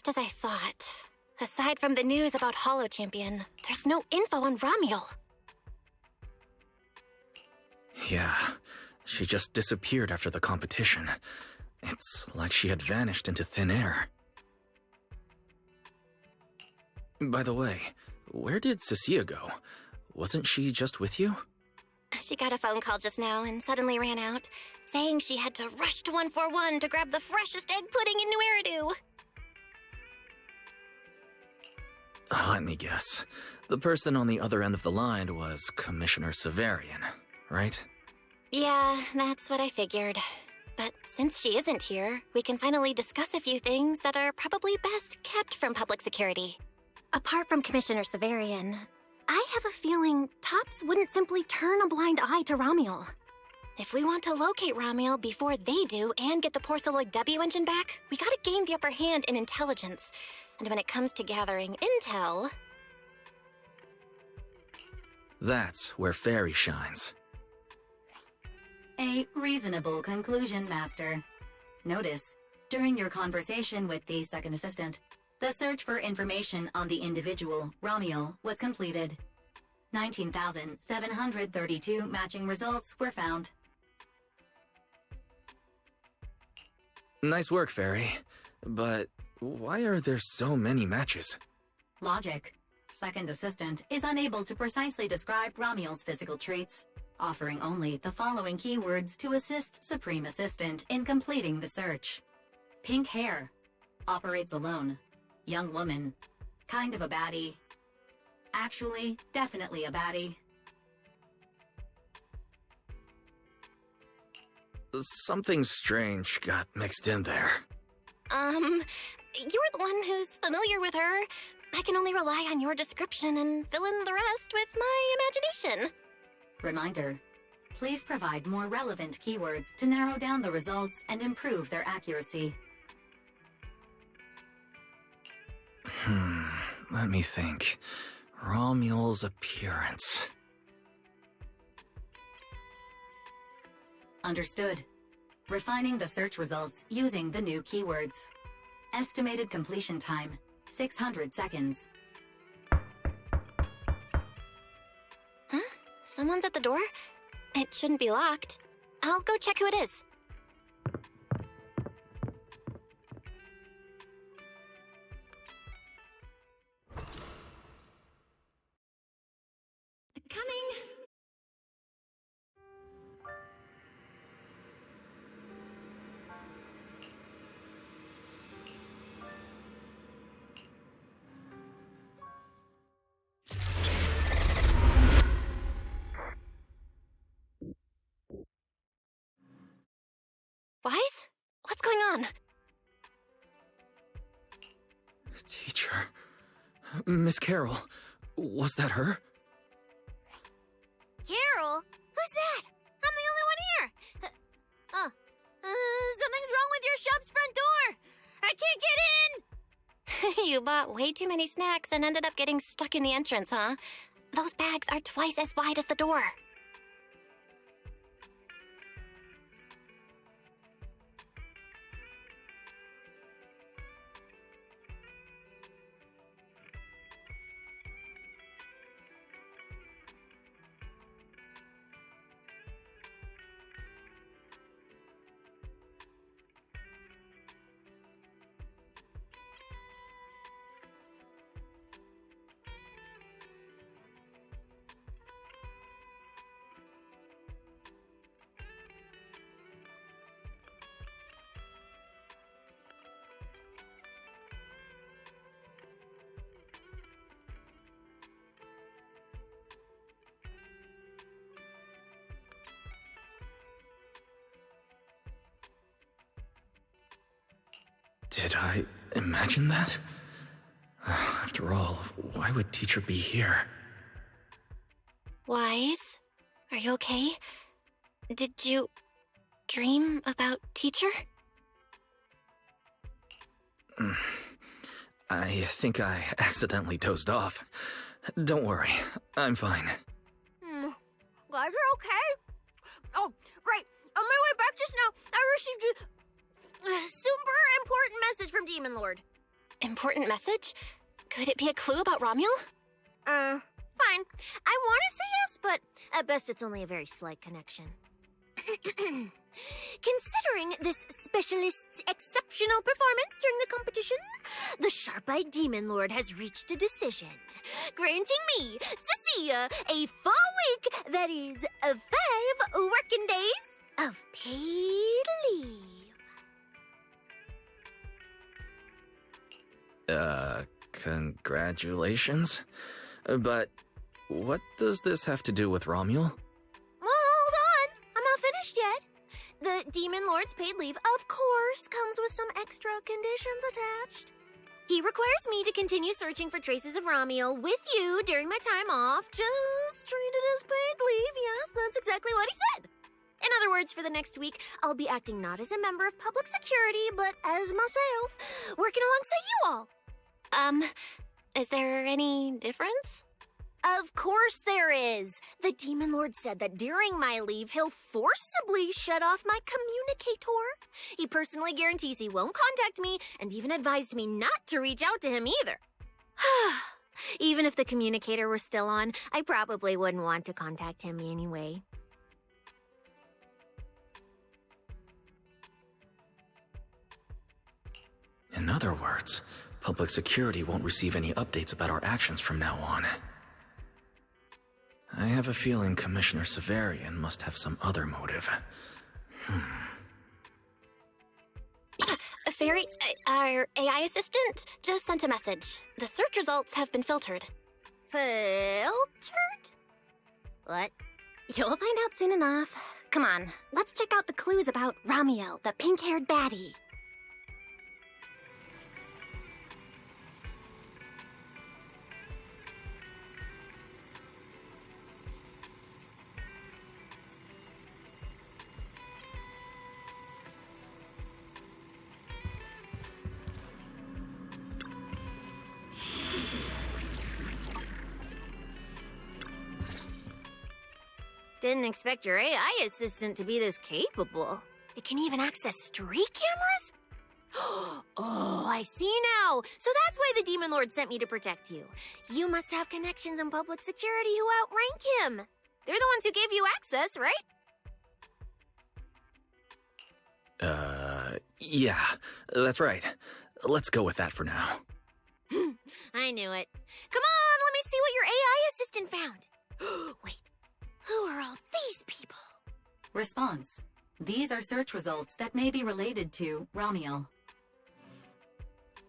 just as I thought. Aside from the news about Holo Champion, there's no info on Ramiel. Yeah, she just disappeared after the competition. It's like she had vanished into thin air. By the way, where did Cecilia go? Wasn't she just with you? She got a phone call just now and suddenly ran out, saying she had to rush to 141 to grab the freshest egg pudding in New Eridu. Let me guess. The person on the other end of the line was Commissioner Severian, right? Yeah, that's what I figured. But since she isn't here, we can finally discuss a few things that are probably best kept from public security. Apart from Commissioner Severian, I have a feeling Tops wouldn't simply turn a blind eye to Ramiel. If we want to locate Ramiel before they do and get the Porceloid W engine back, we gotta gain the upper hand in intelligence. And when it comes to gathering intel... That's where Fairy shines. A reasonable conclusion, Master. Notice, during your conversation with the second assistant, the search for information on the individual, Ramiel, was completed. 19,732 matching results were found. Nice work, Fairy. But why are there so many matches? Logic. Second assistant is unable to precisely describe Ramiel's physical traits, offering only the following keywords to assist Supreme Assistant in completing the search. Pink hair. Operates alone. Young woman. Kind of a baddie. Actually, definitely a baddie. Something strange got mixed in there. You're the one who's familiar with her. I can only rely on your description and fill in the rest with my imagination. Reminder. Please provide more relevant keywords to narrow down the results and improve their accuracy. Let me think. Ramiel's appearance. Understood. Refining the search results using the new keywords. Estimated completion time, 600 seconds. Huh? Someone's at the door? It shouldn't be locked. I'll go check who it is. Coming! Wise? What's going on? Teacher. Miss Carroll. Was that her? Carol? Who's that? I'm the only one here. Something's wrong with your shop's front door. I can't get in. You bought way too many snacks and ended up getting stuck in the entrance, huh? Those bags are twice as wide as the door. Did I imagine that? After all, why would Teacher be here? Wise? Are you okay? Did you dream about Teacher? I think I accidentally dozed off. Don't worry, I'm fine. Glad you're okay. Oh, right. On my way back just now, I received a super important message from Demon Lord. Important message? Could it be a clue about Romuel? Fine. I want to say yes, but at best it's only a very slight connection. Considering this specialist's exceptional performance during the competition, the sharp-eyed Demon Lord has reached a decision, granting me, Cecilia, a full week, that is, 5 working days of paid leave. Congratulations? But what does this have to do with Romuel? Well, hold on. I'm not finished yet. The Demon Lord's paid leave, of course, comes with some extra conditions attached. He requires me to continue searching for traces of Romuel with you during my time off. Just treat it as paid leave. Yes, that's exactly what he said. In other words, for the next week, I'll be acting not as a member of public security, but as myself, working alongside you all. Is there any difference? Of course there is. The Demon Lord said that during my leave, he'll forcibly shut off my communicator. He personally guarantees he won't contact me and even advised me not to reach out to him either. Even if the communicator were still on, I probably wouldn't want to contact him anyway. In other words, public security won't receive any updates about our actions from now on. I have a feeling Commissioner Severian must have some other motive. Fairy, our AI assistant just sent a message. The search results have been filtered. Filtered? What? You'll find out soon enough. Come on, let's check out the clues about Romuel, the pink-haired baddie. Didn't expect your AI assistant to be this capable. It can even access street cameras? Oh, I see now. So that's why the Demon Lord sent me to protect you. You must have connections in public security who outrank him. They're the ones who gave you access, right? Yeah, that's right. Let's go with that for now. I knew it. Come on, let me see what your AI assistant found. Wait. Who are all these people? Response. These are search results that may be related to Romuel.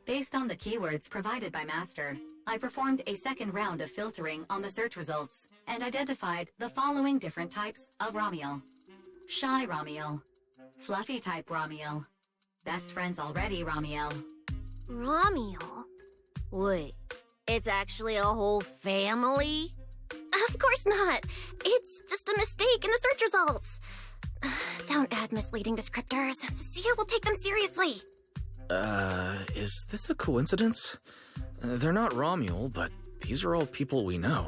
Based on the keywords provided by Master, I performed a second round of filtering on the search results and identified the following different types of Romuel. Shy Romuel. Fluffy type Romuel. Best friends already Romuel. Romuel? Wait, it's actually a whole family? Of course not. It's just a mistake in the search results. Don't add misleading descriptors. Cecilia will take them seriously. Is this a coincidence? They're not Romuel, but these are all people we know.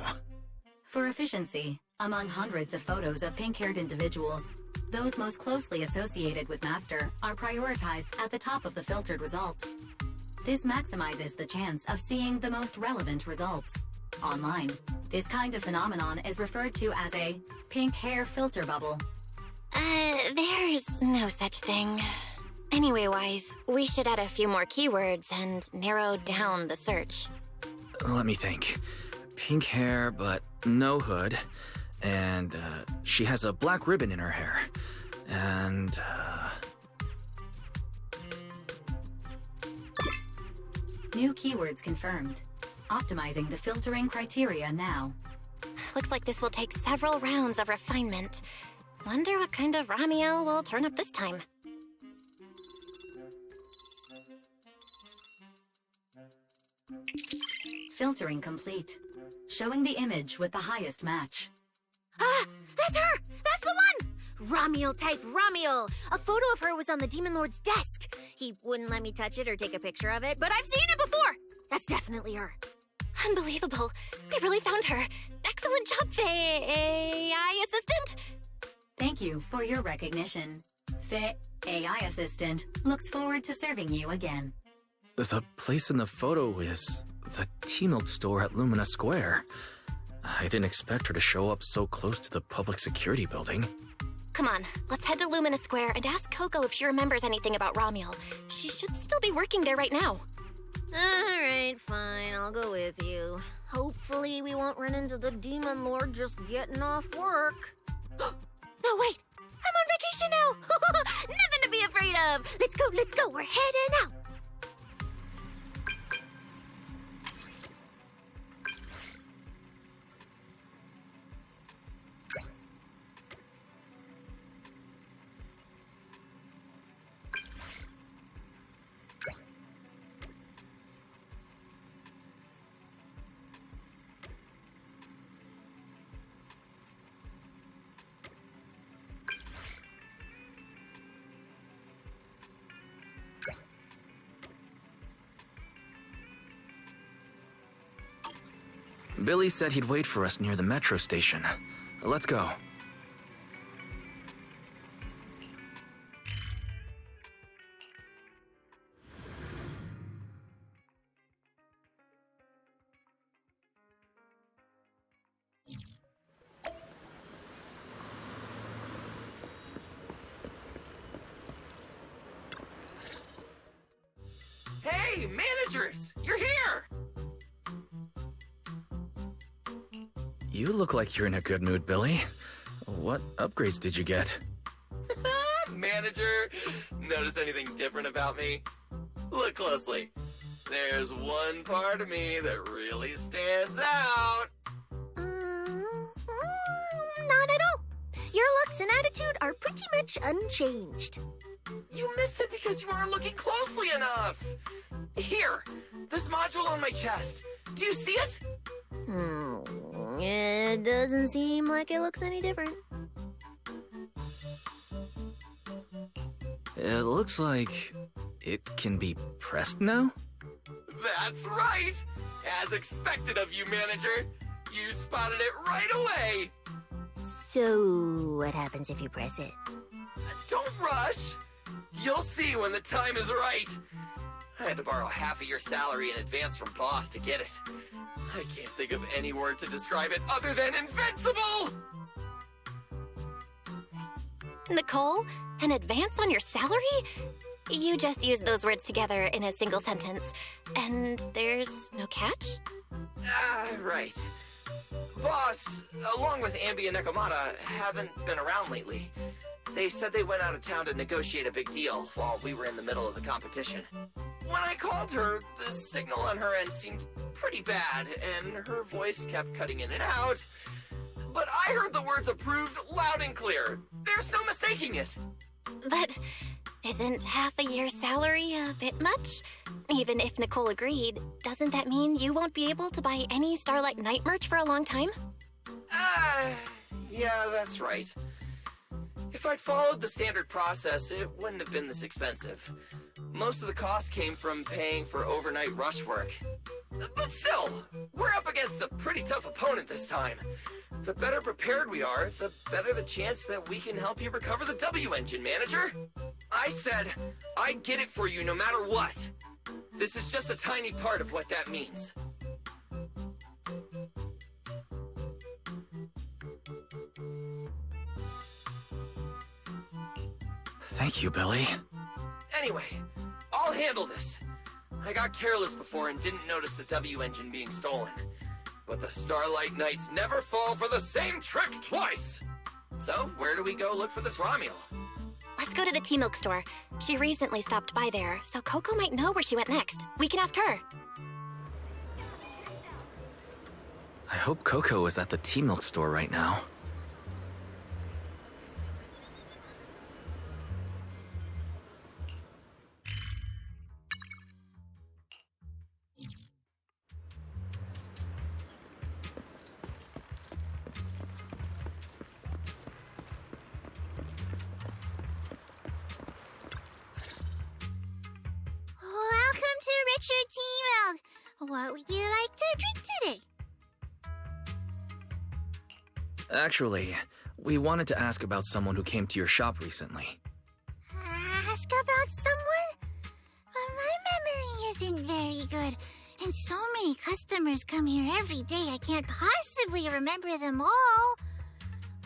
For efficiency, among hundreds of photos of pink-haired individuals, those most closely associated with Master are prioritized at the top of the filtered results. This maximizes the chance of seeing the most relevant results. Online, this kind of phenomenon is referred to as a pink hair filter bubble. There's no such thing. Anyway-wise, we should add a few more keywords and narrow down the search. Let me think. Pink hair, but no hood. And, she has a black ribbon in her hair. And, New keywords confirmed. Optimizing the filtering criteria now. Looks like this will take several rounds of refinement. Wonder what kind of Romuel will turn up this time. Filtering complete. Showing the image with the highest match. Ah, that's her! That's the one! Romuel type Romuel! A photo of her was on the Demon Lord's desk. He wouldn't let me touch it or take a picture of it, but I've seen it before! That's definitely her. Unbelievable. We really found her. Excellent job, AI assistant. Thank you for your recognition. AI assistant looks forward to serving you again. The place in the photo is the T-Milk store at Lumina Square. I didn't expect her to show up so close to the public security building. Come on, let's head to Lumina Square and ask Coco if she remembers anything about Romuel. She should still be working there right now. Alright, fine, I'll go with you. Hopefully we won't run into the Demon Lord just getting off work. No, wait! I'm on vacation now! Nothing to be afraid of! Let's go, we're heading out! Billy said he'd wait for us near the metro station. Let's go. Hey, managers! You're here! You look like you're in a good mood, Billy. What upgrades did you get? Manager, notice anything different about me? Look closely. There's one part of me that really stands out. Not at all. Your looks and attitude are pretty much unchanged. You missed it because you weren't looking closely enough. Here, this module on my chest. Do you see it? It doesn't seem like it looks any different. It looks like it can be pressed now? That's right. As expected of you, manager. You spotted it right away. So, what happens if you press it? Don't rush. You'll see when the time is right. I had to borrow half of your salary in advance from boss to get it. I can't think of any word to describe it other than invincible! Nicole, an advance on your salary? You just used those words together in a single sentence. And there's no catch? Right. Boss, along with Ambi and Nekomata, haven't been around lately. They said they went out of town to negotiate a big deal while we were in the middle of the competition. When I called her, the signal on her end seemed pretty bad, and her voice kept cutting in and out. But I heard the words approved loud and clear. There's no mistaking it. But isn't half a year's salary a bit much? Even if Nicole agreed, doesn't that mean you won't be able to buy any Starlight Knight merch for a long time? Yeah, that's right. If I'd followed the standard process, it wouldn't have been this expensive. Most of the cost came from paying for overnight rush work. But still, we're up against a pretty tough opponent this time. The better prepared we are, the better the chance that we can help you recover the W engine, manager. I said, I'd get it for you no matter what. This is just a tiny part of what that means. Thank you, Billy. Anyway, I'll handle this. I got careless before and didn't notice the W engine being stolen. But the Starlight Knights never fall for the same trick twice! So, where do we go look for this Romuel? Let's go to the T-Milk store. She recently stopped by there, so Coco might know where she went next. We can ask her. I hope Coco is at the T-Milk store right now. Welcome to Richard T-Milk. What would you like to drink today? Actually, we wanted to ask about someone who came to your shop recently. Ask about someone? My memory isn't very good, and so many customers come here every day I can't possibly remember them all.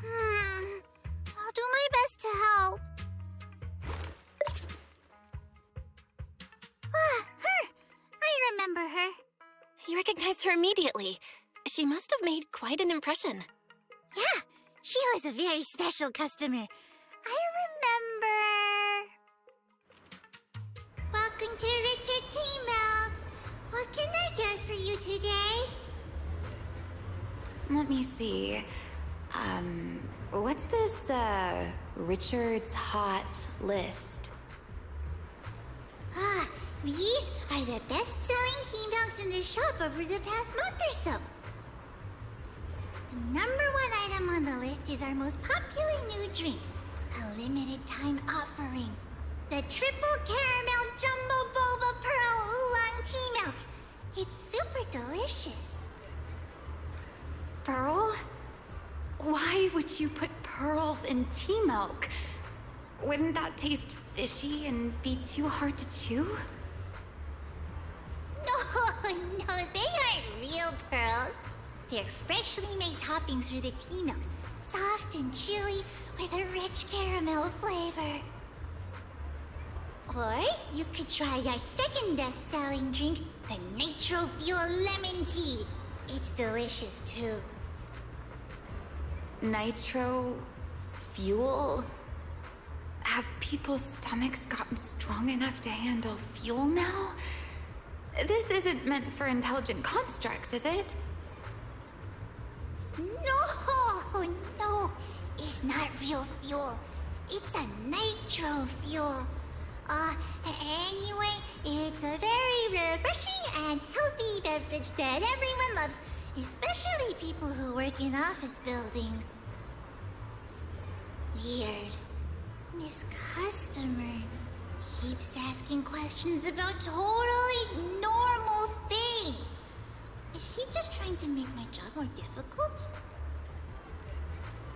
I'll do my best to help. Her! I remember her. You recognized her immediately. She must have made quite an impression. Yeah, she was a very special customer. I remember. Welcome to Richard Tea Milk. What can I get for you today? Let me see. What's this, Richard's Hot List? These are the best-selling tea milks in the shop over the past month or so. The #1 item on the list is our most popular new drink, a limited-time offering. The Triple Caramel Jumbo Boba Pearl Oolong Tea Milk. It's super delicious. Pearl? Why would you put pearls in tea milk? Wouldn't that taste fishy and be too hard to chew? No, they aren't real pearls. They're freshly made toppings for the tea milk, soft and chewy with a rich caramel flavor. Or you could try our second best-selling drink, the Nitro Fuel Lemon Tea. It's delicious too. Nitro fuel? Have people's stomachs gotten strong enough to handle fuel now? This isn't meant for intelligent constructs, is it? No, it's not real fuel. It's a nitro fuel. Anyway, it's a very refreshing and healthy beverage that everyone loves, especially people who work in office buildings. Weird. This customer keeps asking questions about totally normal things. Is he just trying to make my job more difficult?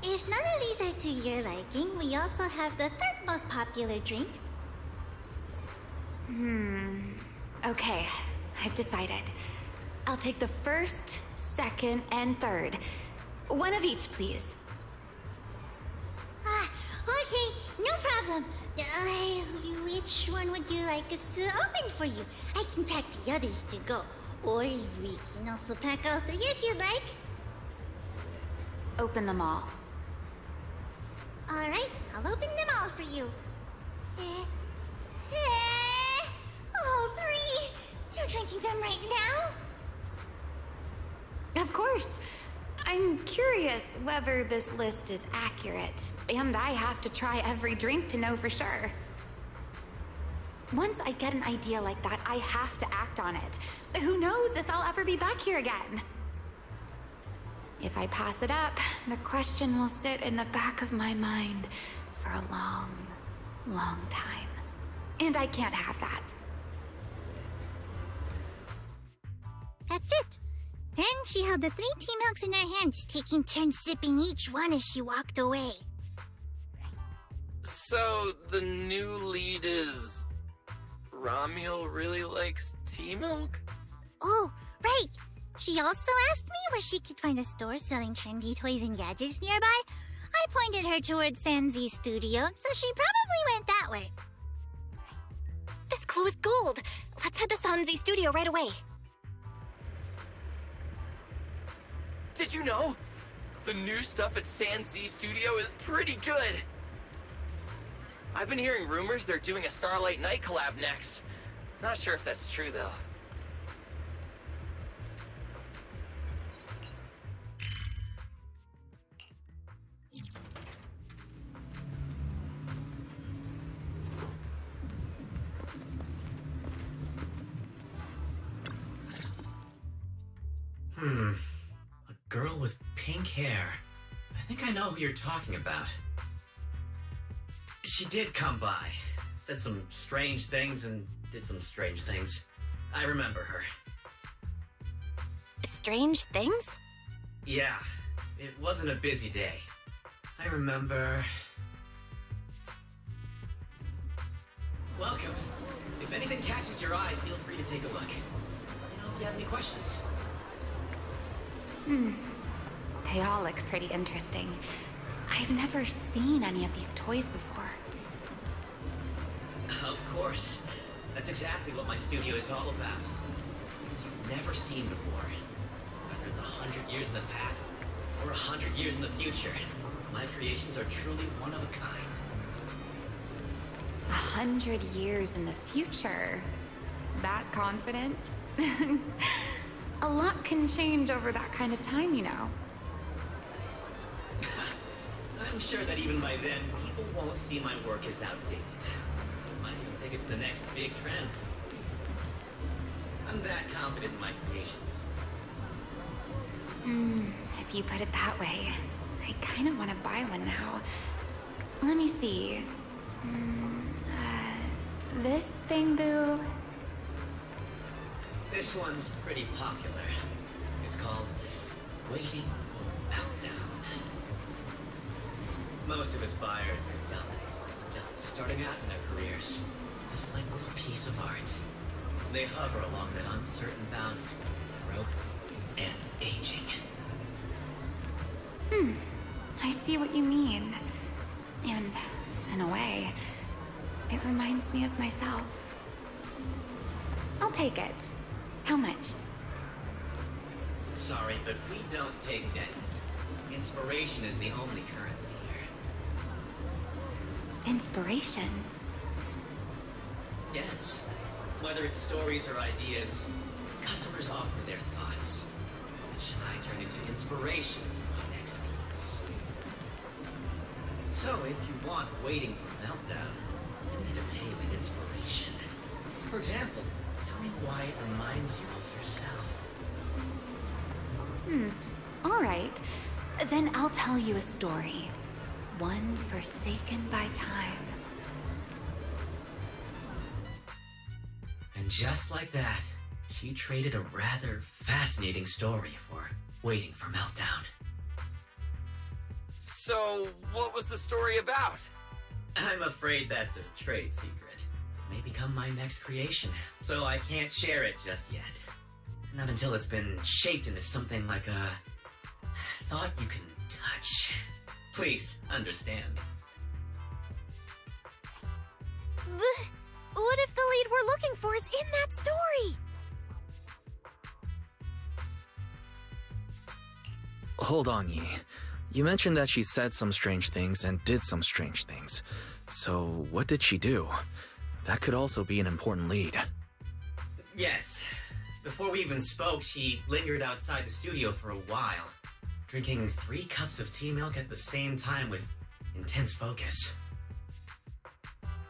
If none of these are to your liking, we also have the third most popular drink. Okay, I've decided. I'll take the first, second, and third. One of each, please. Okay, no problem. Which one would you like us to open for you? I can pack the others to go. Or we can also pack all 3 if you'd like. Open them all. Alright, I'll open them all for you. All 3! You're drinking them right now? Of course. I'm curious whether this list is accurate, and I have to try every drink to know for sure. Once I get an idea like that, I have to act on it. Who knows if I'll ever be back here again? If I pass it up, the question will sit in the back of my mind for a long, long time. And I can't have that. That's it. Then she held the 3 tea milks in her hands, taking turns sipping each one as she walked away. So, the new lead is... Ramiel really likes tea milk? Oh, right. She also asked me where she could find a store selling trendy toys and gadgets nearby. I pointed her towards Sanzi's studio, so she probably went that way. This clue is gold. Let's head to Sanzi's studio right away. Did you know? The new stuff at Sanzi Studio is pretty good. I've been hearing rumors they're doing a Starlight Night collab next. Not sure if that's true, though. A girl with pink hair. I think I know who you're talking about. She did come by. Said some strange things and did some strange things. I remember her. Strange things? Yeah, it wasn't a busy day. I remember... Welcome. If anything catches your eye, feel free to take a look. Let me know if you have any questions. They all look pretty interesting. I've never seen any of these toys before. Of course. That's exactly what my studio is all about. Things you've never seen before. Whether it's 100 years in the past or 100 years in the future, my creations are truly one of a kind. 100 years in the future? That confident? A lot can change over that kind of time, you know. I'm sure that even by then, people won't see my work as outdated. They might even think it's the next big trend. I'm that confident in my creations. If you put it that way, I kind of want to buy one now. Let me see. This bamboo. This one's pretty popular. It's called Waiting for Meltdown. Most of its buyers are young, just starting out in their careers, just like this piece of art. They hover along that uncertain boundary between growth and aging. I see what you mean. And, in a way, it reminds me of myself. I'll take it. How much? Sorry, but we don't take pennies. Inspiration is the only currency here. Inspiration? Yes. Whether it's stories or ideas, customers offer their thoughts, which I turn into inspiration for my next piece. So if you want Waiting for Meltdown, you'll need to pay with inspiration. For example, tell me why it reminds you of yourself. All right. Then I'll tell you a story. One forsaken by time. And just like that, she traded a rather fascinating story for Waiting for Meltdown. So, what was the story about? I'm afraid that's a trade secret. It may become my next creation, so I can't share it just yet. Not until it's been shaped into something like a thought you can touch. Please, understand. What if the lead we're looking for is in that story? Hold on, Yi. You mentioned that she said some strange things and did some strange things. So, what did she do? That could also be an important lead. Yes. Before we even spoke, she lingered outside the studio for a while, drinking 3 cups of tea milk at the same time with intense focus.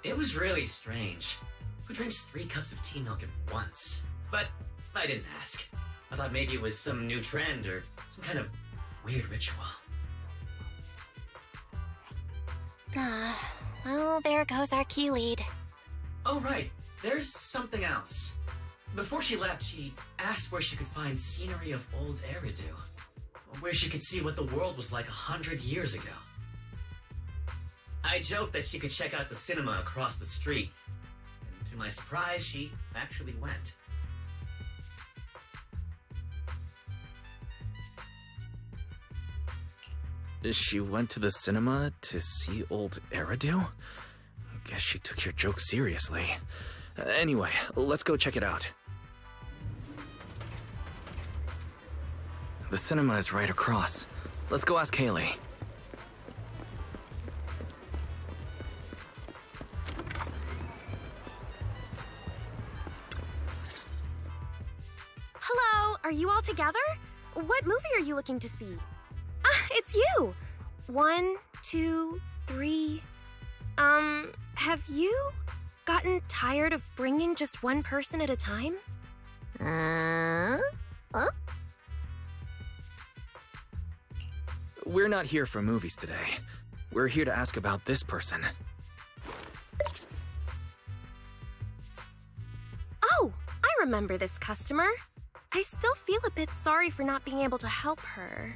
It was really strange. Who drinks 3 cups of tea milk at once? But I didn't ask. I thought maybe it was some new trend or some kind of weird ritual. Well, there goes our key lead. Oh, right. There's something else. Before she left, she asked where she could find scenery of old Eridu, where she could see what the world was like 100 years ago. I joked that she could check out the cinema across the street, and to my surprise, she actually went. She went to the cinema to see old Eridu? Guess she took your joke seriously. Anyway, let's go check it out. The cinema is right across. Let's go ask Haley. Hello, are you all together? What movie are you looking to see? Ah, it's you! 1, 2, 3... have you gotten tired of bringing just one person at a time? Huh? We're not here for movies today. We're here to ask about this person. Oh, I remember this customer. I still feel a bit sorry for not being able to help her.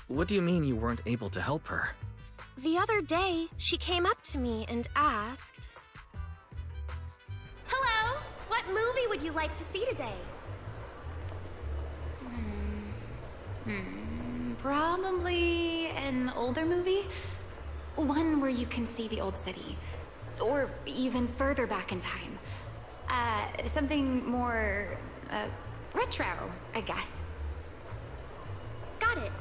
What do you mean you weren't able to help her? The other day, she came up to me and asked, "Hello, what movie would you like to see today?" Probably an older movie? One where you can see the old city. Or even further back in time. Something more, retro, I guess. Got it.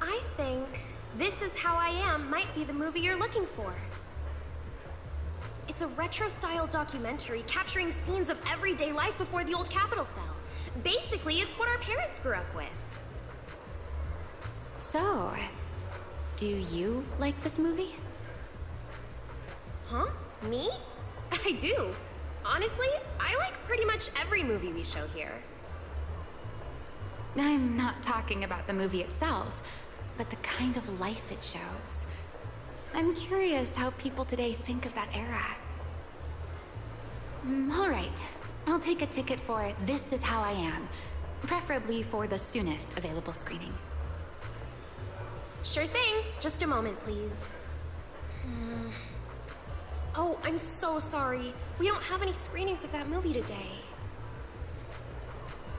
I think This Is How I Am might be the movie you're looking for. It's a retro-style documentary capturing scenes of everyday life before the old capital fell. Basically, it's what our parents grew up with. So, do you like this movie? Huh? Me? I do. Honestly, I like pretty much every movie we show here. I'm not talking about the movie itself, but the kind of life it shows. I'm curious how people today think of that era. All right. I'll take a ticket for This Is How I Am, preferably for the soonest available screening. Sure thing. Just a moment, please. Oh, I'm so sorry. We don't have any screenings of that movie today.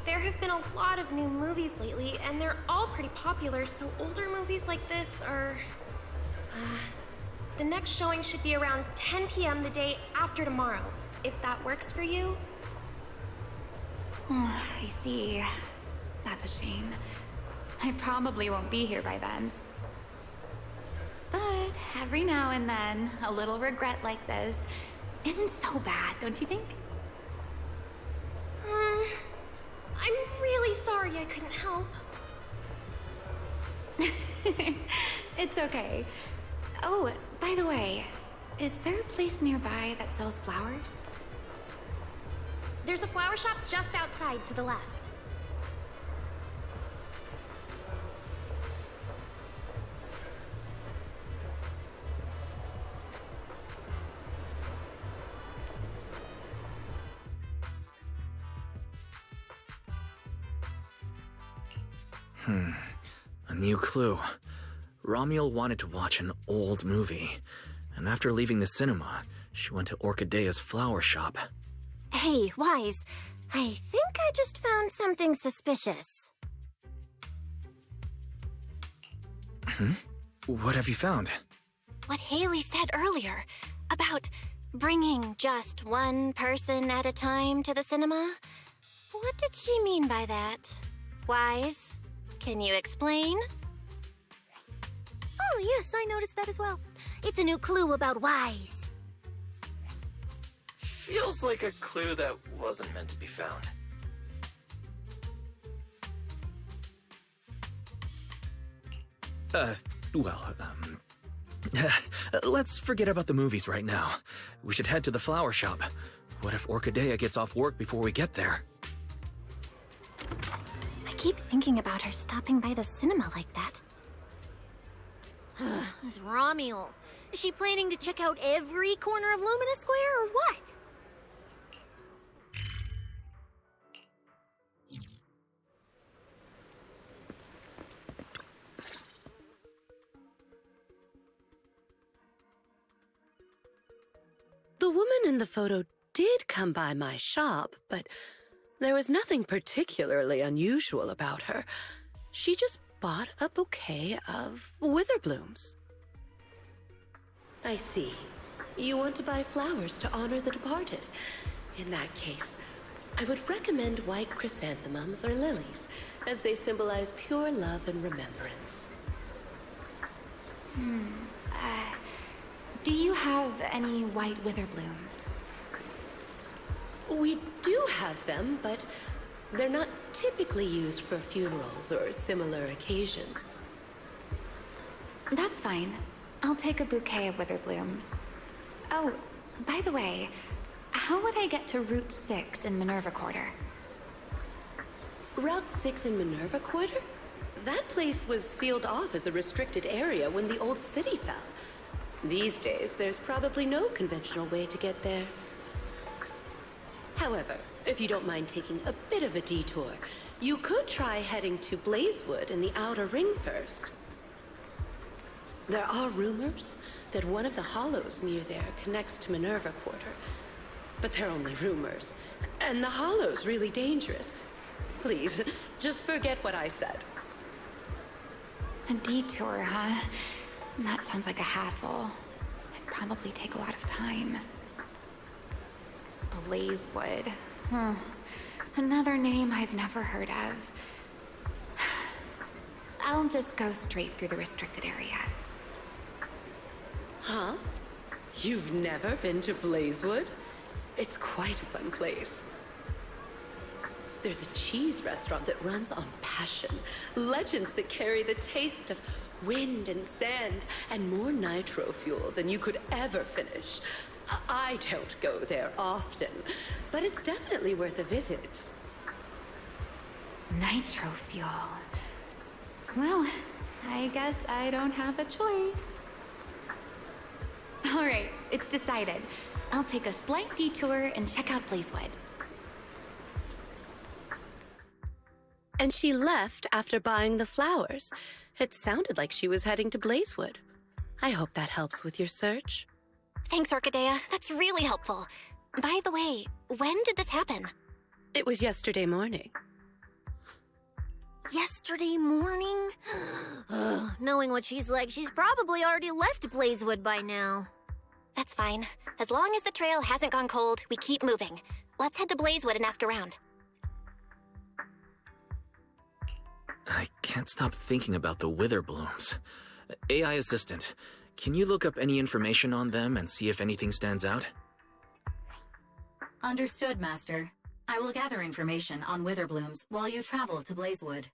There have been a lot of new movies lately, and they're all pretty popular, so older movies like this are... the next showing should be around 10 p.m. the day after tomorrow, if that works for you. Oh, I see. That's a shame. I probably won't be here by then. But every now and then, a little regret like this isn't so bad, don't you think? I'm really sorry I couldn't help. It's okay. Oh, by the way, is there a place nearby that sells flowers? There's a flower shop just outside to the left. A new clue. Romuald wanted to watch an old movie, and after leaving the cinema, she went to Orchidea's flower shop. Hey, Wise, I think I just found something suspicious. What have you found? What Haley said earlier about bringing just one person at a time to the cinema. What did she mean by that? Wise, can you explain? Oh, yes, I noticed that as well. It's a new clue about Wise. Feels like a clue that wasn't meant to be found. Let's forget about the movies right now. We should head to the flower shop. What if Orchidea gets off work before we get there? I keep thinking about her stopping by the cinema like that. This Romuald. Is she planning to check out every corner of Lumina Square or what? The woman in the photo did come by my shop, but there was nothing particularly unusual about her. She just bought a bouquet of witherblooms. I see. You want to buy flowers to honor the departed. In that case, I would recommend white chrysanthemums or lilies, as they symbolize pure love and remembrance. Do you have any white witherblooms? We do have them, but they're not typically used for funerals or similar occasions. That's fine. I'll take a bouquet of witherblooms. Oh, by the way, how would I get to Route 6 in Minerva Quarter? Route 6 in Minerva Quarter? That place was sealed off as a restricted area when the old city fell. These days, there's probably no conventional way to get there. However, if you don't mind taking a bit of a detour, you could try heading to Blazewood in the Outer Ring first. There are rumors that one of the hollows near there connects to Minerva Quarter. But they're only rumors. And the hollow's really dangerous. Please, just forget what I said. A detour, huh? That sounds like a hassle. It'd probably take a lot of time. Blazewood. Another name I've never heard of. I'll just go straight through the restricted area. Huh? You've never been to Blazewood? It's quite a fun place. There's a cheese restaurant that runs on passion. Legends that carry the taste of wind and sand and more nitro fuel than you could ever finish. I don't go there often, but it's definitely worth a visit. Nitro fuel. Well, I guess I don't have a choice. All right, it's decided. I'll take a slight detour and check out Blazewood. And she left after buying the flowers. It sounded like she was heading to Blazewood. I hope that helps with your search. Thanks, Orchidea. That's really helpful. By the way, when did this happen? It was yesterday morning. Yesterday morning? Knowing what she's like, she's probably already left Blazewood by now. That's fine. As long as the trail hasn't gone cold, we keep moving. Let's head to Blazewood and ask around. I can't stop thinking about the wither blooms. AI assistant, can you look up any information on them and see if anything stands out? Understood, Master. I will gather information on wither blooms while you travel to Blazewood.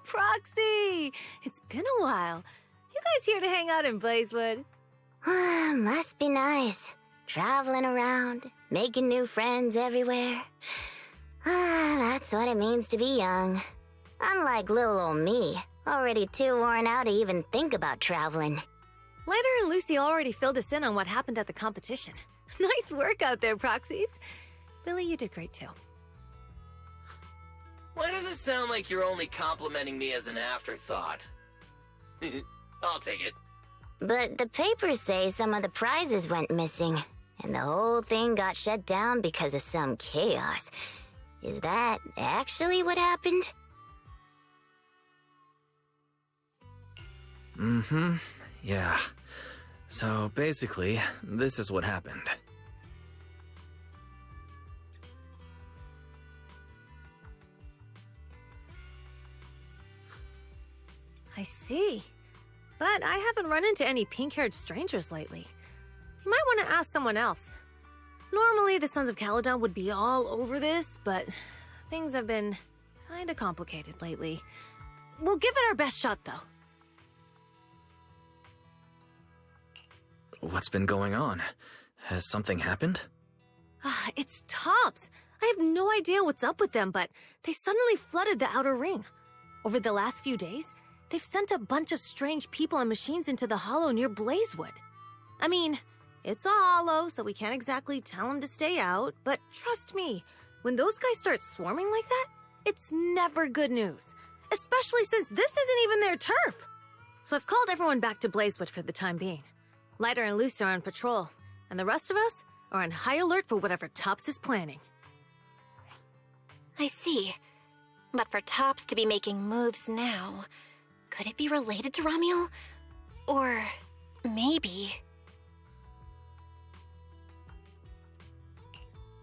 Proxy! It's been a while. You guys here to hang out in Blazewood? Must be nice. Traveling around, making new friends everywhere. That's what it means to be young. Unlike little old me, already too worn out to even think about traveling. Lighter and Lucy already filled us in on what happened at the competition. Nice work out there, Proxies. Billy, you did great too. Why does it sound like you're only complimenting me as an afterthought? I'll take it. But the papers say some of the prizes went missing, and the whole thing got shut down because of some chaos. Is that actually what happened? Yeah. So basically, this is what happened. I see. But I haven't run into any pink-haired strangers lately. You might want to ask someone else. Normally, the Sons of Caledon would be all over this, but things have been kinda complicated lately. We'll give it our best shot, though. What's been going on? Has something happened? It's Tops. I have no idea what's up with them, but they suddenly flooded the outer ring. Over the last few days, they've sent a bunch of strange people and machines into the hollow near Blazewood. I mean, it's a hollow, so we can't exactly tell them to stay out, but trust me, when those guys start swarming like that, it's never good news. Especially since this isn't even their turf. So I've called everyone back to Blazewood for the time being. Lighter and Lucy are on patrol, and the rest of us are on high alert for whatever Tops is planning. I see. But for Tops to be making moves now, could it be related to Ramiel? Or maybe...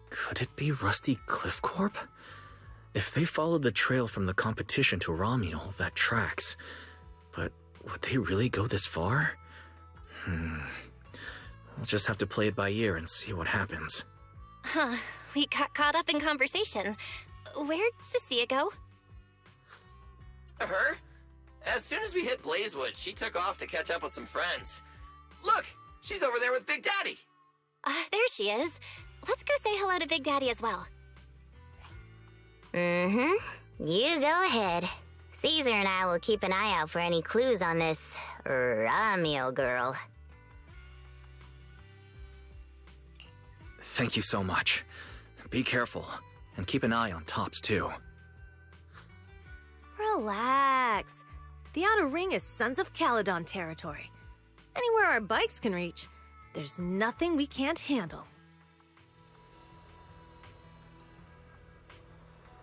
Could it be Rusty Cliff Corp? If they followed the trail from the competition to Ramiel, that tracks. But would they really go this far? We'll just have to play it by ear and see what happens. Huh, we got caught up in conversation. Where'd Cecilia go? Her? As soon as we hit Blazewood, she took off to catch up with some friends. Look, she's over there with Big Daddy. There she is. Let's go say hello to Big Daddy as well. You go ahead. Caesar and I will keep an eye out for any clues on this Ramiel girl. Thank you so much. Be careful, and keep an eye on Tops, too. Relax. The Outer Ring is Sons of Caledon territory. Anywhere our bikes can reach, there's nothing we can't handle.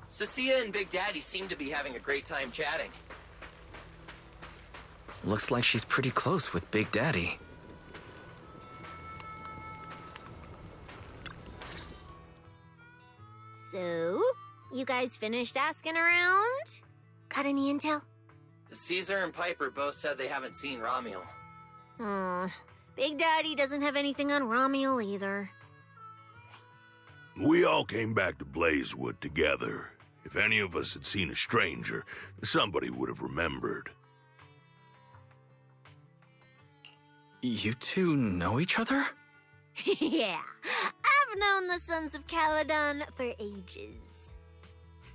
Cecilia and Big Daddy seem to be having a great time chatting. Looks like she's pretty close with Big Daddy. So, you guys finished asking around? Got any intel? Caesar and Piper both said they haven't seen Ramiel. Big Daddy doesn't have anything on Ramiel either. We all came back to Blazewood together. If any of us had seen a stranger, somebody would have remembered. You two know each other? Yeah, I've known the Sons of Caledon for ages.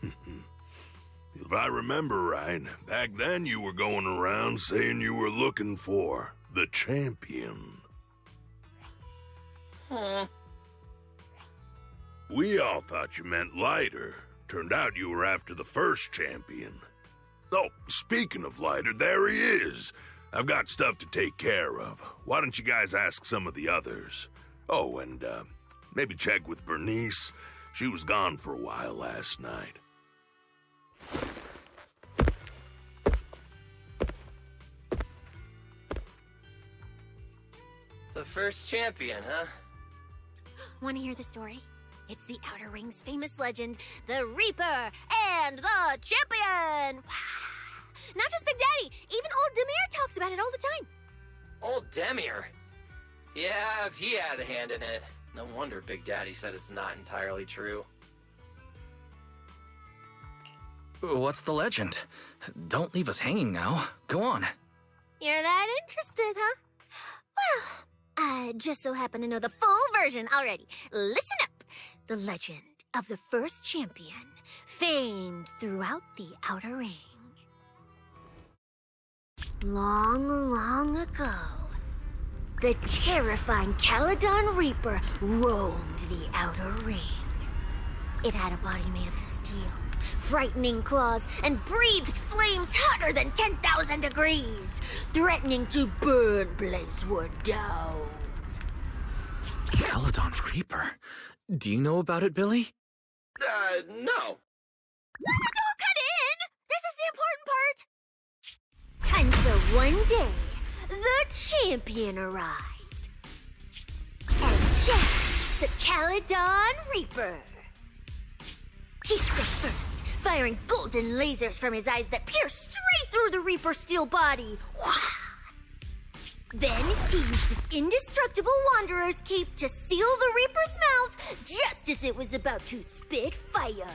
If I remember right, back then you were going around saying you were looking for the champion. We all thought you meant Lighter. Turned out you were after the first champion. Oh, speaking of Lighter, there he is. I've got stuff to take care of. Why don't you guys ask some of the others? Oh, and maybe check with Bernice. She was gone for a while last night. The first champion, huh? Want to hear the story? It's the Outer Ring's famous legend, the Reaper and the Champion! Not just Big Daddy, even old Demir talks about it all the time. Old Demir? Yeah, if he had a hand in it. No wonder Big Daddy said it's not entirely true. What's the legend? Don't leave us hanging now. Go on. You're that interested, huh? Well, I just so happen to know the full version already. Listen up. The legend of the first champion, famed throughout the Outer Ring. Long, long ago, the terrifying Caledon Reaper roamed the Outer Ring. It had a body made of steel, frightening claws, and breathed flames hotter than 10,000 degrees, threatening to burn Blazewood down. Caledon Reaper? Do you know about it, Billy? No. Don't cut in! This is the important part! Until one day, the champion arrived and challenged the Caledon Reaper. He struck first, firing golden lasers from his eyes that pierced straight through the Reaper's steel body. Then he used his indestructible Wanderer's cape to seal the Reaper's mouth just as it was about to spit fire.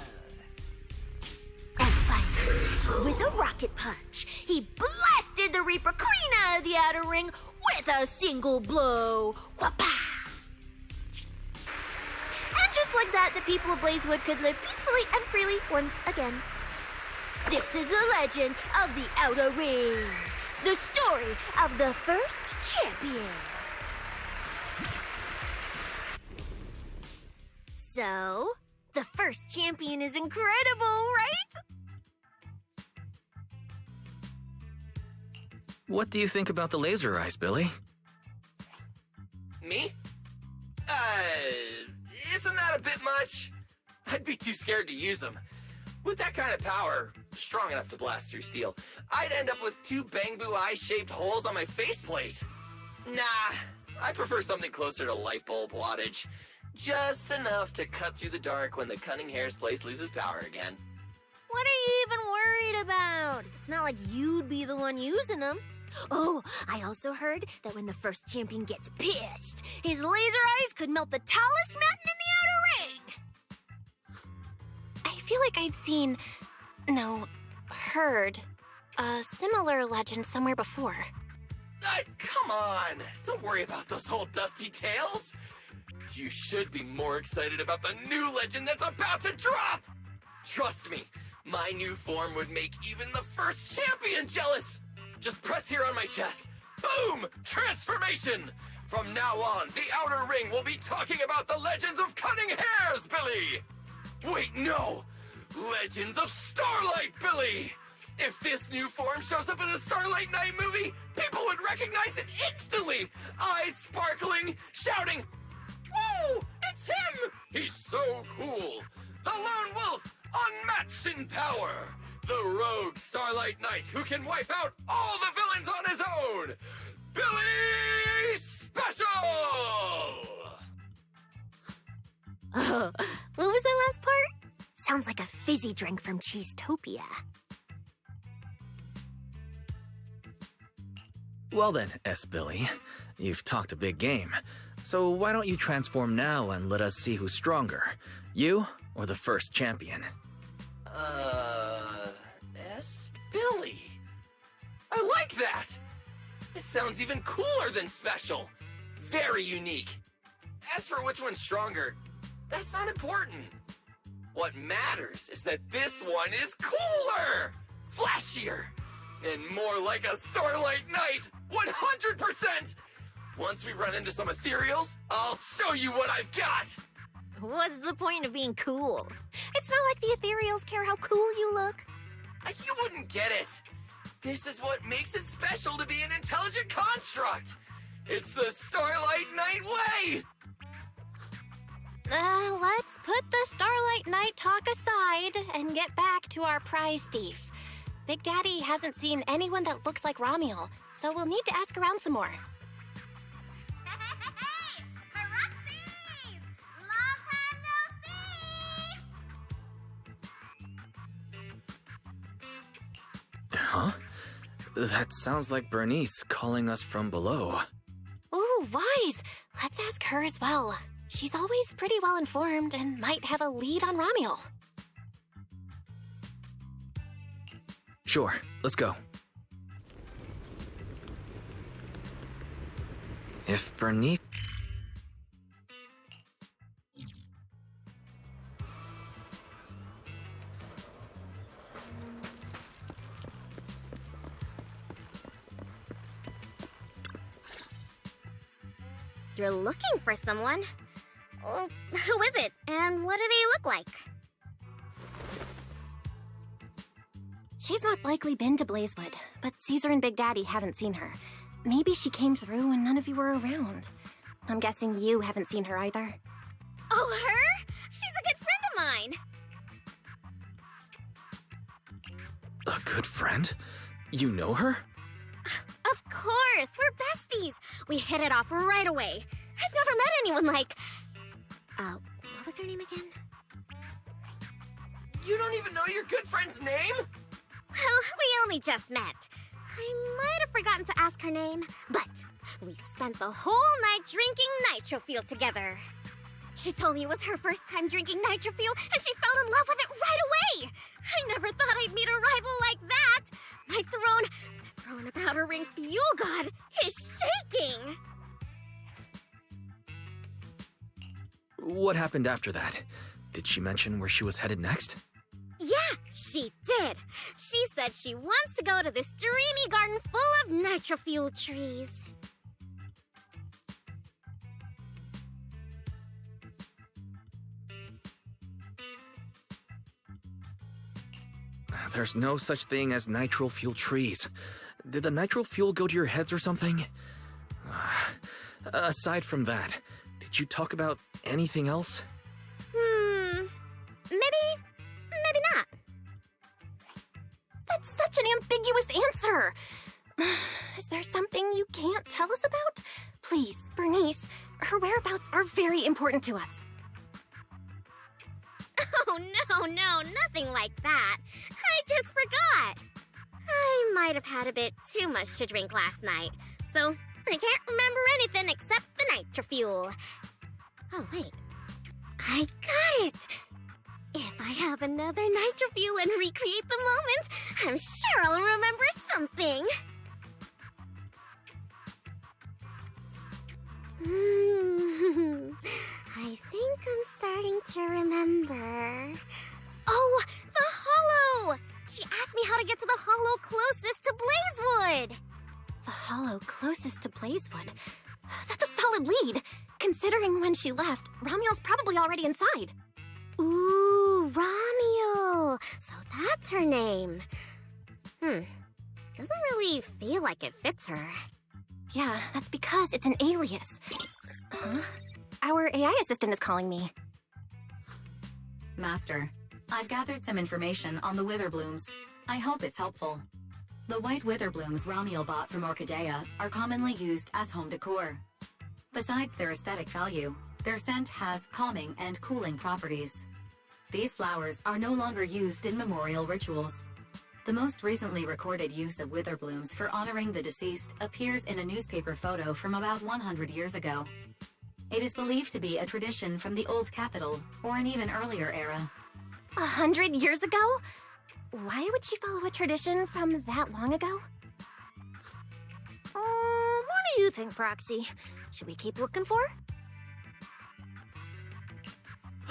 And finally, with a rocket punch, he blasted the Reaper clean out of the Outer Ring with a single blow. Whapa! And just like that, the people of Blazewood could live peacefully and freely once again. This is the legend of the Outer Ring. The story of the first champion. So, the first champion is incredible, right? What do you think about the laser eyes, Billy? Me? Isn't that a bit much? I'd be too scared to use them. With that kind of power, strong enough to blast through steel, I'd end up with 2 bamboo eye-shaped holes on my faceplate. Nah, I prefer something closer to light bulb wattage. Just enough to cut through the dark when the cunning hair's place loses power again. What are you even worried about? It's not like you'd be the one using them. Oh, I also heard that when the first champion gets pissed, his laser eyes could melt the tallest mountain in the Outer Ring. I feel like I've heard a similar legend somewhere before. Come on! Don't worry about those old dusty tales! You should be more excited about the new legend that's about to drop! Trust me, my new form would make even the first champion jealous! Just press here on my chest. Boom! Transformation! From now on, the Outer Ring will be talking about the legends of Cunning Hairs, Billy! Wait, no! Legends of Starlight, Billy! If this new form shows up in a Starlight Night movie, people would recognize it instantly! Eyes sparkling, shouting, "Whoa! It's him! He's so cool! The Lone Wolf, unmatched in power! The rogue Starlight Knight who can wipe out all the villains on his own! Billy Special!" Oh, what was that last part? Sounds like a fizzy drink from Cheesetopia. Well then, Billy, you've talked a big game. So why don't you transform now and let us see who's stronger? You or the first champion? Billy. I like that! It sounds even cooler than special. Very unique. As for which one's stronger, that's not important. What matters is that this one is cooler, flashier, and more like a Starlight Knight, 100%! Once we run into some ethereals, I'll show you what I've got! What's the point of being cool? It's not like the ethereals care how cool you look. You wouldn't get it. This is what makes it special to be an intelligent construct. It's the Starlight Knight way! Let's put the Starlight Knight talk aside and get back to our prize thief. Big Daddy hasn't seen anyone that looks like Ramiel, so we'll need to ask around some more. Huh? That sounds like Bernice calling us from below. Ooh, wise! Let's ask her as well. She's always pretty well informed and might have a lead on Ramiel. Sure, let's go. If Bernice... You're looking for someone? Well, who is it, and what do they look like? She's most likely been to Blazewood, but Caesar and Big Daddy haven't seen her. Maybe she came through when none of you were around. I'm guessing you haven't seen her either. Oh, her? She's a good friend of mine. A good friend? You know her? Of course, we're besties. We hit it off right away. I've never met anyone like... what was her name again? You don't even know your good friend's name? Well, we only just met. I might have forgotten to ask her name, but we spent the whole night drinking Nitrofuel together. She told me it was her first time drinking Nitrofuel, and she fell in love with it right away. I never thought I'd meet a rival like that. My throne, the throne of Outer Ring Fuel God, is shaking. What happened after that? Did she mention where she was headed next? Yeah, she did. She said she wants to go to this dreamy garden full of Nitrofuel trees. There's no such thing as nitro fuel trees. Did the nitro fuel go to your heads or something? Aside from that, did you talk about anything else? Maybe not. That's such an ambiguous answer. Is there something you can't tell us about? Please, Bernice, her whereabouts are very important to us. Oh, no, nothing like that. I just forgot. I might have had a bit too much to drink last night, so I can't remember anything except the Nitrofuel. Oh, wait. I got it! If I have another nitropfuel and recreate the moment, I'm sure I'll remember something. I think I'm starting to remember. Oh, the hollow! She asked me how to get to the hollow closest to Blazewood. The hollow closest to Blazewood? That's a solid lead. Considering when she left, Ramiel's probably already inside. Ooh, Ramiel. So that's her name. Doesn't really feel like it fits her. Yeah, that's because it's an alias. Huh? Our AI assistant is calling me. Master, I've gathered some information on the Witherblooms. I hope it's helpful. The white Witherblooms Ramiel bought from Orchidea are commonly used as home decor. Besides their aesthetic value, their scent has calming and cooling properties. These flowers are no longer used in memorial rituals. The most recently recorded use of Witherblooms for honoring the deceased appears in a newspaper photo from about 100 years ago. It is believed to be a tradition from the Old Capital, or an even earlier era. 100 years ago? Why would she follow a tradition from that long ago? What do you think, Proxy? Should we keep looking for her?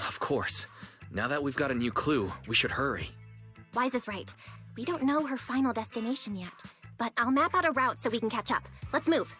Of course. Now that we've got a new clue, we should hurry. Wise is right. We don't know her final destination yet, but I'll map out a route so we can catch up. Let's move.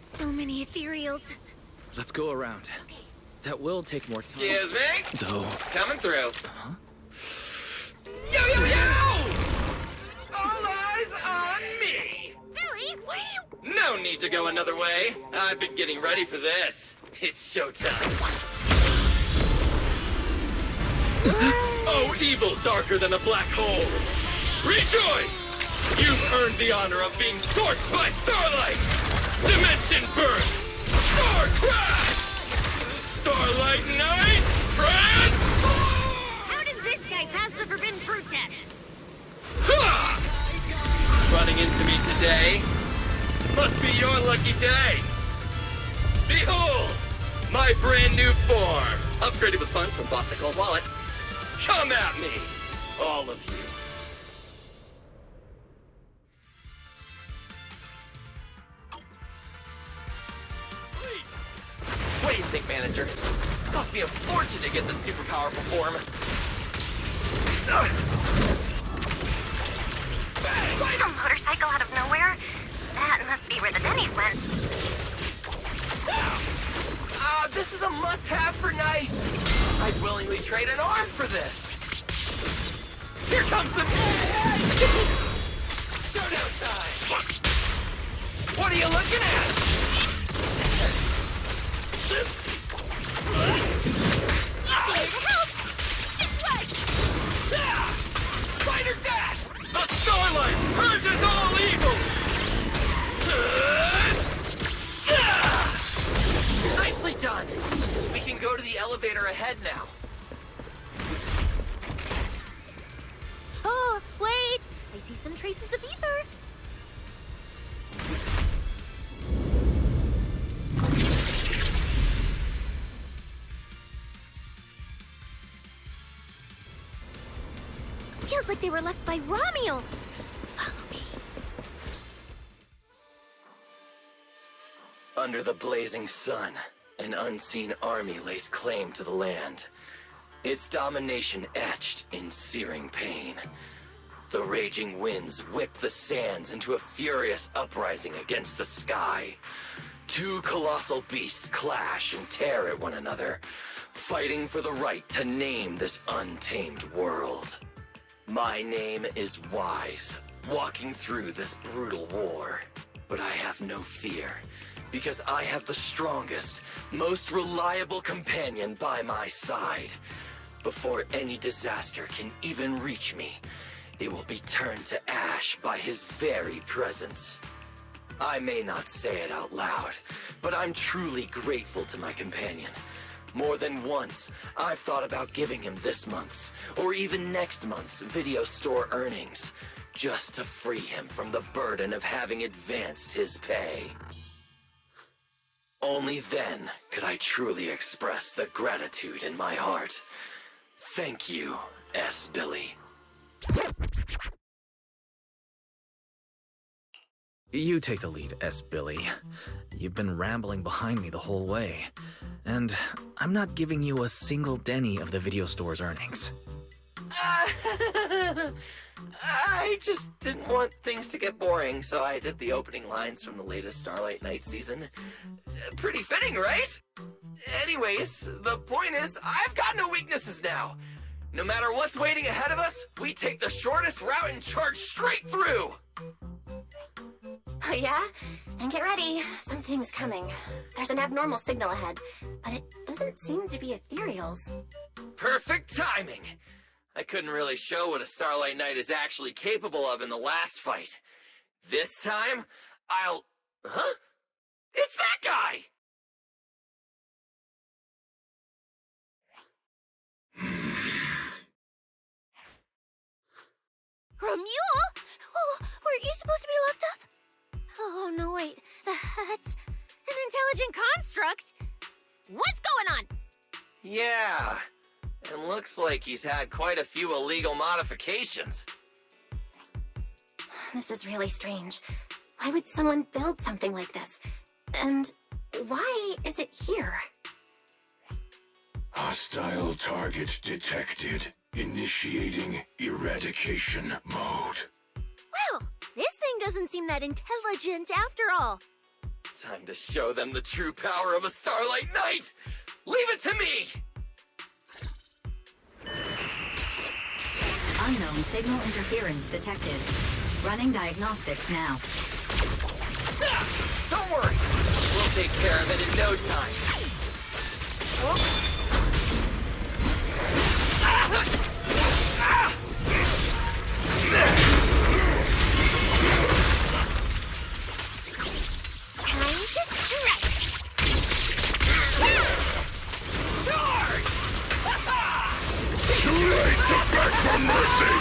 So many ethereals. Let's go around. Okay. That will take more time. Excuse me? Though. Coming through. Huh? Yo, yo, yo! All eyes on me! Billy, what are you... No need to go another way. I've been getting ready for this. It's showtime. Oh, evil darker than a black hole! Rejoice! You've earned the honor of being scorched by starlight! Dimension burst! Star crash! Starlight night! Transform! How does this guy pass the forbidden fruit test? Ha! Running into me today? Must be your lucky day! Behold! My brand new form! Upgraded with funds from Boss Nicole's wallet. Come at me! All of you. What do you think, manager? It cost me a fortune to get this super powerful form. A motorcycle out of nowhere? That must be where the Denny's went. This is a must-have for nights. I'd willingly trade an arm for this. Here comes the... Showdown time! What are you looking at? Here to help! This way! Fighter dash! The starlight purges all evil! Nicely done! We can go to the elevator ahead now. Oh, wait! I see some traces of ether. Feels like they were left by Ramiel. Follow me. Under the blazing sun, an unseen army lays claim to the land. Its domination etched in searing pain. The raging winds whip the sands into a furious uprising against the sky. Two colossal beasts clash and tear at one another, fighting for the right to name this untamed world. My name is Wise, walking through this brutal war. But I have no fear, because I have the strongest, most reliable companion by my side. Before any disaster can even reach me, it will be turned to ash by his very presence. I may not say it out loud, but I'm truly grateful to my companion. More than once, I've thought about giving him this month's, or even next month's, video store earnings, just to free him from the burden of having advanced his pay. Only then could I truly express the gratitude in my heart. Thank you, S. Billy. You take the lead, S. Billy. You've been rambling behind me the whole way, and I'm not giving you a single penny of the video store's earnings. I just didn't want things to get boring, so I did the opening lines from the latest Starlight Night season. Pretty fitting, right? Anyways, the point is, I've got no weaknesses now. No matter what's waiting ahead of us, we take the shortest route and charge straight through. Oh yeah? And get ready, something's coming. There's an abnormal signal ahead, but it doesn't seem to be ethereals. Perfect timing! I couldn't really show what a Starlight Knight is actually capable of in the last fight. This time, I'll... Huh? It's that guy! Romuald? Oh, weren't you supposed to be locked up? Oh, no, wait. That's an intelligent construct. What's going on? Yeah, and looks like he's had quite a few illegal modifications. This is really strange. Why would someone build something like this? And why is it here? Hostile target detected. Initiating eradication mode. Well, this thing doesn't seem that intelligent after all. Time to show them the true power of a Starlight Knight! Leave it to me! Unknown signal interference detected. Running diagnostics now. Don't worry! We'll take care of it in no time. Oh. Time to strike! Charge! Too late to beg for mercy!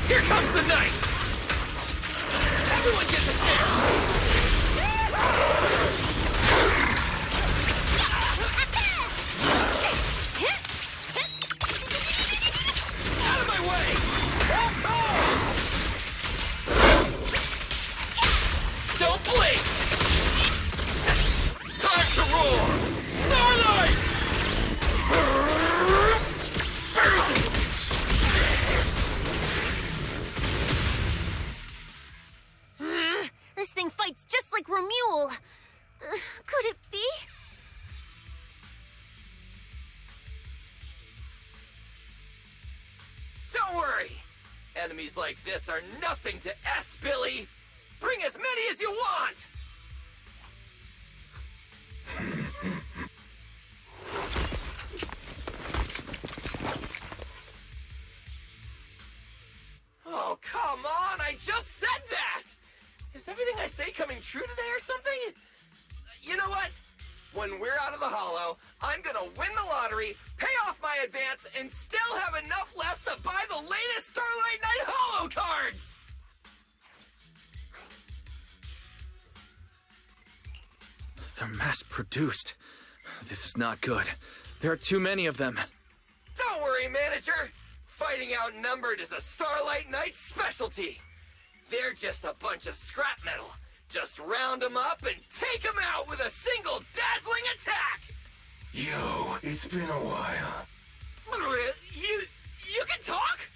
Here comes the knight! Everyone get the share! Out of my way! Don't blink! Time to roar! Starlight! This thing fights just like Romuald. Could it be? Don't worry! Enemies like this are nothing to S, Billy! Bring as many as you want! Oh, come on! I just said that! Is everything I say coming true today or something? You know what? When we're out of the Hollow, I'm gonna win the lottery, pay off my advance, and still have enough left to buy the latest Starlight Knight Hollow cards! They're mass-produced. This is not good. There are too many of them. Don't worry, manager. Fighting outnumbered is a Starlight Knight's specialty. They're just a bunch of scrap metal. Just round them up and take them out with a single dazzling attack! Yo, it's been a while. You can talk?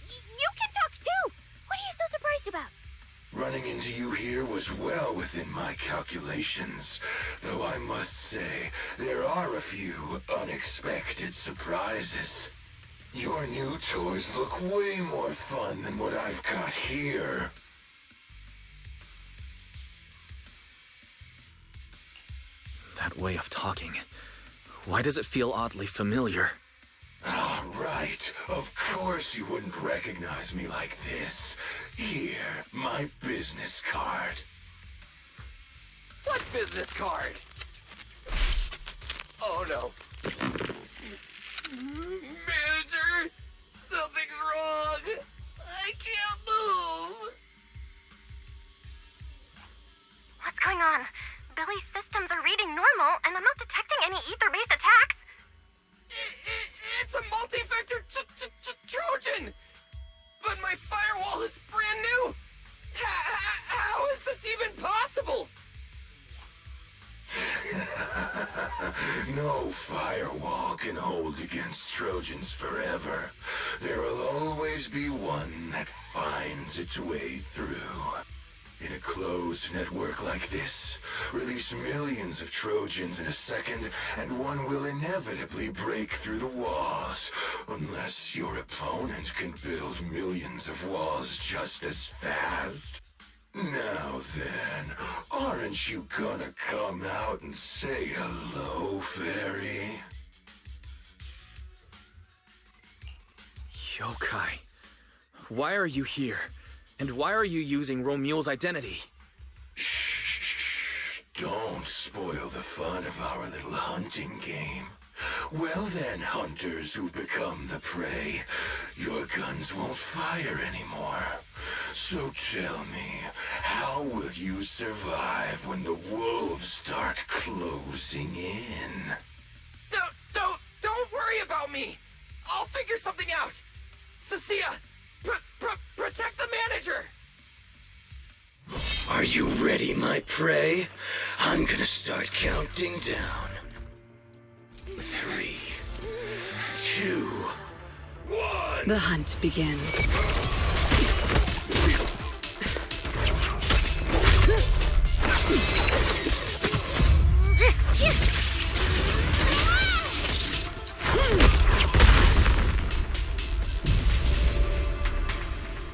You can talk too! What are you so surprised about? Running into you here was well within my calculations, though I must say, there are a few unexpected surprises. Your new toys look way more fun than what I've got here. That way of talking. Why does it feel oddly familiar? Ah, right. Of course you wouldn't recognize me like this. Here, my business card. What business card? Oh no. Manager, something's wrong. I can't move. What's going on? Billy's systems are reading normal, and I'm not detecting any ether-based attacks. It's a multi-vector Trojan! But my firewall is brand new! How is this even possible? No firewall can hold against Trojans forever. There will always be one that finds its way through. In a closed network like this, release millions of Trojans in a second, and one will inevitably break through the walls, unless your opponent can build millions of walls just as fast. Now then, aren't you gonna come out and say hello, Fairy? Yokai, why are you here? And why are you using Romule's identity? Shh, don't spoil the fun of our little hunting game. Well then, hunters who become the prey, your guns won't fire anymore. So tell me, how will you survive when the wolves start closing in? Don't worry about me! I'll figure something out! Cecilia, protect the manager! Are you ready, my prey? I'm gonna start counting down. 3, 2, 1. The hunt begins.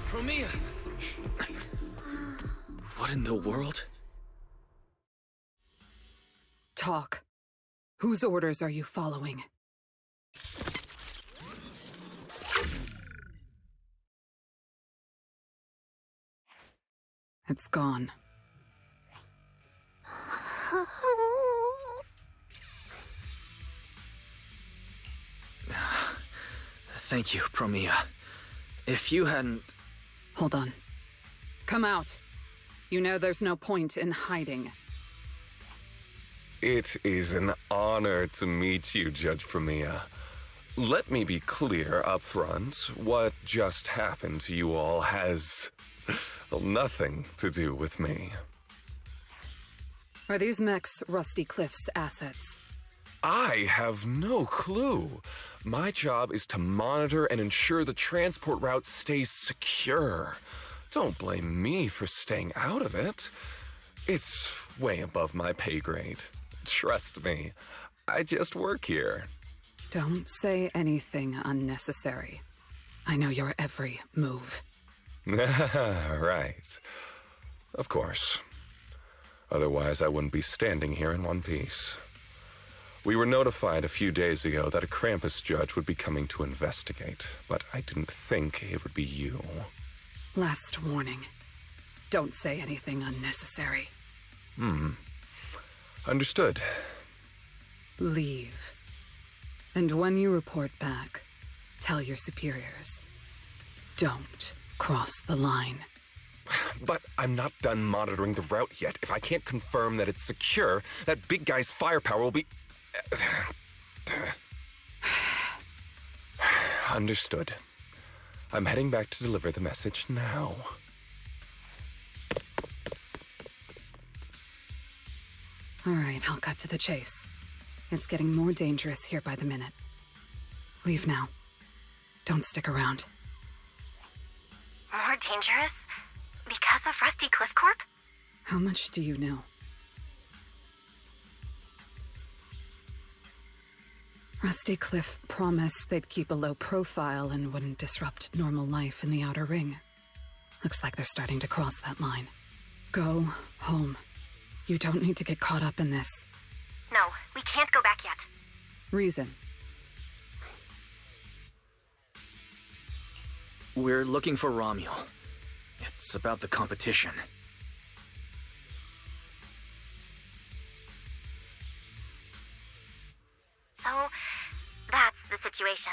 Promia! What in the world? Talk. Whose orders are you following? It's gone. Thank you, Promia. If you hadn't... Hold on. Come out. You know there's no point in hiding. It is an honor to meet you, Judge Promia. Let me be clear up front. What just happened to you all has nothing to do with me. Are these mechs Rusty Cliff's assets? I have no clue. My job is to monitor and ensure the transport route stays secure. Don't blame me for staying out of it. It's way above my pay grade. Trust me, I just work here. Don't say anything unnecessary. I know your every move. Right. Of course. Otherwise, I wouldn't be standing here in one piece. We were notified a few days ago that a Krampus judge would be coming to investigate, but I didn't think it would be you. Last warning. Don't say anything unnecessary. Understood. Leave. And when you report back, tell your superiors. Don't cross the line. But I'm not done monitoring the route yet. If I can't confirm that it's secure, that big guy's firepower will be... Understood. I'm heading back to deliver the message now. All right, I'll cut to the chase. It's getting more dangerous here by the minute. Leave now. Don't stick around. More dangerous? Because of Rusty Cliff Corp? How much do you know? Rusty Cliff promised they'd keep a low profile and wouldn't disrupt normal life in the Outer Ring. Looks like they're starting to cross that line. Go home. You don't need to get caught up in this. No, we can't go back yet. Reason. We're looking for Romuel. It's about the competition. So, that's the situation.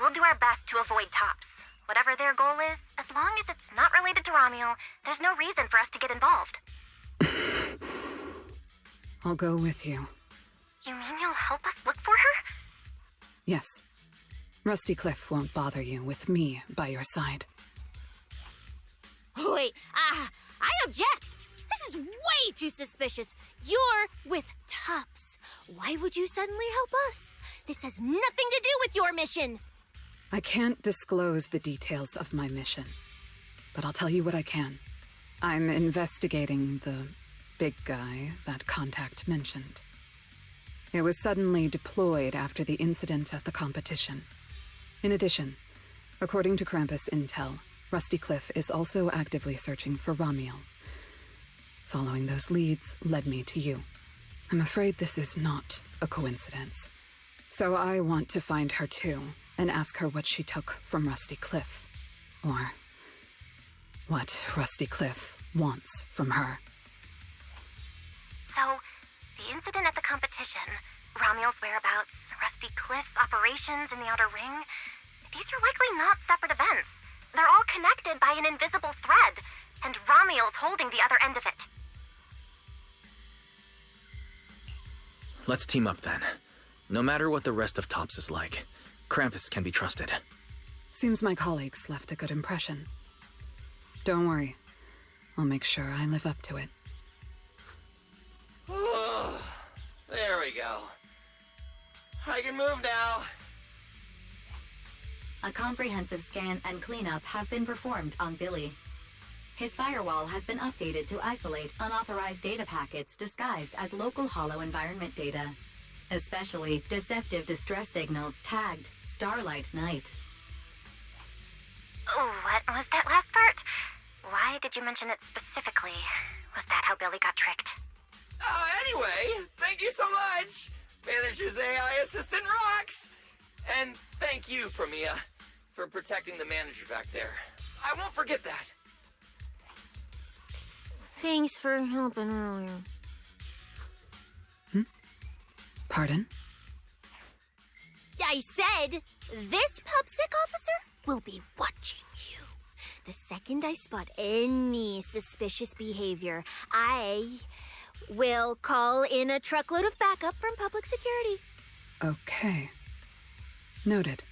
We'll do our best to avoid tops. Whatever their goal is, as long as it's not related to Romuel, there's no reason for us to get involved. I'll go with you. You mean you'll help us look for her? Yes. Rusty Cliff won't bother you with me by your side. Wait, I object! This is way too suspicious. You're with Tops. Why would you suddenly help us? This has nothing to do with your mission. I can't disclose the details of my mission, but I'll tell you what I can. I'm investigating the big guy that Contact mentioned. It was suddenly deployed after the incident at the competition. In addition, according to Krampus intel, Rusty Cliff is also actively searching for Romuel. Following those leads led me to you. I'm afraid this is not a coincidence. So I want to find her too, and ask her what she took from Rusty Cliff. Or what Rusty Cliff wants from her. So, the incident at the competition, Romuel's whereabouts, Rusty Cliff's operations in the Outer Ring, these are likely not separate events. They're all connected by an invisible thread, and Romuel's holding the other end of it. Let's team up then. No matter what the rest of Tops is like, Krampus can be trusted. Seems my colleagues left a good impression. Don't worry. I'll make sure I live up to it. There we go. I can move now. A comprehensive scan and cleanup have been performed on Billy. His firewall has been updated to isolate unauthorized data packets disguised as local hollow environment data, especially deceptive distress signals tagged Starlight Night. Oh, what was that last part? Why did you mention it specifically? Was that how Billy got tricked? Anyway, thank you so much! Manager's AI assistant rocks! And thank you, Premia, for protecting the manager back there. I won't forget that. Thanks for helping earlier. Pardon? I said, this PubSec officer will be watching you. The second I spot any suspicious behavior, I will call in a truckload of backup from public security. Okay. Noted.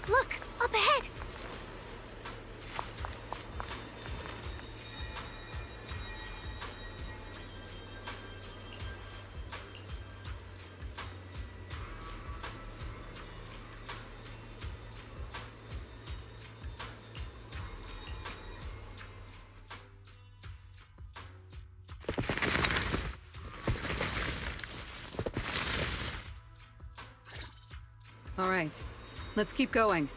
Look, up ahead. All right. Let's keep going.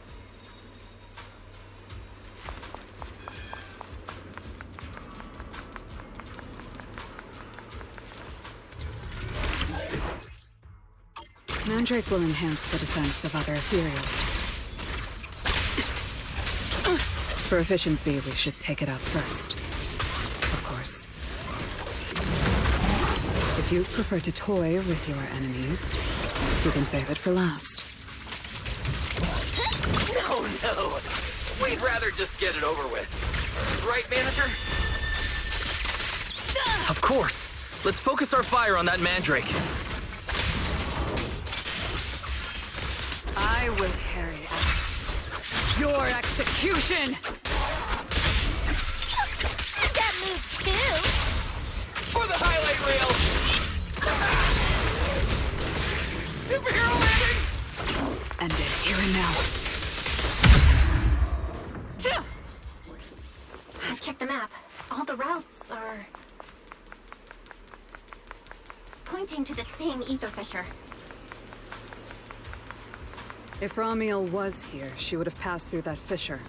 Mandrake will enhance the defense of other ethereals. For efficiency, we should take it out first. Of course. If you prefer to toy with your enemies, you can save it for last. No. We'd rather just get it over with. Right, manager? Of course. Let's focus our fire on that mandrake. I will carry out your execution! That move too! For the highlight reel! Superhero landing! End it here and now. I've checked the map. All the routes are pointing to the same ether fissure. If Ramiel was here, she would have passed through that fissure.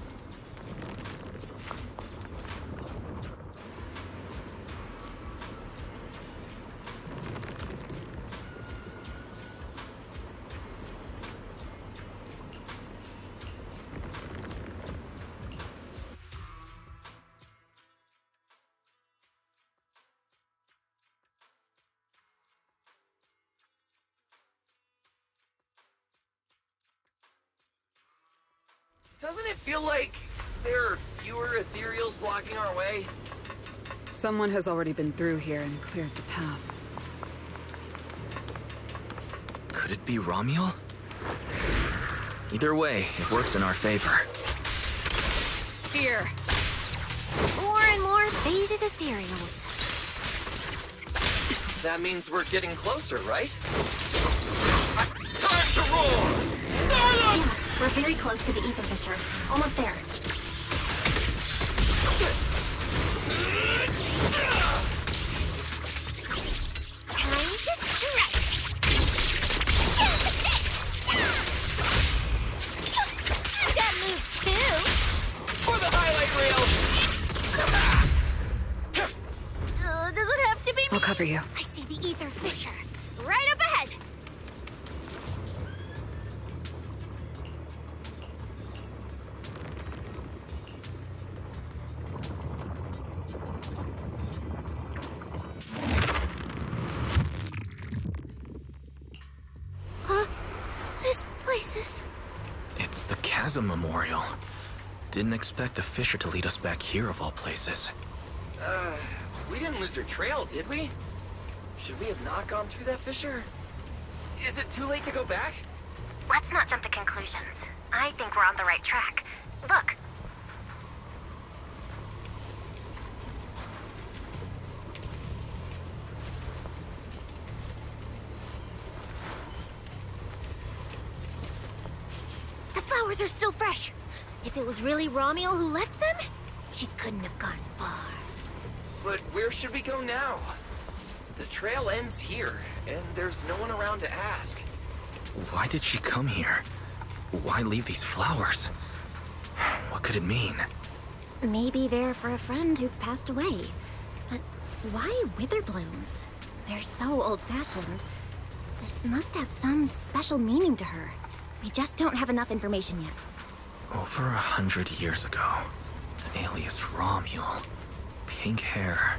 Doesn't it feel like there are fewer ethereals blocking our way? Someone has already been through here and cleared the path. Could it be Ramiel? Either way, it works in our favor. Here! More and more faded ethereals. That means we're getting closer, right? Time to roar! Starlight! Yeah, we're very close to the ether fissure. Almost there. Time to strike! That move too! For the highlight reel! Does it have to be me? I'll cover you. I see the ether fissure. Right up ahead! This place is... It's the Chasm Memorial. Didn't expect the fissure to lead us back here of all places. We didn't lose our trail, did we? Should we have not gone through that fissure? Is it too late to go back? Let's not jump to conclusions. I think we're on the right track. Look. The flowers are still fresh. If it was really Ramiel who left them, she couldn't have gone far. But where should we go now? The trail ends here, and there's no one around to ask. Why did she come here? Why leave these flowers? What could it mean? Maybe they're for a friend who passed away. But why wither blooms? They're so old-fashioned. This must have some special meaning to her. We just don't have enough information yet. Over 100 years ago, the alias Ramiel. Pink hair.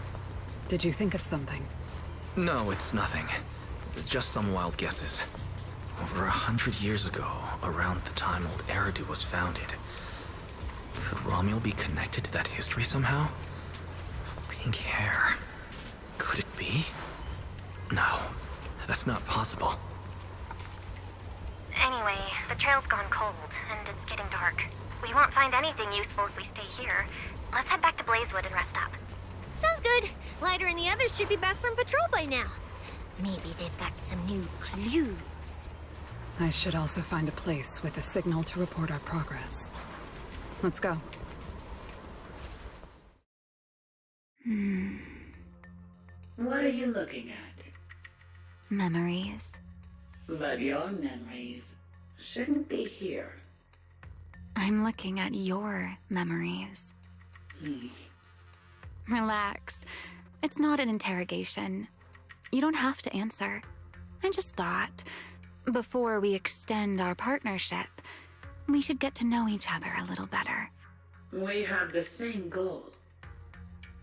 Did you think of something? No, it's nothing. Just some wild guesses. Over 100 years ago, around the time old Eridu was founded. Could Ramiel be connected to that history somehow? Pink hair. Could it be? No, that's not possible. Anyway, the trail's gone cold, and it's getting dark. We won't find anything useful if we stay here. Let's head back to Blazewood and rest up. Sounds good. Lighter and the others should be back from patrol by now. Maybe they've got some new clues. I should also find a place with a signal to report our progress. Let's go. What are you looking at? Memories. But your memories shouldn't be here. I'm looking at your memories. Relax. It's not an interrogation. You don't have to answer. I just thought, before we extend our partnership, we should get to know each other a little better. We have the same goal.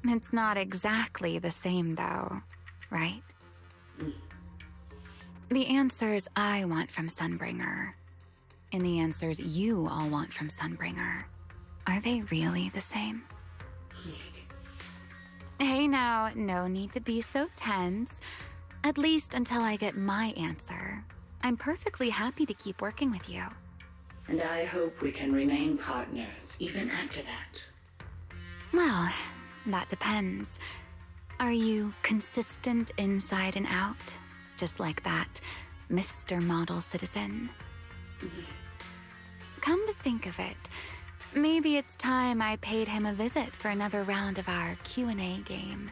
It's not exactly the same, though, right? The answers I want from Sunbringer, and the answers you all want from Sunbringer, are they really the same? Hey now, no need to be so tense. At least until I get my answer. I'm perfectly happy to keep working with you. And I hope we can remain partners even after that. Well, that depends. Are you consistent inside and out? Just like that Mr. Model Citizen? Come to think of it, maybe it's time I paid him a visit for another round of our Q&A game.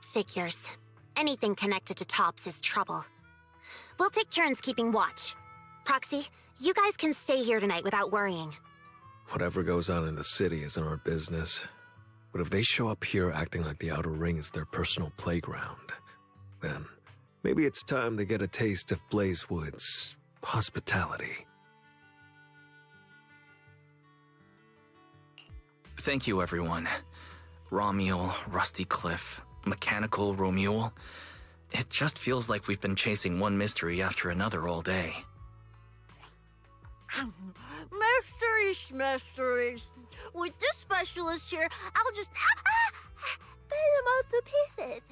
Figures. Anything connected to Tops is trouble. We'll take turns keeping watch. Proxy, you guys can stay here tonight without worrying. Whatever goes on in the city isn't our business. But if they show up here acting like the Outer Ring is their personal playground, then maybe it's time to get a taste of Blazewood's hospitality. Thank you, everyone. Romuel, Rusty Cliff, Mechanical Romuel. It just feels like we've been chasing one mystery after another all day. Mysteries. With this specialist here, I'll just bend them up to pieces.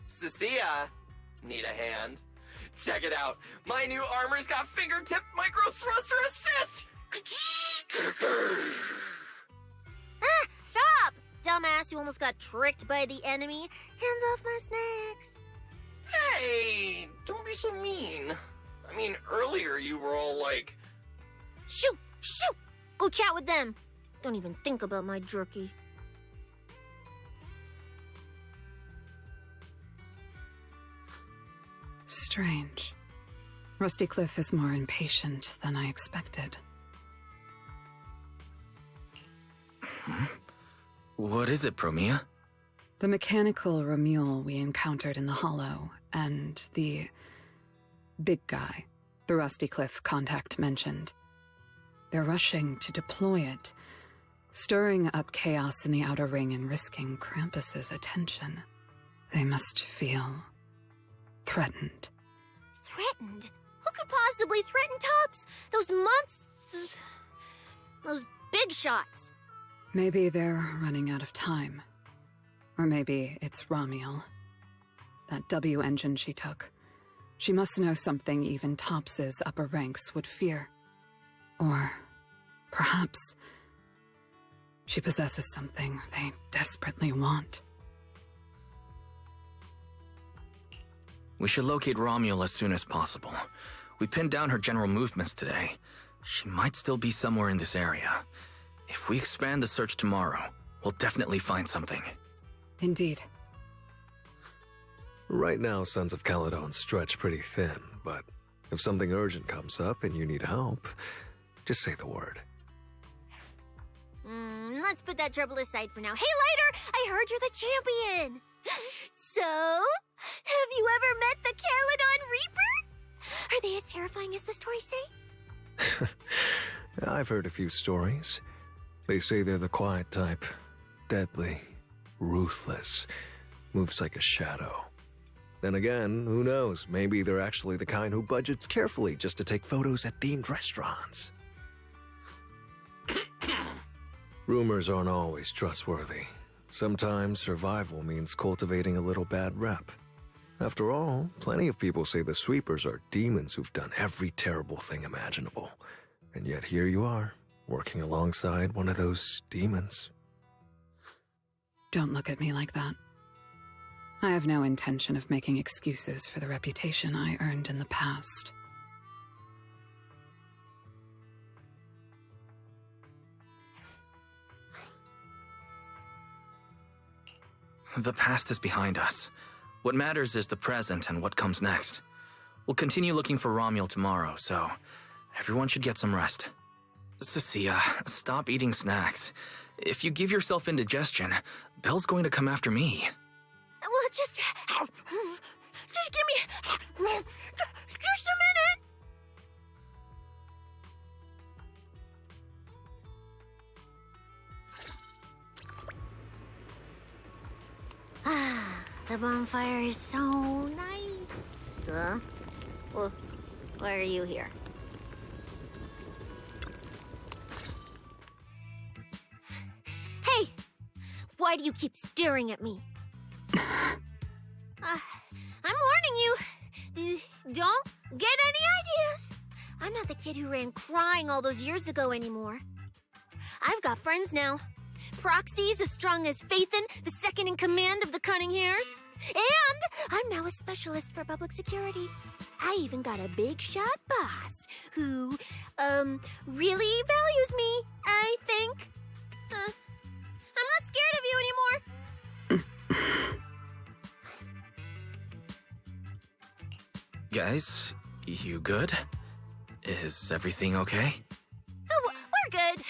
Cecilia, need a hand? Check it out. My new armor's got fingertip micro thruster assist! Stop! Dumbass, you almost got tricked by the enemy. Hands off my snacks. Hey, don't be so mean. I mean, earlier you were all like... Shoot! Go chat with them. Don't even think about my jerky. Strange. Rusty Cliff is more impatient than I expected. What is it, Promia? The mechanical Romuel we encountered in the Hollow, and the big guy the Rusty Cliff contact mentioned. They're rushing to deploy it, stirring up chaos in the Outer Ring and risking Krampus's attention. They must feel threatened. Threatened? Who could possibly threaten Tops? Those monsters... Those big shots. Maybe they're running out of time. Or maybe it's Romuel. That W engine she took. She must know something even Tops's upper ranks would fear. Or perhaps she possesses something they desperately want. We should locate Romuel as soon as possible. We pinned down her general movements today. She might still be somewhere in this area. If we expand the search tomorrow, we'll definitely find something. Indeed. Right now, Sons of Caledon stretch pretty thin, but if something urgent comes up and you need help, just say the word. Let's put that trouble aside for now. Hey, Lighter! I heard you're the champion! So, have you ever met the Caledon Reaper? Are they as terrifying as the stories say? I've heard a few stories. They say they're the quiet type. Deadly. Ruthless. Moves like a shadow. Then again, who knows? Maybe they're actually the kind who budgets carefully just to take photos at themed restaurants. Rumors aren't always trustworthy. Sometimes survival means cultivating a little bad rep. After all, plenty of people say the sweepers are demons who've done every terrible thing imaginable. And yet here you are, working alongside one of those demons. Don't look at me like that. I have no intention of making excuses for the reputation I earned in the past. The past is behind us. What matters is the present and what comes next. We'll continue looking for Romuald tomorrow, so everyone should get some rest. Cecilia, stop eating snacks. If you give yourself indigestion, Belle's going to come after me. Well, just give me just a minute. The bonfire is so nice. Well, why are you here? Hey! Why do you keep staring at me? I'm warning you. Don't get any ideas. I'm not the kid who ran crying all those years ago anymore. I've got friends now. Proxies as strong as Phaethon, the second in command of the Cunning Hairs. And I'm now a specialist for public security. I even got a big shot boss who, really values me, I think. I'm not scared of you anymore. Guys, you good? Is everything okay? Oh, we're good.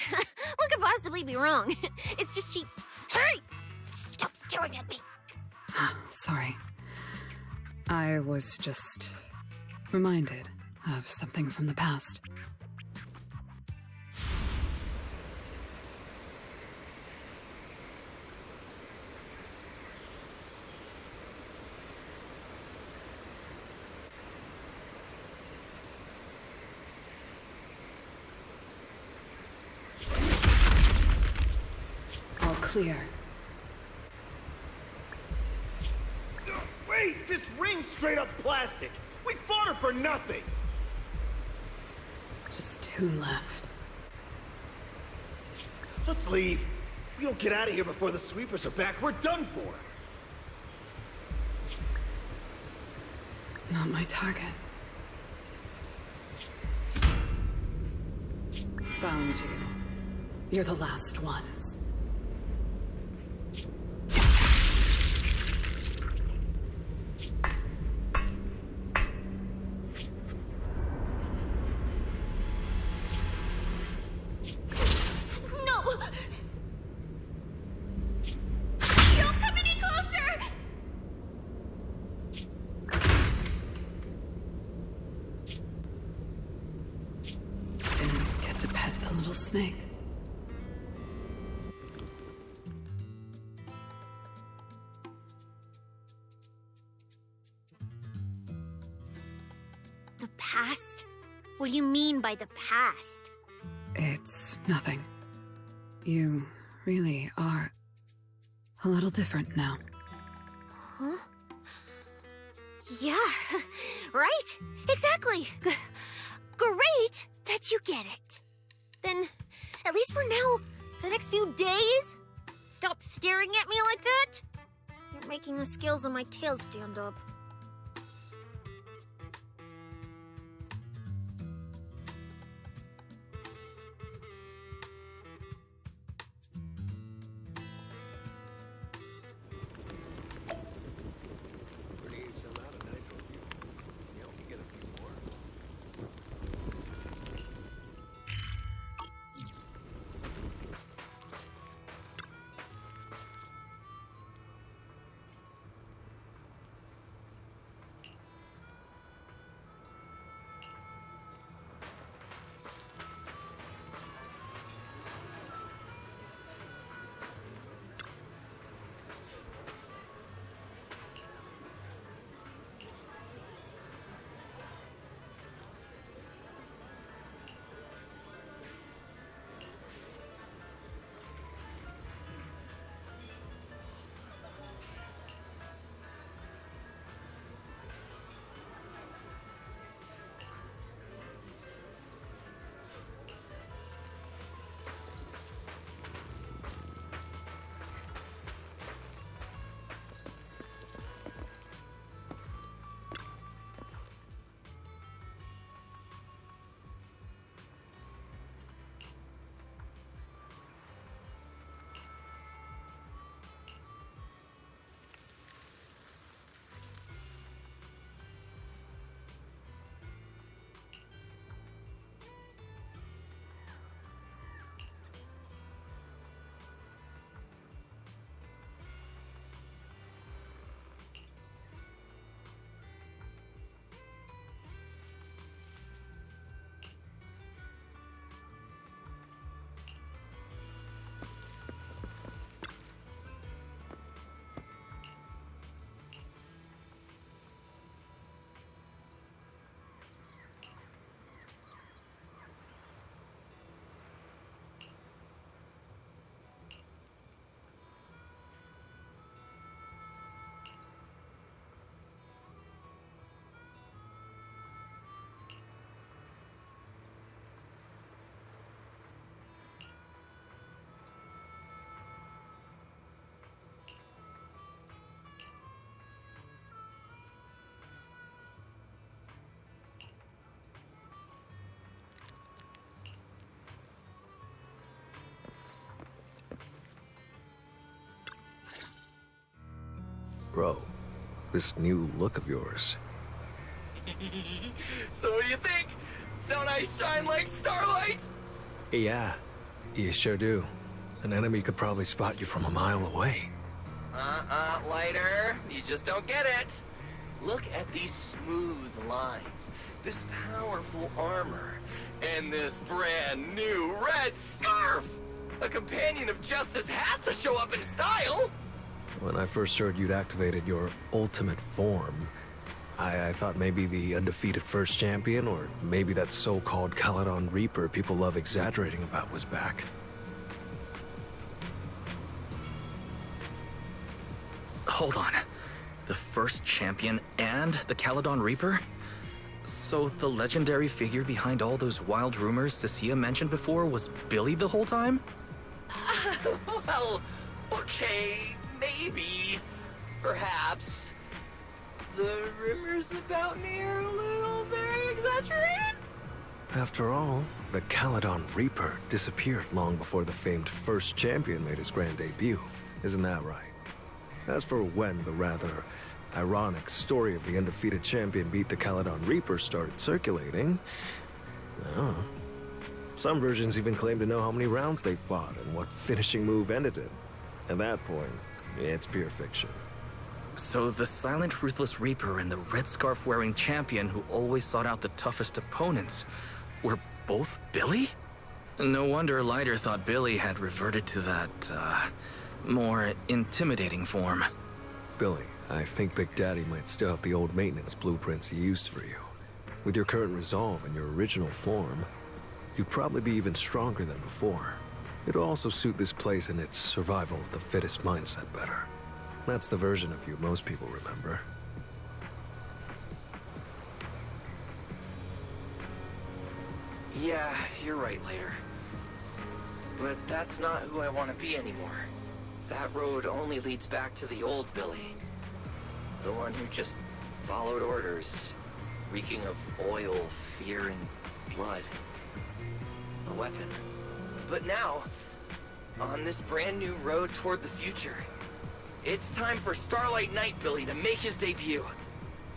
What could possibly be wrong? It's just she... Hurry! Stop staring at me! Sorry. I was just reminded of something from the past. All clear. Wait! This ring's straight up plastic! We fought her for nothing! Just 2 left. Let's leave. If we don't get out of here before the sweepers are back, we're done for! Not my target. Found you. You're the last ones. No! Don't come any closer! Didn't get to pet the little snake. The past? What do you mean by the past? It's nothing. You really are a little different now. Huh? Yeah, right? Exactly. Great that you get it. Then, at least for now, the next few days, stop staring at me like that. You're making the scales on my tail stand up. Bro, this new look of yours. So what do you think? Don't I shine like starlight? Yeah, you sure do. An enemy could probably spot you from a mile away. Lighter. You just don't get it. Look at these smooth lines, this powerful armor, and this brand new red scarf! A companion of justice has to show up in style! When I first heard you'd activated your ultimate form, I thought maybe the undefeated first champion, or maybe that so-called Caledon Reaper people love exaggerating about was back. Hold on. The first champion and the Caledon Reaper? So the legendary figure behind all those wild rumors Cecilia mentioned before was Billy the whole time? Well, okay, maybe. Perhaps. The rumors about me are a little very exaggerated? After all, the Caledon Reaper disappeared long before the famed first champion made his grand debut. Isn't that right? As for when the rather ironic story of the undefeated champion beat the Caledon Reaper started circulating, well, some versions even claim to know how many rounds they fought and what finishing move ended it. At that point, it's pure fiction. So the silent, ruthless Reaper and the red scarf-wearing champion who always sought out the toughest opponents were both Billy? No wonder Lighter thought Billy had reverted to that, more intimidating form. Billy, I think Big Daddy might still have the old maintenance blueprints he used for you. With your current resolve and your original form, you'd probably be even stronger than before. It'll also suit this place and its survival of the fittest mindset better. That's the version of you most people remember. Yeah, you're right, Later. But that's not who I want to be anymore. That road only leads back to the old Billy. The one who just followed orders, reeking of oil, fear, and blood. A weapon. But now, on this brand new road toward the future, it's time for Starlight Knight Billy to make his debut.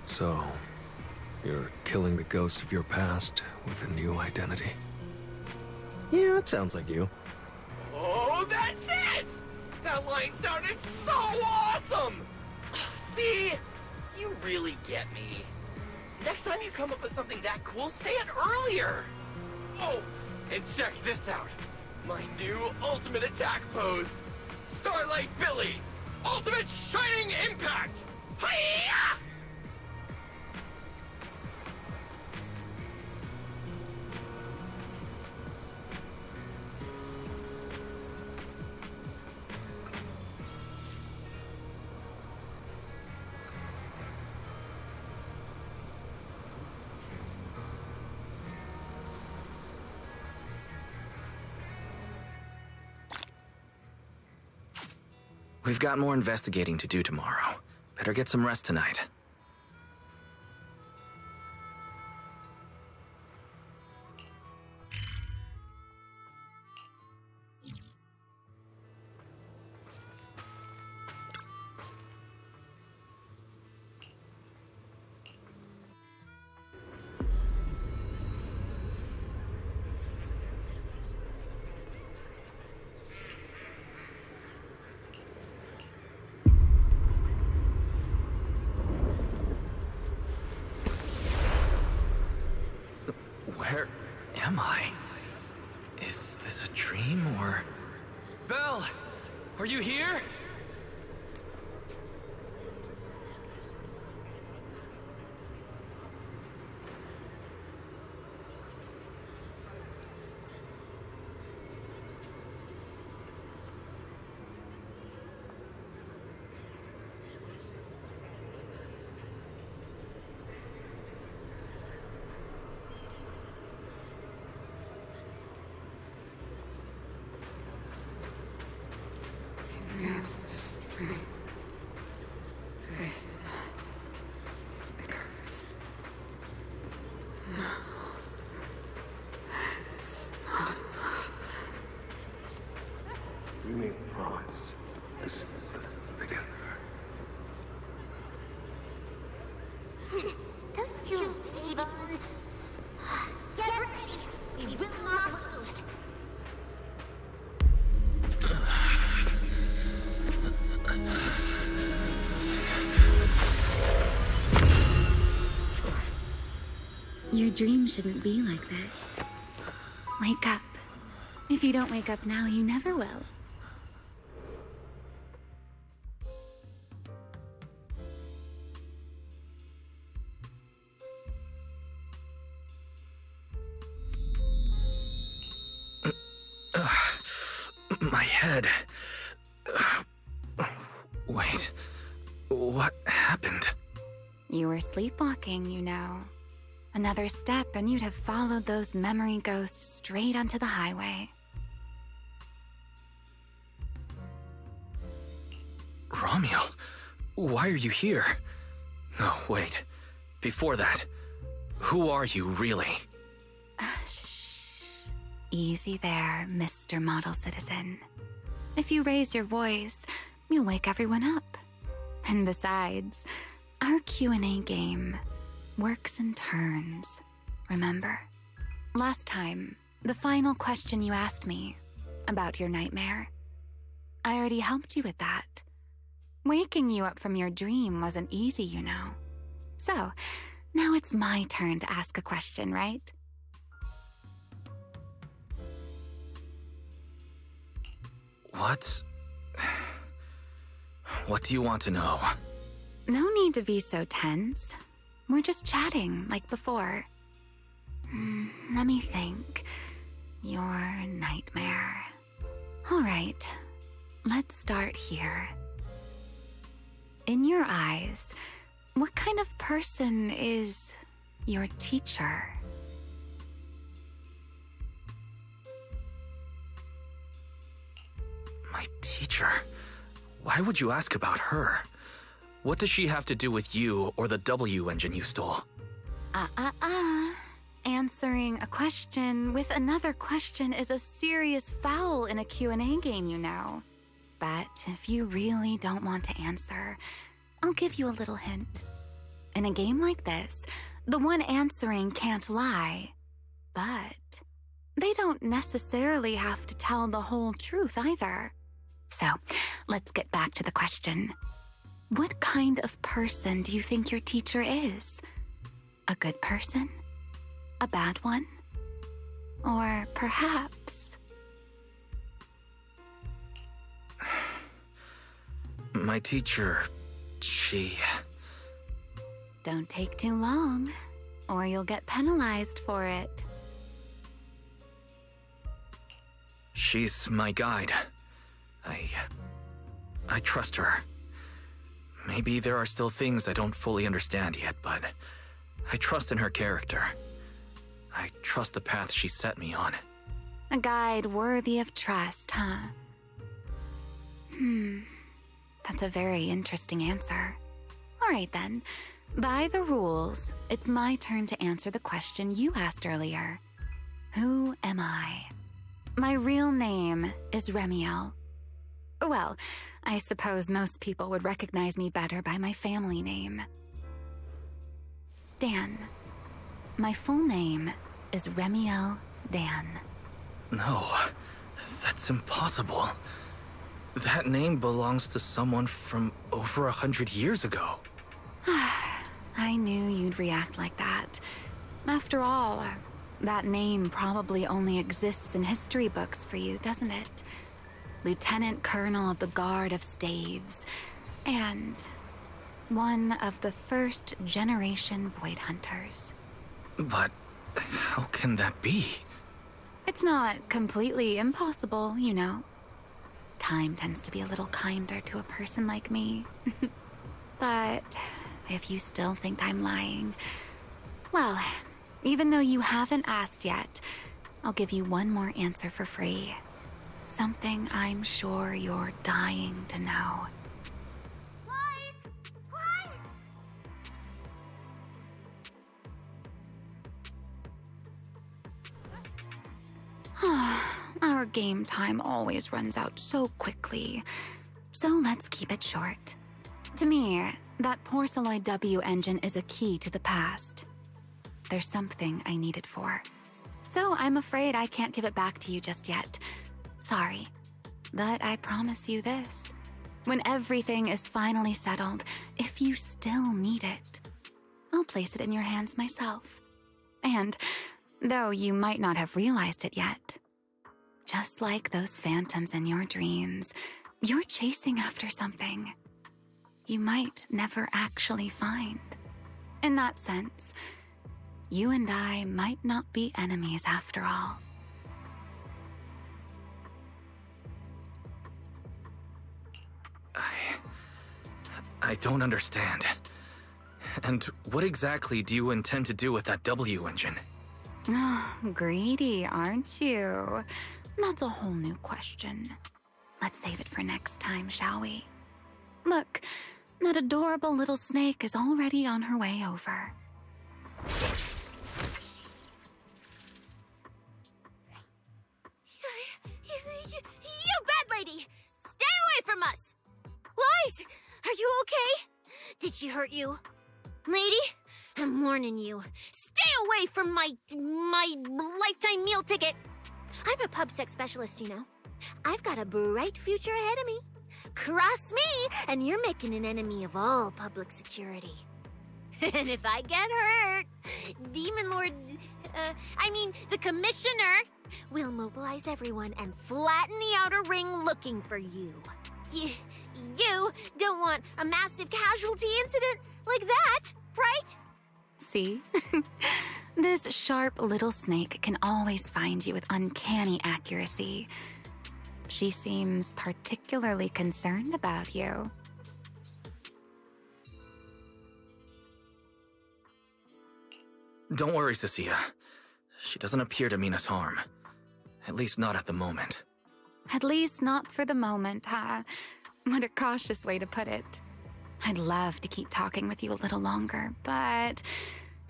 So, you're killing the ghost of your past with a new identity? Yeah, that sounds like you. Oh, that's it! That line sounded so awesome! See? You really get me. Next time you come up with something that cool, say it earlier! Oh, and check this out. My new ultimate attack pose. Starlight Billy! Ultimate Shining Impact! Hi-ya! We've got more investigating to do tomorrow. Better get some rest tonight. Where am I? Is this a dream or... Belle! Are you here? We made a promise. This is together. dream shouldn't be like this. Wake up. If you don't wake up now, you never will. My head. Wait. What happened? You were sleepwalking, you know. Another step and you'd have followed those memory ghosts straight onto the highway. Ramiel, why are you here? No, wait. Before that, who are you really? Easy there, Mr. Model Citizen. If you raise your voice, you'll wake everyone up. And besides, our Q&A game works in turns, remember? Last time, the final question you asked me about your nightmare, I already helped you with that. Waking you up from your dream wasn't easy, you know. So, now it's my turn to ask a question, right? What do you want to know? No need to be so tense. We're just chatting like before. Let me think. Your nightmare. All right, let's start here. In your eyes, what kind of person is your teacher? My teacher? Why would you ask about her? What does she have to do with you or the W engine you stole? Answering a question with another question is a serious foul in a Q&A game, you know. But if you really don't want to answer, I'll give you a little hint. In a game like this, the one answering can't lie, but they don't necessarily have to tell the whole truth either. So, let's get back to the question. What kind of person do you think your teacher is? A good person? A bad one? Or perhaps... My teacher, she... Don't take too long, or you'll get penalized for it. She's my guide. I trust her. Maybe there are still things I don't fully understand yet, but I trust in her character. I trust the path she set me on. A guide worthy of trust, huh? That's a very interesting answer. All right then. By the rules, it's my turn to answer the question you asked earlier. Who am I? My real name is Ramiel. Well, I suppose most people would recognize me better by my family name. Dan. My full name is Ramiel Dan. No, that's impossible. That name belongs to someone from over 100 years ago. I knew you'd react like that. After all, that name probably only exists in history books for you, doesn't it? Lieutenant Colonel of the Guard of Staves, and one of the first generation Void Hunters. But how can that be? It's not completely impossible, you know. Time tends to be a little kinder to a person like me. But if you still think I'm lying, well, even though you haven't asked yet, I'll give you one more answer for free. Something I'm sure you're dying to know. Our game time always runs out so quickly, so let's keep it short. To me, that porcelain W engine is a key to the past. There's something I need it for. So I'm afraid I can't give it back to you just yet. Sorry, but I promise you this. When everything is finally settled, if you still need it, I'll place it in your hands myself. And, though you might not have realized it yet, just like those phantoms in your dreams, you're chasing after something you might never actually find. In that sense, you and I might not be enemies after all. I don't understand. And what exactly do you intend to do with that W engine? Oh, greedy, aren't you? That's a whole new question. Let's save it for next time, shall we? Look, that adorable little snake is already on her way over. You bad lady! Stay away from us! Wise, are you okay? Did she hurt you? Lady, I'm warning you. Stay away from my lifetime meal ticket! I'm a pub sex specialist, you know. I've got a bright future ahead of me. Cross me, and you're making an enemy of all public security. And if I get hurt, Demon Lord... the Commissioner will mobilize everyone and flatten the outer ring looking for you. You don't want a massive casualty incident like that, right? See? This sharp little snake can always find you with uncanny accuracy. She seems particularly concerned about you. Don't worry, Cecilia. She doesn't appear to mean us harm. At least not at the moment. At least not for the moment, huh? What a cautious way to put it. I'd love to keep talking with you a little longer, but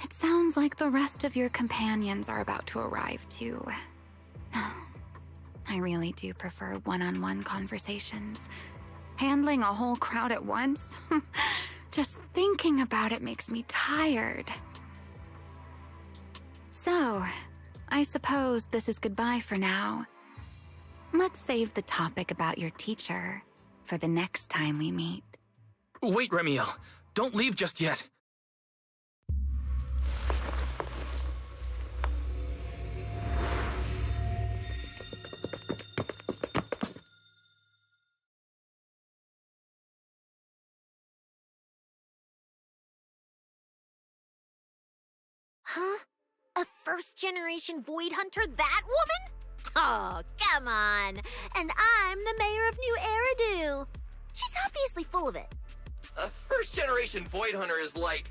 it sounds like the rest of your companions are about to arrive too. I really do prefer one-on-one conversations. Handling a whole crowd at once? Just thinking about it makes me tired. So, I suppose this is goodbye for now. Let's save the topic about your teacher for the next time we meet. Wait, Remiel! Don't leave just yet! Huh? A first-generation Void Hunter, that woman? Oh, come on. And I'm the mayor of New Eridu. She's obviously full of it. A first-generation Void Hunter is like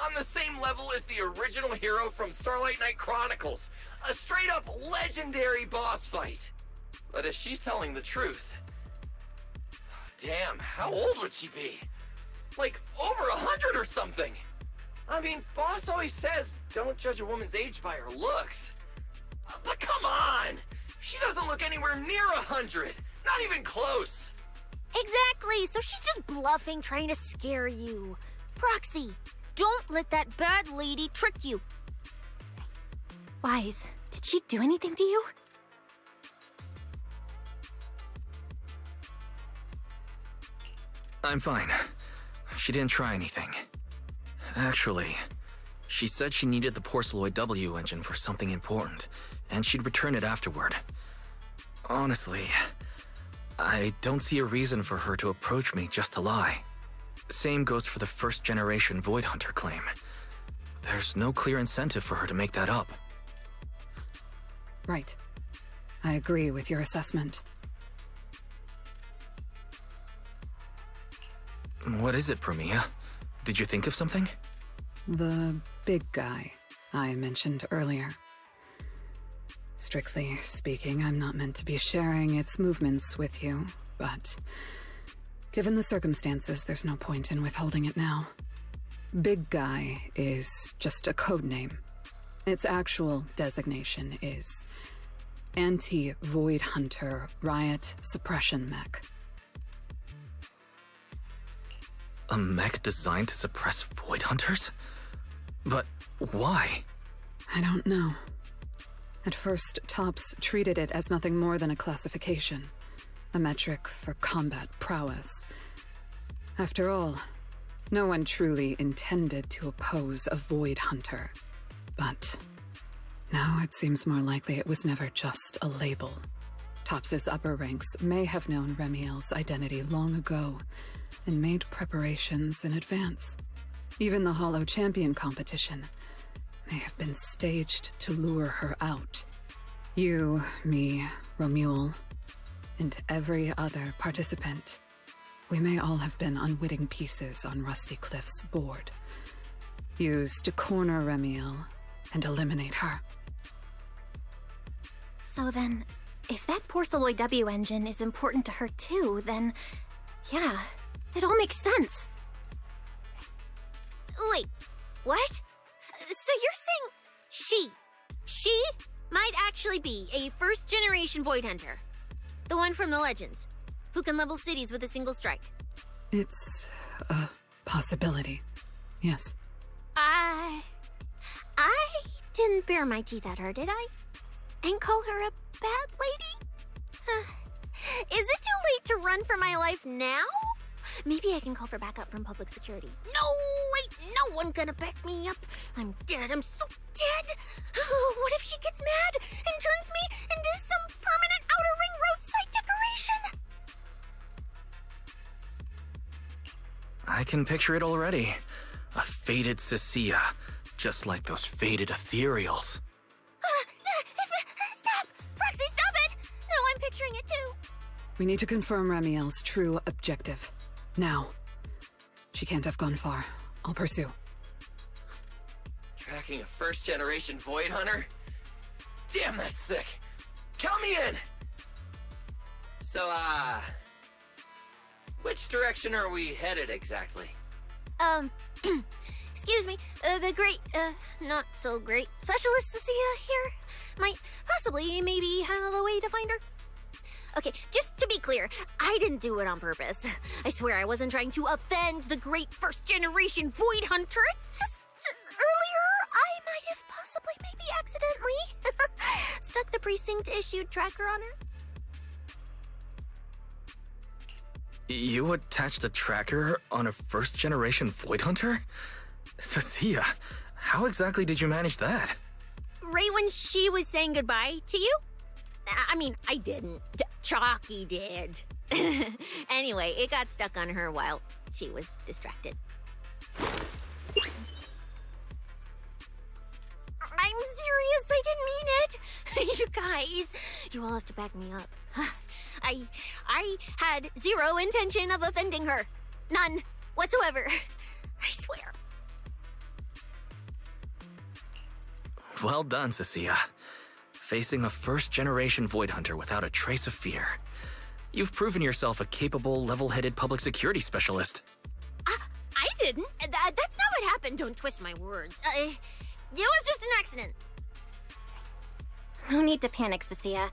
on the same level as the original hero from Starlight Knight Chronicles. A straight-up legendary boss fight. But if she's telling the truth... Damn, how old would she be? Like, over 100 or something. I mean, Boss always says, don't judge a woman's age by her looks. But come on! She doesn't look anywhere near 100. Not even close. Exactly, so she's just bluffing, trying to scare you. Proxy, don't let that bad lady trick you. Wise, did she do anything to you? I'm fine. She didn't try anything. Actually, she said she needed the Porceloid W engine for something important, and she'd return it afterward. Honestly, I don't see a reason for her to approach me just to lie. Same goes for the first-generation Void Hunter claim. There's no clear incentive for her to make that up. Right. I agree with your assessment. What is it, Promia? Did you think of something? The big guy I mentioned earlier. Strictly speaking, I'm not meant to be sharing its movements with you, but given the circumstances, there's no point in withholding it now. Big Guy is just a code name. Its actual designation is Anti-Void Hunter Riot Suppression Mech. A mech designed to suppress Void Hunters? But why? I don't know. At first, Tops treated it as nothing more than a classification, a metric for combat prowess. After all, no one truly intended to oppose a Void Hunter. But Now it seems more likely it was never just a label. Tops's upper ranks may have known Remiel's identity long ago and made preparations in advance. Even the Hollow Champion competition may have been staged to lure her out. You, me, Romuald, and every other participant. We may all have been unwitting pieces on Rusty Cliff's board, used to corner Remiel and eliminate her. So then, if that Porceloid W engine is important to her too, then yeah, it all makes sense. Wait, what? So you're saying she might actually be a first-generation Void Hunter? The one from the Legends, who can level cities with a single strike? It's a possibility, yes. I didn't bare my teeth at her, did I? And call her a bad lady? Is it too late to run for my life now? Maybe I can call for backup from public security. No, wait, no one gonna back me up. I'm dead, I'm so dead. What if she gets mad and turns me into some permanent outer ring roadside decoration? I can picture it already. A faded Cecilia, just like those faded ethereals. Stop! Proxy, stop it! No, I'm picturing it too. We need to confirm Remiel's true objective. Now. She can't have gone far. I'll pursue. Tracking a first-generation Void Hunter? Damn, that's sick. Count me in! So, which direction are we headed exactly? Excuse me, the great, not so great specialist Cecilia here might possibly maybe have a way to find her. Okay, just to be clear, I didn't do it on purpose. I swear I wasn't trying to offend the great first-generation Void Hunter. It's just, earlier I might have possibly maybe accidentally stuck the precinct-issued tracker on her. You attached a tracker on a first-generation Void Hunter? Cecilia, how exactly did you manage that? Right when she was saying goodbye to you? I mean, I didn't. Chalky did. Anyway, it got stuck on her while she was distracted. I'm serious, I didn't mean it. You guys, you all have to back me up. I had zero intention of offending her. None whatsoever. I swear. Well done, Cecilia. Facing a first-generation Void Hunter without a trace of fear. You've proven yourself a capable, level-headed public security specialist. I didn't. That's not what happened. Don't twist my words. It was just an accident. No need to panic, Cecilia.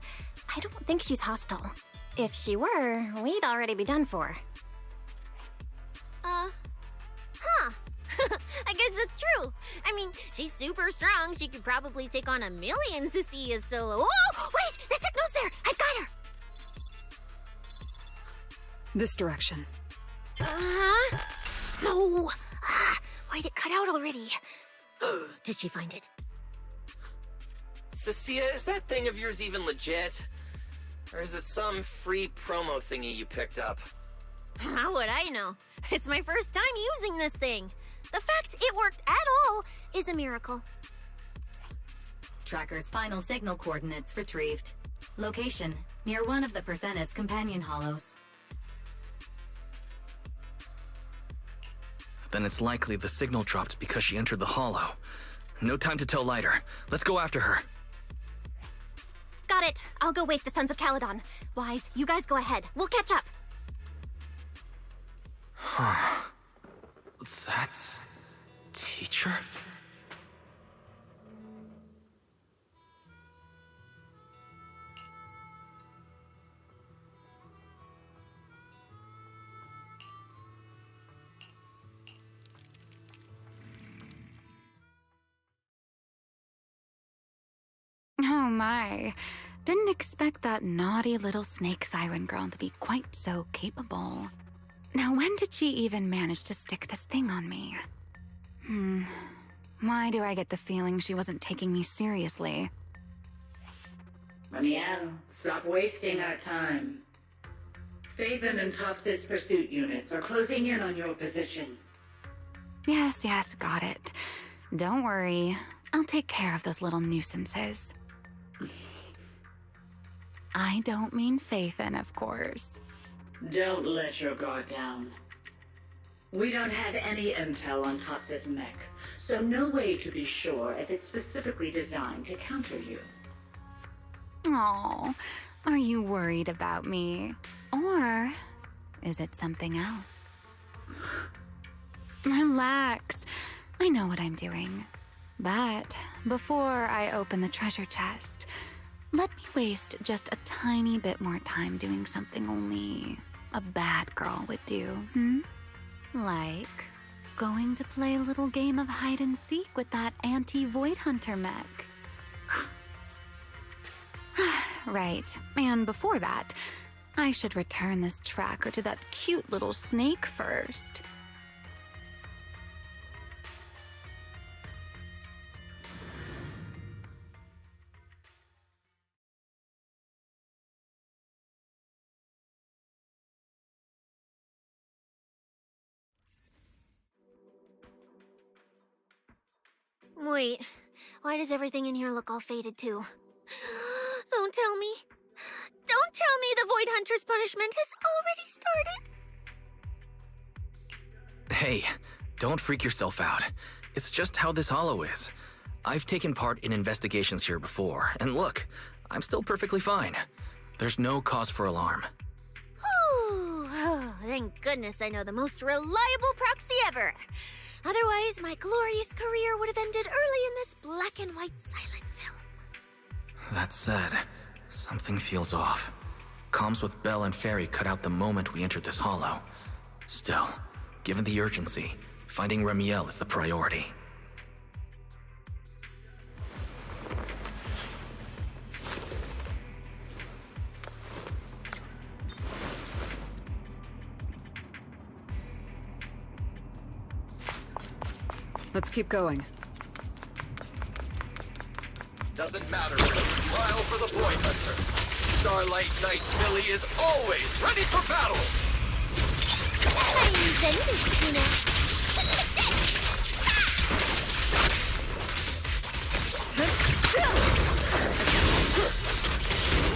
I don't think she's hostile. If she were, we'd already be done for. I guess that's true. I mean, she's super strong. She could probably take on 1,000,000 Cecilias solo. Oh, wait! The signal's there! I've got her! This direction. No! Why'd it cut out already? Did she find it? Cecilia, is that thing of yours even legit? Or is it some free promo thingy you picked up? How would I know? It's my first time using this thing. The fact it worked at all is a miracle. Tracker's final signal coordinates retrieved. Location, near one of the Persenis companion hollows. Then it's likely the signal dropped because she entered the hollow. No time to tell Lighter. Let's go after her. Got it. I'll go wake the Sons of Caledon. Wise, you guys go ahead. We'll catch up. Huh. That's... Teacher? Oh my. Didn't expect that naughty little snake Thyron girl to be quite so capable. Now when did she even manage to stick this thing on me? Why do I get the feeling she wasn't taking me seriously? Ramiel, stop wasting our time. Phaethon and Tops's pursuit units are closing in on your position. Yes, got it. Don't worry. I'll take care of those little nuisances. I don't mean Phaethon, of course. Don't let your guard down. We don't have any intel on Tops's mech, so no way to be sure if it's specifically designed to counter you. Oh, are you worried about me? Or is it something else? Relax. I know what I'm doing. But before I open the treasure chest, let me waste just a tiny bit more time doing something only a bad girl would do, Like going to play a little game of hide and seek with that anti-Void Hunter mech. Right, and before that, I should return this tracker to that cute little snake first. Wait, why does everything in here look all faded too? Don't tell me. Don't tell me the Void Hunter's punishment has already started. Hey, don't freak yourself out. It's just how this hollow is. I've taken part in investigations here before, and look, I'm still perfectly fine. There's no cause for alarm. Whew. Oh, thank goodness I know the most reliable proxy ever. Otherwise, my glorious career would have ended early in this black and white silent film. That said, something feels off. Comms with Belle and Fairy cut out the moment we entered this hollow. Still, given the urgency, finding Ramiel is the priority. Let's keep going. Doesn't matter if it's a trial for the Void Hunter. Starlight Knight Billy is always ready for battle!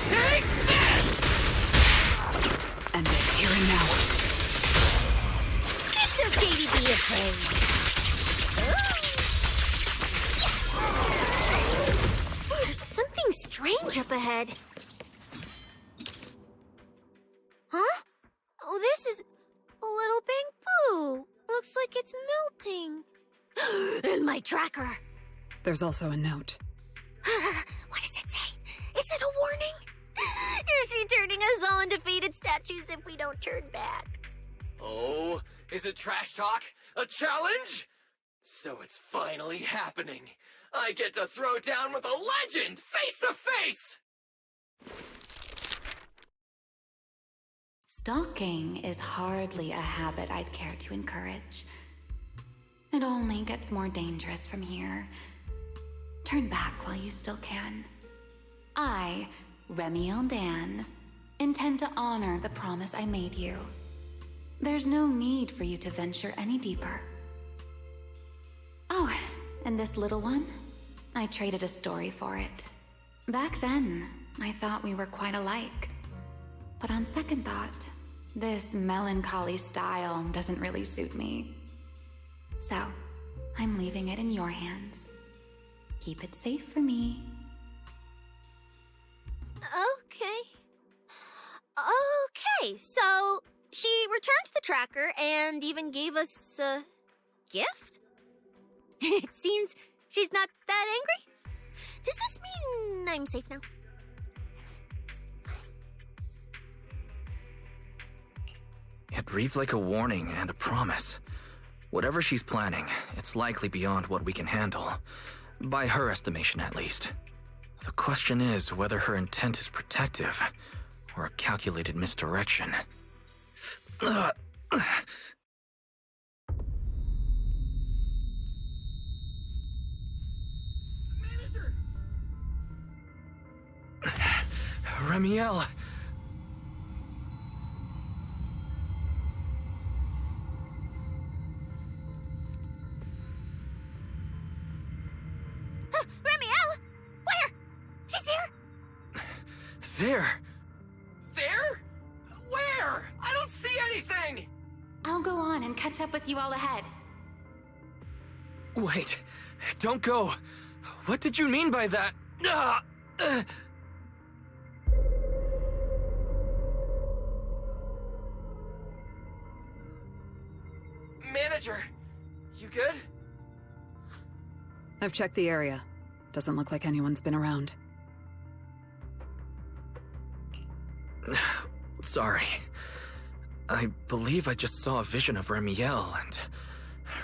Take this! And they're here and now. It's okay to be afraid. There's something strange up ahead. Huh? Oh, this is a little bamboo. Looks like it's melting. And my tracker. There's also a note. What does it say? Is it a warning? Is she turning us all into faded statues if we don't turn back? Oh, is it trash talk? A challenge? So it's finally happening. I get to throw down with a legend face to face! Stalking is hardly a habit I'd care to encourage. It only gets more dangerous from here. Turn back while you still can. I, Ramiel Dan, intend to honor the promise I made you. There's no need for you to venture any deeper. Oh, and this little one? I traded a story for it. Back then, I thought we were quite alike. But on second thought, this melancholy style doesn't really suit me. So, I'm leaving it in your hands. Keep it safe for me. Okay, so she returned the tracker and even gave us a gift? It seems she's not that angry. Does this mean I'm safe now? It reads like a warning and a promise. Whatever she's planning, it's likely beyond what we can handle. By her estimation, at least. The question is whether her intent is protective or a calculated misdirection. Remiel. Remiel! Where? She's here! There. There? Where? I don't see anything! I'll go on and catch up with you all ahead. Wait. Don't go. What did you mean by that? Manager, you good? I've checked the area. Doesn't look like anyone's been around. Sorry. I believe I just saw a vision of Remiel and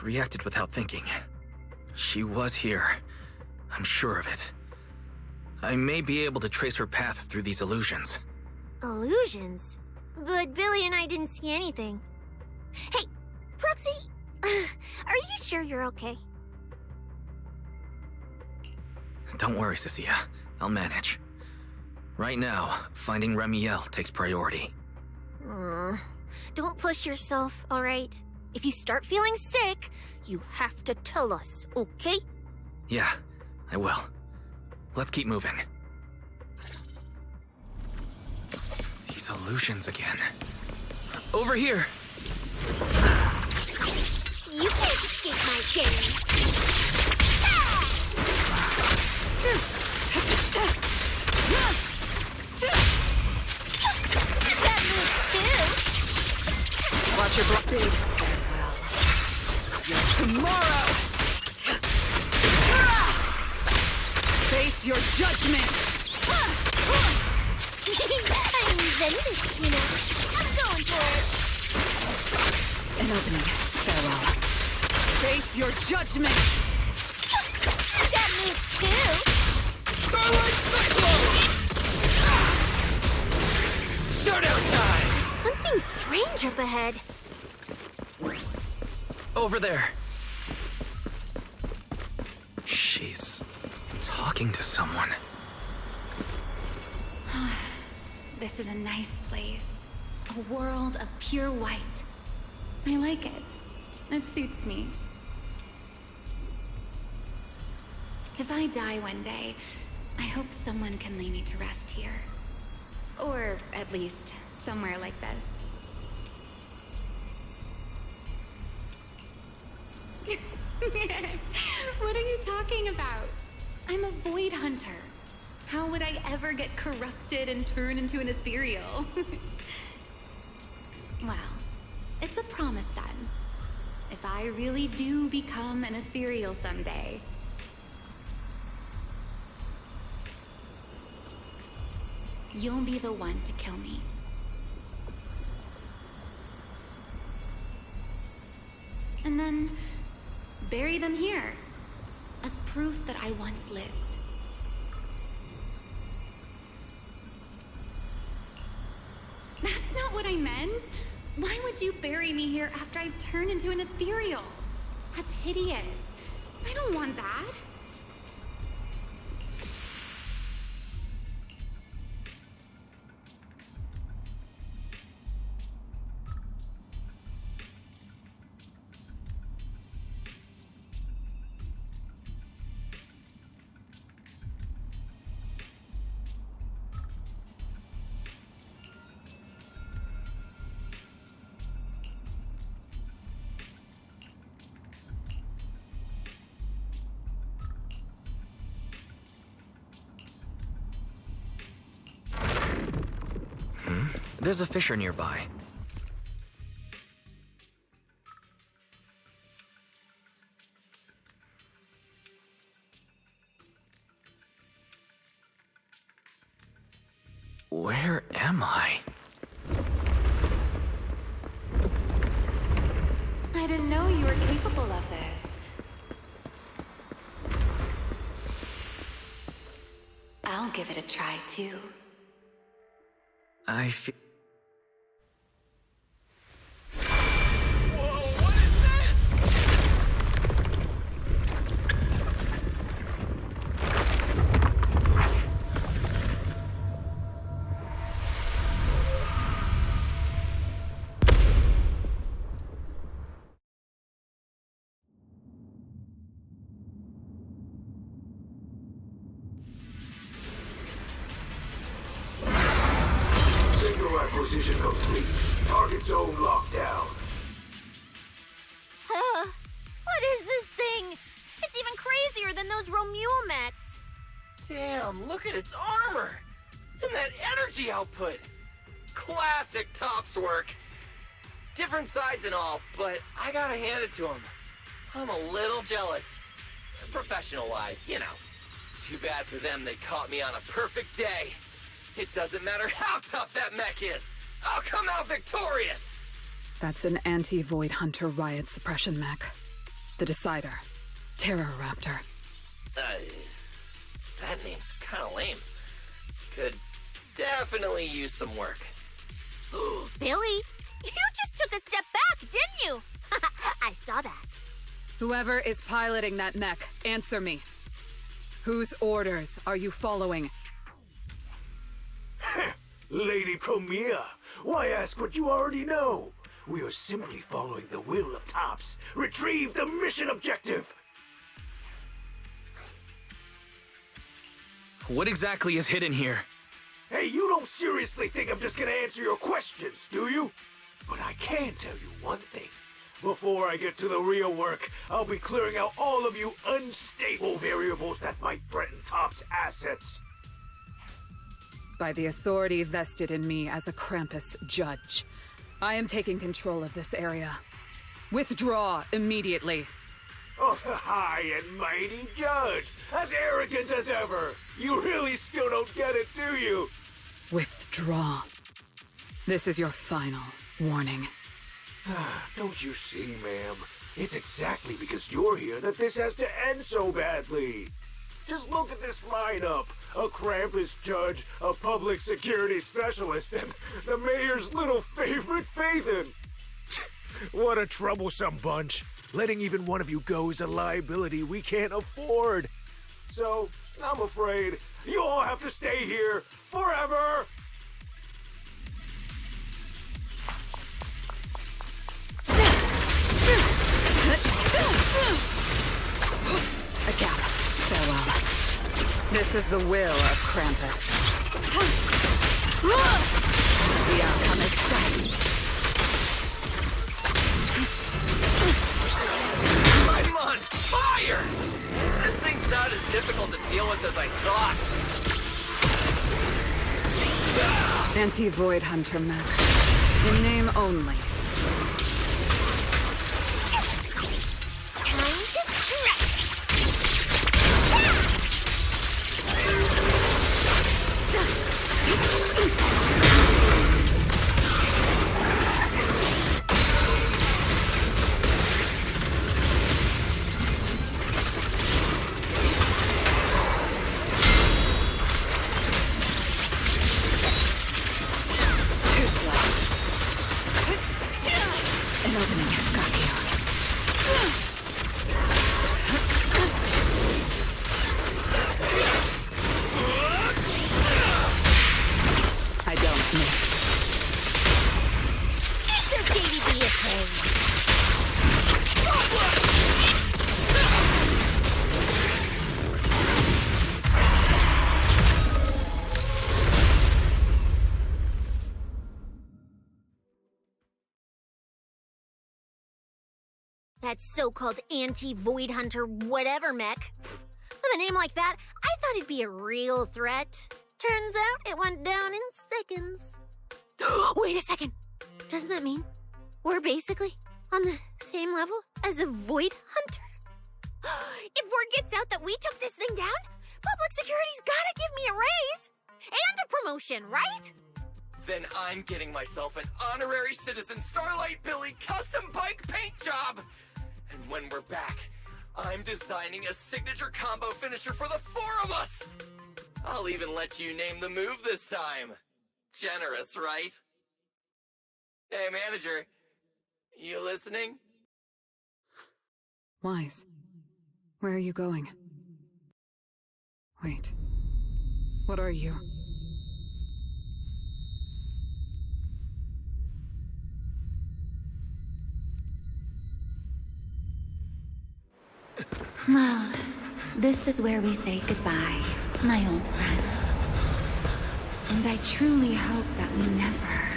reacted without thinking. She was here. I'm sure of it. I may be able to trace her path through these illusions. Illusions? But Billy and I didn't see anything. Hey, Proxy, are you sure you're okay? Don't worry, Cecilia. I'll manage. Right now, finding Remiel takes priority. Don't push yourself, alright? If you start feeling sick, you have to tell us, okay? Yeah, I will. Let's keep moving. These illusions again. Over here! You can't escape my gaze! That move too! Watch your block. Big Tomorrow! Face your judgment! I'm Zenless, you know. I'm going for it. An opening. Farewell. Face your judgment! That move too! Starlight Cyclone! Showdown time! There's something strange up ahead. Over there. She's talking to someone. This is a nice place. A world of pure white. I like it. It suits me. If I die one day, I hope someone can lay me to rest here. Or at least somewhere like this. What are you talking about? I'm a void hunter. How would I ever get corrupted and turn into an ethereal? Well, it's a promise then. If I really do become an ethereal someday, you'll be the one to kill me. And then bury them here as proof that I once lived. That's not what I meant. Why would you bury me here after I've turned into an ethereal? That's hideous. I don't want that. There's a fissure nearby. Where am I? I didn't know you were capable of this. I'll give it a try, too. I feel... Acquisition complete. Target zone locked down. What is this thing? It's even crazier than those Romule mechs. Damn, look at its armor! And that energy output! Classic Topps work. Different sides and all, but I gotta hand it to him. I'm a little jealous. Professional-wise, you know. Too bad for them they caught me on a perfect day. It doesn't matter how tough that mech is. I'll come out victorious! That's an anti-Void Hunter riot suppression mech. The Decider. Terror Raptor. That name's kinda lame. Could definitely use some work. Billy, you just took a step back, didn't you? I saw that. Whoever is piloting that mech, answer me. Whose orders are you following? Lady Premier, why ask what you already know? We are simply following the will of Topps. Retrieve the mission objective! What exactly is hidden here? Hey, you don't seriously think I'm just gonna answer your questions, do you? But I can tell you one thing. Before I get to the real work, I'll be clearing out all of you unstable variables that might threaten Topps' assets. By the authority vested in me as a Krampus judge, I am taking control of this area. Withdraw immediately. Oh, the high and mighty judge! As arrogant as ever! You really still don't get it, do you? Withdraw. This is your final warning. Don't you see, ma'am? It's exactly because you're here that this has to end so badly. Just look at this lineup. A Krampus judge, a public security specialist, and the mayor's little favorite, Phaethon. What a troublesome bunch. Letting even one of you go is a liability we can't afford. So, I'm afraid you all have to stay here forever. A gap. Farewell. This is the will of Krampus. The outcome is set. I'm on fire! This thing's not as difficult to deal with as I thought. Anti-Void Hunter mech. In name only. That so-called anti-Void Hunter whatever mech. With a name like that, I thought it'd be a real threat. Turns out it went down in seconds. Wait a second. Doesn't that mean we're basically on the same level as a Void Hunter? If word gets out that we took this thing down, public security's gotta give me a raise. And a promotion, right? Then I'm getting myself an honorary citizen Starlight Billy custom bike paint job. And when we're back, I'm designing a signature combo finisher for the four of us. I'll even let you name the move this time. Generous, right? Hey, manager. You listening? Wise. Where are you going? Wait. What are you? Well, this is where we say goodbye, my old friend. And I truly hope that we never,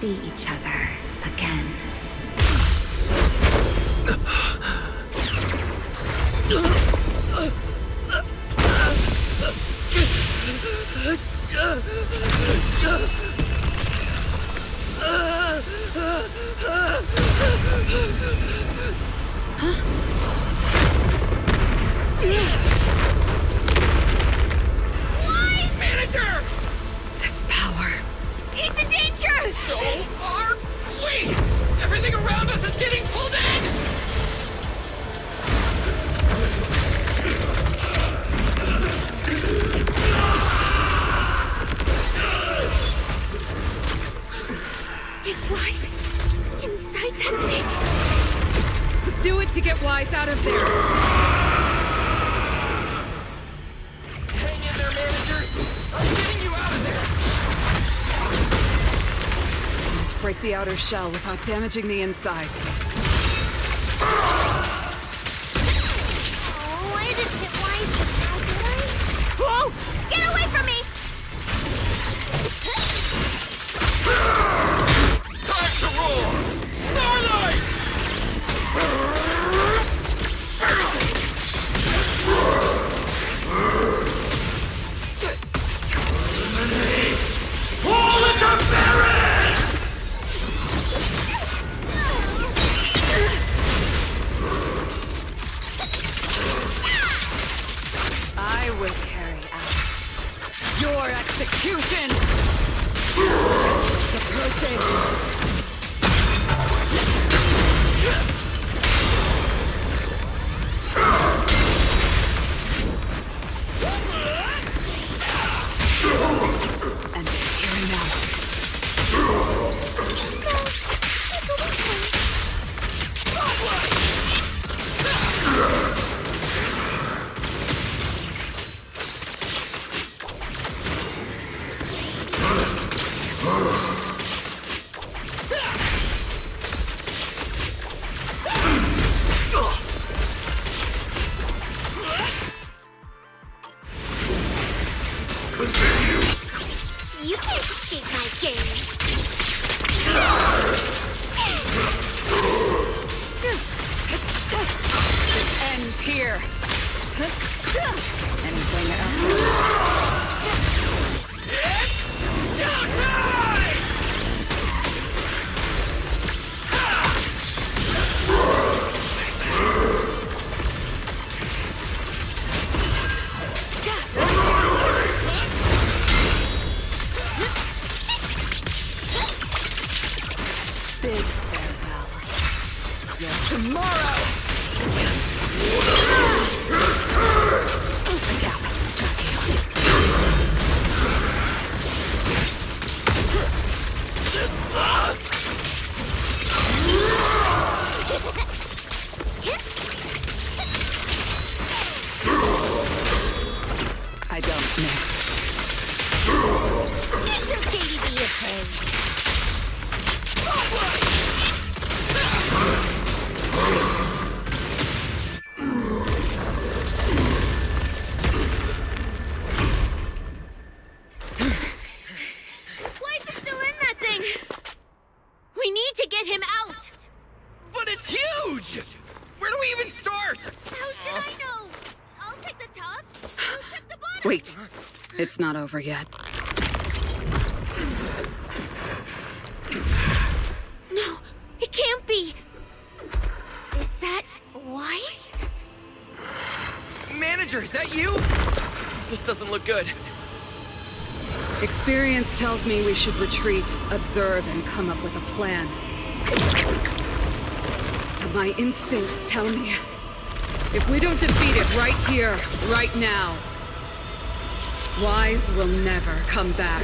see each other again. Manager! This power. He's in danger! So are we! Everything around us is getting pulled in! Is Wise inside that thing? Subdue it to get Wise out of there. Hang in there, Manager! I'm getting you out of there! And break the outer shell without damaging the inside. Oh, I didn't hit Wise this time, did I? Whoa! Get away from me! Time to roar! Starlight! All in the barracks! I will carry out your execution! Approaching! And here and now. You can't escape my gaze. It ends here. Anything else? It's showtime! Big farewell. Your tomorrow! I don't miss. It's okay to be afraid. Why is he still in that thing? We need to get him out! But it's huge! Where do we even start? How should I know? I'll take the top. You check the bottom. Wait. It's not over yet. No, it can't be. Is that Wise? Manager, is that you? This doesn't look good. Experience tells me we should retreat, observe, and come up with a plan. But my instincts tell me, if we don't defeat it right here, right now, Wise will never come back.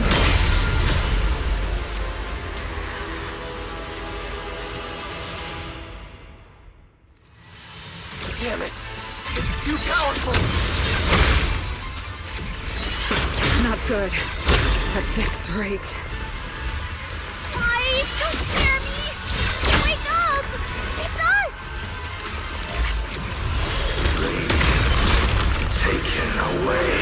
Damn it! It's too powerful! Not good. At this rate. Wise, don't scare me! Wake up! It's us! Taken away.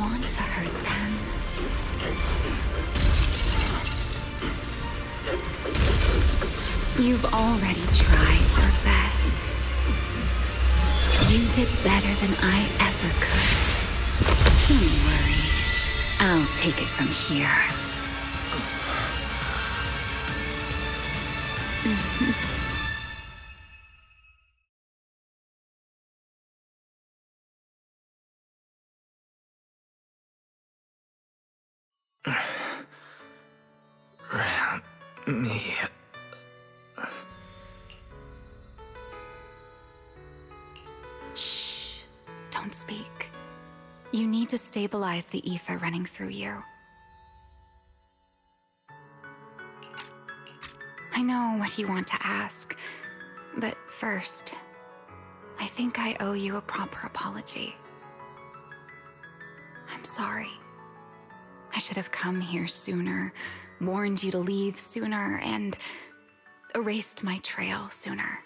want to hurt them. You've already tried your best. You did better than I ever could. Don't worry. I'll take it from here. Me. Shh. Don't speak. You need to stabilize the ether running through you. I know what you want to ask, but first, I think I owe you a proper apology. I'm sorry. I should have come here sooner, warned you to leave sooner, and erased my trail sooner.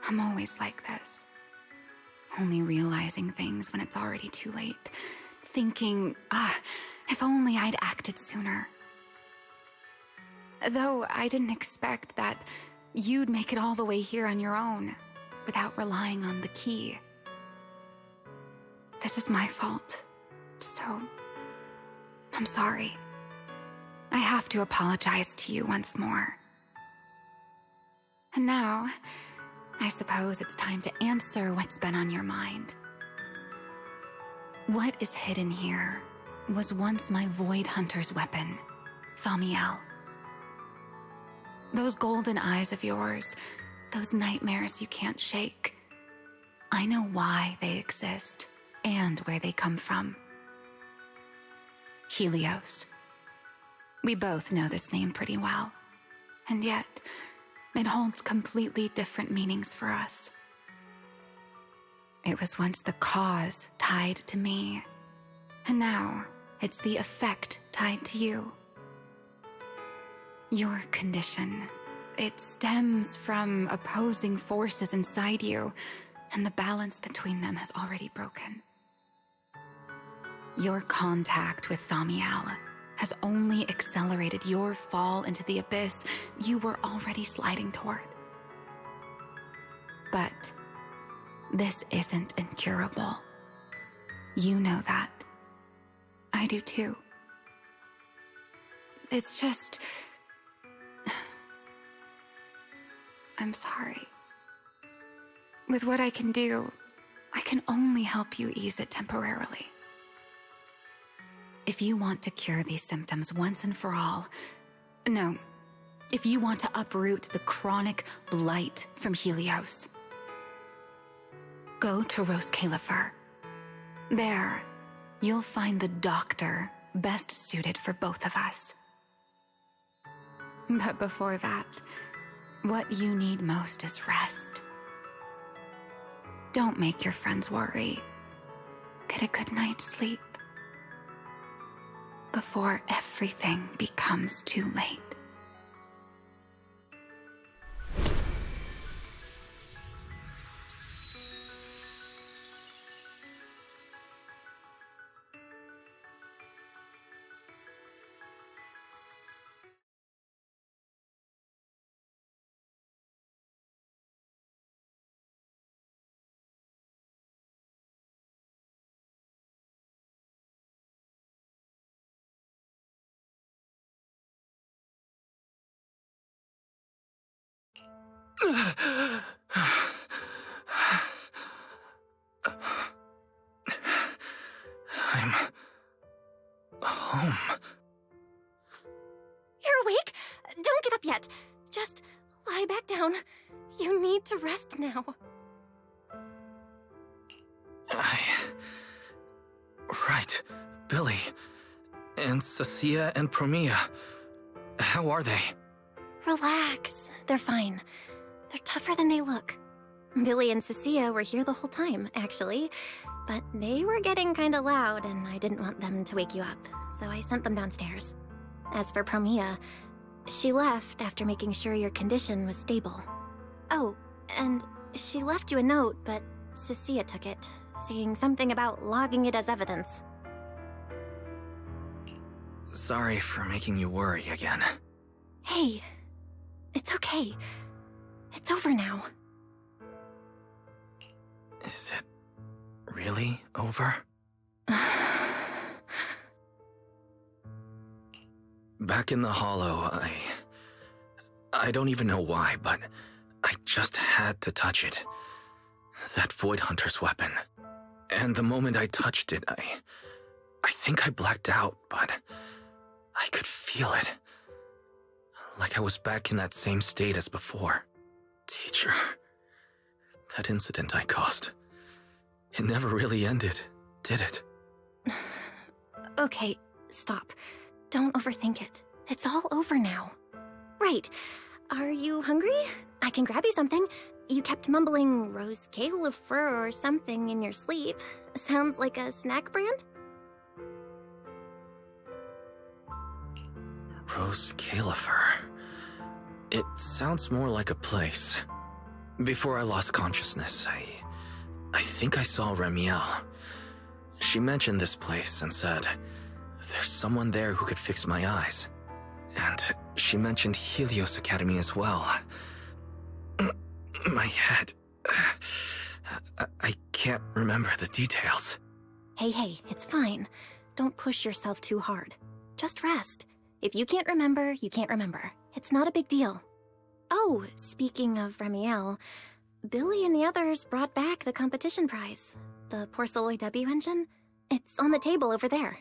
I'm always like this. Only realizing things when it's already too late. Thinking, if only I'd acted sooner. Though I didn't expect that you'd make it all the way here on your own, without relying on the key. This is my fault, so I'm sorry. I have to apologize to you once more. And now, I suppose it's time to answer what's been on your mind. What is hidden here was once my Void Hunter's weapon, Thamiel. Those golden eyes of yours, those nightmares you can't shake. I know why they exist and where they come from. Helios. We both know this name pretty well, and yet it holds completely different meanings for us. It was once the cause tied to me, and now it's the effect tied to you. Your condition, it stems from opposing forces inside you, and the balance between them has already broken. Your contact with Thamiel has only accelerated your fall into the abyss you were already sliding toward. But this isn't incurable. You know that. I do too. It's just... I'm sorry. With what I can do, I can only help you ease it temporarily. If you want to cure these symptoms once and for all, no, if you want to uproot the chronic blight from Helios, go to Roskalifer. There, you'll find the doctor best suited for both of us. But before that, what you need most is rest. Don't make your friends worry. Get a good night's sleep before everything becomes too late. I'm home. You're awake? Don't get up yet. Just lie back down. You need to rest now. Right. Billy. And Cecilia and Promia. How are they? Relax. They're fine. They're tougher than they look. Billy and Cecilia were here the whole time, actually. But they were getting kinda loud, and I didn't want them to wake you up, so I sent them downstairs. As for Promia, she left after making sure your condition was stable. Oh, and she left you a note, but Cecilia took it, saying something about logging it as evidence. Sorry for making you worry again. Hey, it's okay. It's over now. Is it really over? Back in the hollow, I don't even know why, but I just had to touch it. That Void Hunter's weapon. And the moment I touched it, I think I blacked out, but I could feel it. Like I was back in that same state as before. Teacher, that incident I caused, it never really ended, did it? Okay, stop. Don't overthink it. It's all over now. Right. Are you hungry? I can grab you something. You kept mumbling Rose Califer or something in your sleep. Sounds like a snack brand? Rose Califer. It sounds more like a place. Before I lost consciousness, I think I saw Remiel. She mentioned this place and said, there's someone there who could fix my eyes. And she mentioned Helios Academy as well. My head... I can't remember the details. Hey, it's fine. Don't push yourself too hard. Just rest. If you can't remember, you can't remember. It's not a big deal. Oh, speaking of Remiel, Billy and the others brought back the competition prize. The Porceloid W engine. It's on the table over there.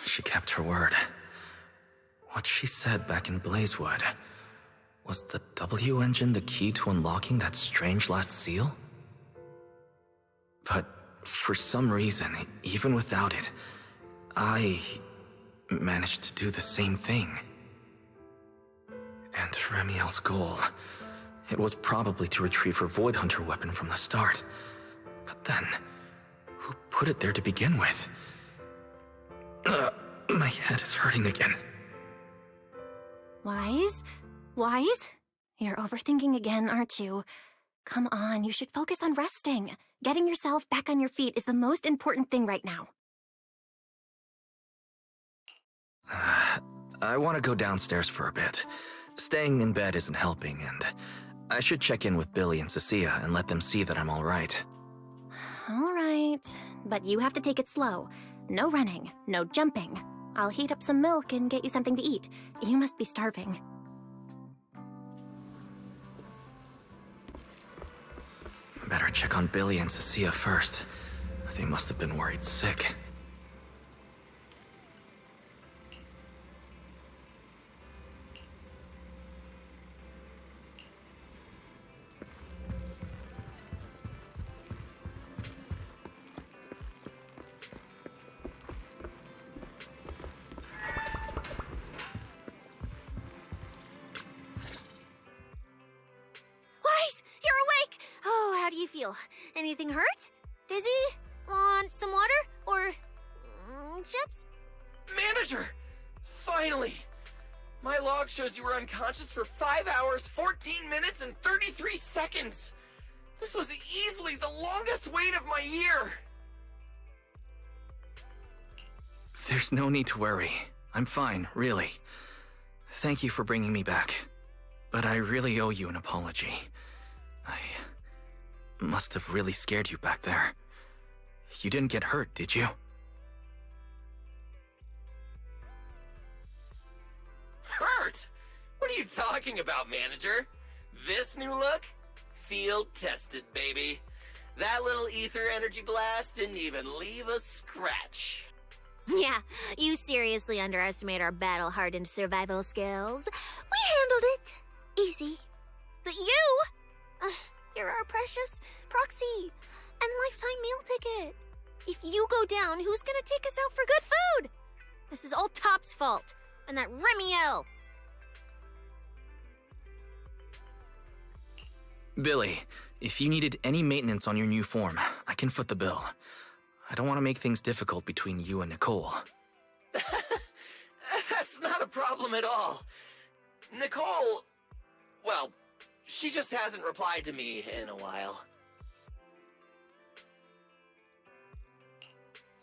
She kept her word. What she said back in Blazewood. Was the W engine the key to unlocking that strange last seal? But for some reason, even without it, I managed to do the same thing. And Remiel's goal, it was probably to retrieve her Void Hunter weapon from the start. But then, who put it there to begin with? My head is hurting again. Wise? You're overthinking again, aren't you? Come on, you should focus on resting. Getting yourself back on your feet is the most important thing right now. I want to go downstairs for a bit. Staying in bed isn't helping, and I should check in with Billy and Cecilia and let them see that I'm all right. All right, but you have to take it slow. No running, no jumping. I'll heat up some milk and get you something to eat. You must be starving. Better check on Billy and Cecilia first. They must have been worried sick. Anything hurt? Dizzy? Want some water? Or... chips? Manager! Finally! My log shows you were unconscious for 5 hours, 14 minutes, and 33 seconds! This was easily the longest wait of my year! There's no need to worry. I'm fine, really. Thank you for bringing me back. But I really owe you an apology. I must have really scared you back there. You didn't get hurt, did you? Hurt? What are you talking about, Manager? This new look? Field tested, baby. That little ether energy blast didn't even leave a scratch. Yeah, you seriously underestimate our battle-hardened survival skills. We handled it. Easy. But you... you're our precious proxy and lifetime meal ticket. If you go down, who's gonna take us out for good food? This is all Top's fault, and that Remiel. Billy, if you needed any maintenance on your new form, I can foot the bill. I don't want to make things difficult between you and Nicole. That's not a problem at all. Nicole... well, she just hasn't replied to me in a while.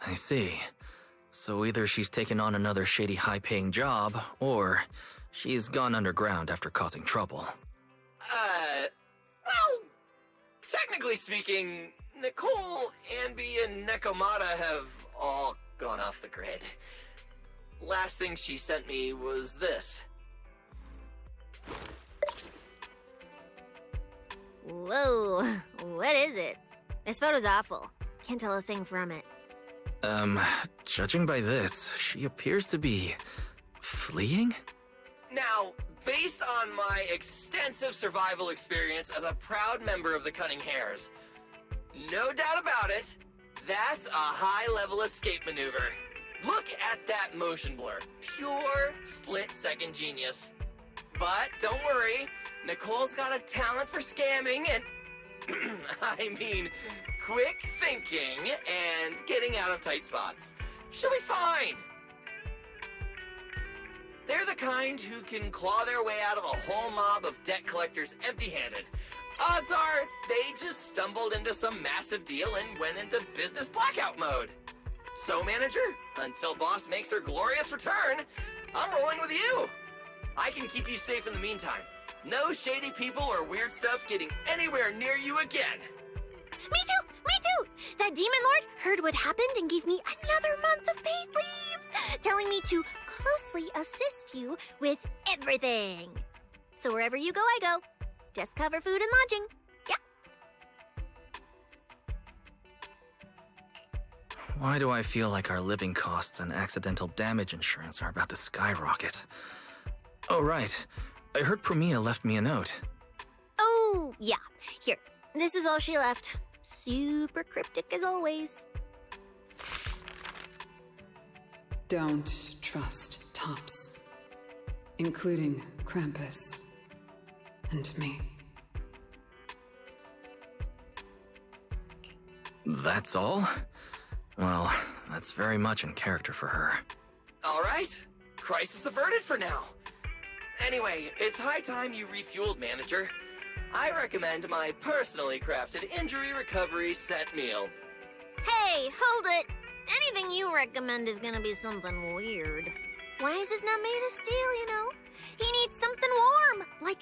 I see. So either she's taken on another shady high-paying job, or she's gone underground after causing trouble. Well, technically speaking, Nicole, Anby, and Nekomata have all gone off the grid. Last thing she sent me was this. Whoa, what is it? This photo's awful. Can't tell a thing from it. Judging by this, she appears to be fleeing? Now, based on my extensive survival experience as a proud member of the Cunning Hares, no doubt about it, that's a high-level escape maneuver. Look at that motion blur. Pure split-second genius. But don't worry, Nicole's got a talent for scamming and, I mean, quick thinking and getting out of tight spots. She'll be fine. They're the kind who can claw their way out of a whole mob of debt collectors empty-handed. Odds are they just stumbled into some massive deal and went into business blackout mode. So, manager, until boss makes her glorious return, I'm rolling with you. I can keep you safe in the meantime. No shady people or weird stuff getting anywhere near you again. Me too! Me too! That demon lord heard what happened and gave me another month of paid leave, telling me to closely assist you with everything. So wherever you go, I go. Just cover food and lodging. Yeah. Why do I feel like our living costs and accidental damage insurance are about to skyrocket? Oh, right. I heard Promia left me a note. Oh, yeah. Here. This is all she left. Super cryptic as always. Don't trust Tops, including Krampus and me. That's all? Well, that's very much in character for her. All right. Crisis averted for now. Anyway, it's high time you refueled, manager. I recommend my personally crafted injury recovery set meal. Hey, hold it! Anything you recommend is gonna be something weird. Why is this not made of steel, you know? He needs something warm, like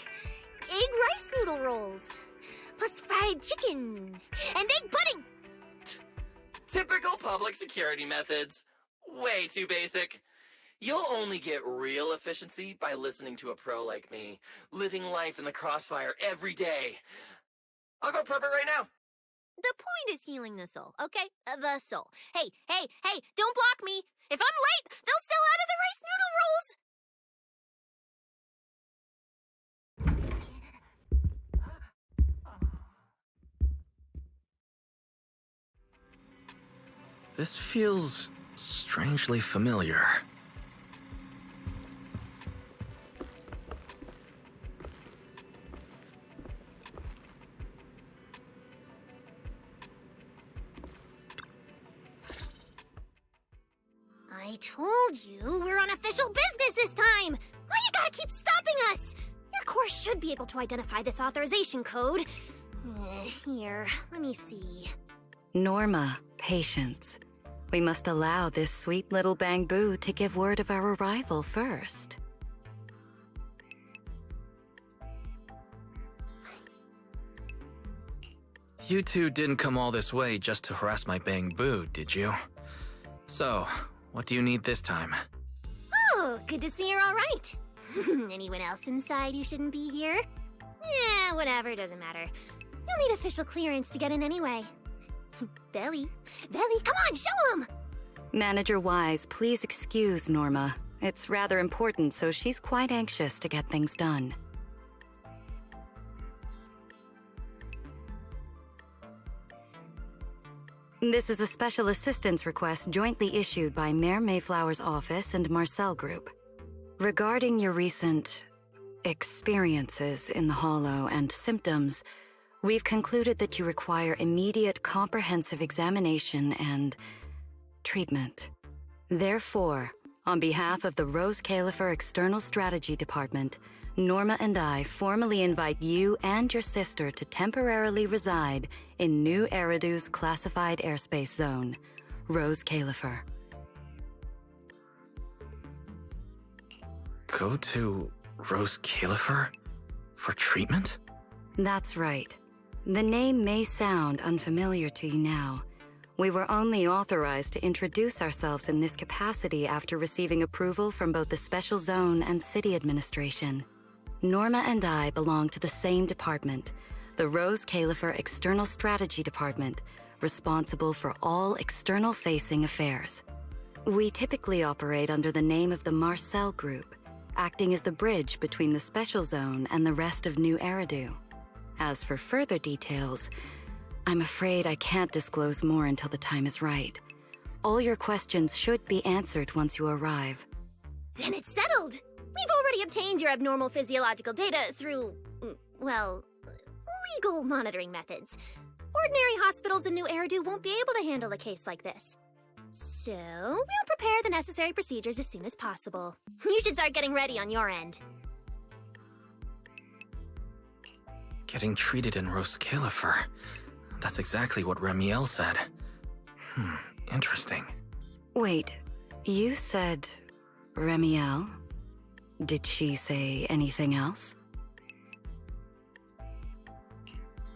egg rice noodle rolls, plus fried chicken, and egg pudding! Typical public security methods. Way too basic. You'll only get real efficiency by listening to a pro like me, living life in the crossfire every day. I'll go prep it right now. The point is healing the soul, okay? The soul. Hey, don't block me! If I'm late, they'll sell out of the rice noodle rolls! This feels strangely familiar. I told you we're on official business this time! Why you gotta keep stopping us? Your course should be able to identify this authorization code. Here, let me see. Norma, patience. We must allow this sweet little Bangbu to give word of our arrival first. You two didn't come all this way just to harass my Bangbu, did you? So, what do you need this time? Oh, good to see you're all right. Anyone else inside who shouldn't be here? Yeah, whatever, doesn't matter. You'll need official clearance to get in anyway. Belly, come on, show 'em! Manager Wise, please excuse Norma. It's rather important, so she's quite anxious to get things done. This is a special assistance request jointly issued by Mayor Mayflower's office and Marcel Group. Regarding your recent experiences in the Hollow and symptoms, we've concluded that you require immediate comprehensive examination and treatment. Therefore, on behalf of the Rose Califer External Strategy Department, Norma and I formally invite you and your sister to temporarily reside in New Eridu's classified airspace zone. Rose Califer. Go to Rose Califer for treatment? That's right. The name may sound unfamiliar to you now. We were only authorized to introduce ourselves in this capacity after receiving approval from both the Special Zone and City Administration. Norma and I belong to the same department, the Rose Califer External Strategy Department, responsible for all external-facing affairs. We typically operate under the name of the Marcel Group, acting as the bridge between the Special Zone and the rest of New Eridu. As for further details, I'm afraid I can't disclose more until the time is right. All your questions should be answered once you arrive. Then it's settled! We've already obtained your abnormal physiological data through, well, legal monitoring methods. Ordinary hospitals in New Eridu won't be able to handle a case like this. So, we'll prepare the necessary procedures as soon as possible. You should start getting ready on your end. Getting treated in Rose Califer. That's exactly what Remiel said. Interesting. Wait, you said Remiel? Did she say anything else?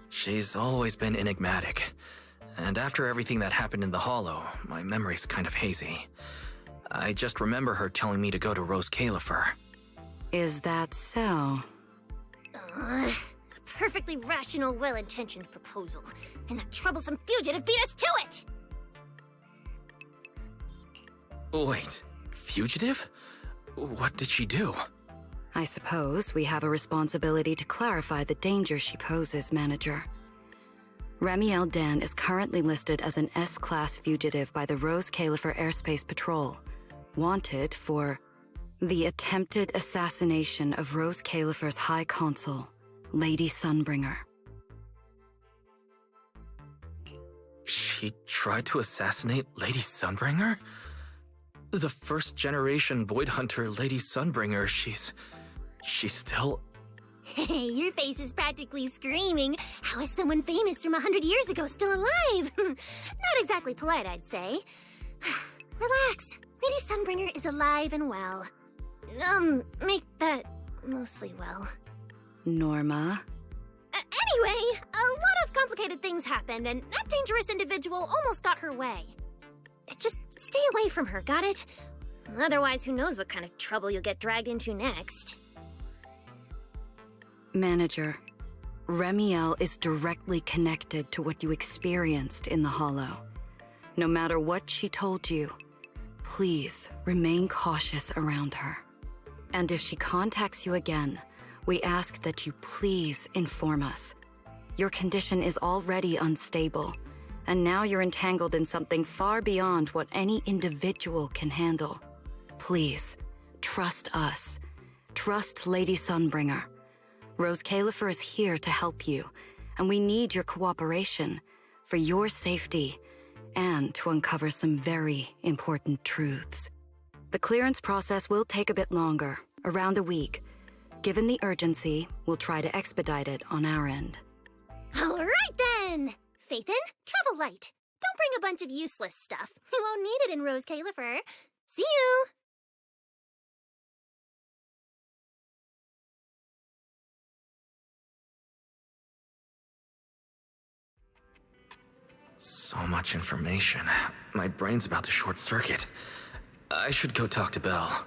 She's always been enigmatic. And after everything that happened in the Hollow, my memory's kind of hazy. I just remember her telling me to go to Rose Califer. Is that so? A perfectly rational, well-intentioned proposal. And that troublesome fugitive beat us to it! Wait, fugitive? What did she do? I suppose we have a responsibility to clarify the danger she poses, Manager. Remiel Dan is currently listed as an S-Class fugitive by the Rose Califer Airspace Patrol, wanted for the attempted assassination of Rose Califer's High Consul, Lady Sunbringer. She tried to assassinate Lady Sunbringer? The first-generation Void Hunter Lady Sunbringer, she's still... Hey, your face is practically screaming. How is someone famous from 100 years ago still alive? Not exactly polite, I'd say. Relax. Lady Sunbringer is alive and well. Make that mostly well. Norma? Anyway, a lot of complicated things happened, and that dangerous individual almost got her way. Just stay away from her, got it? Otherwise, who knows what kind of trouble you'll get dragged into next. Manager, Remiel is directly connected to what you experienced in the Hollow. No matter what she told you, please remain cautious around her. And if she contacts you again, we ask that you please inform us. Your condition is already unstable, and now you're entangled in something far beyond what any individual can handle. Please, trust us. Trust Lady Sunbringer. Rose Califer is here to help you, and we need your cooperation for your safety and to uncover some very important truths. The clearance process will take a bit longer, around a week. Given the urgency, we'll try to expedite it on our end. All right then! Phaethon, travel light. Don't bring a bunch of useless stuff. You won't need it in Rose Califer. See you! So much information. My brain's about to short circuit. I should go talk to Belle.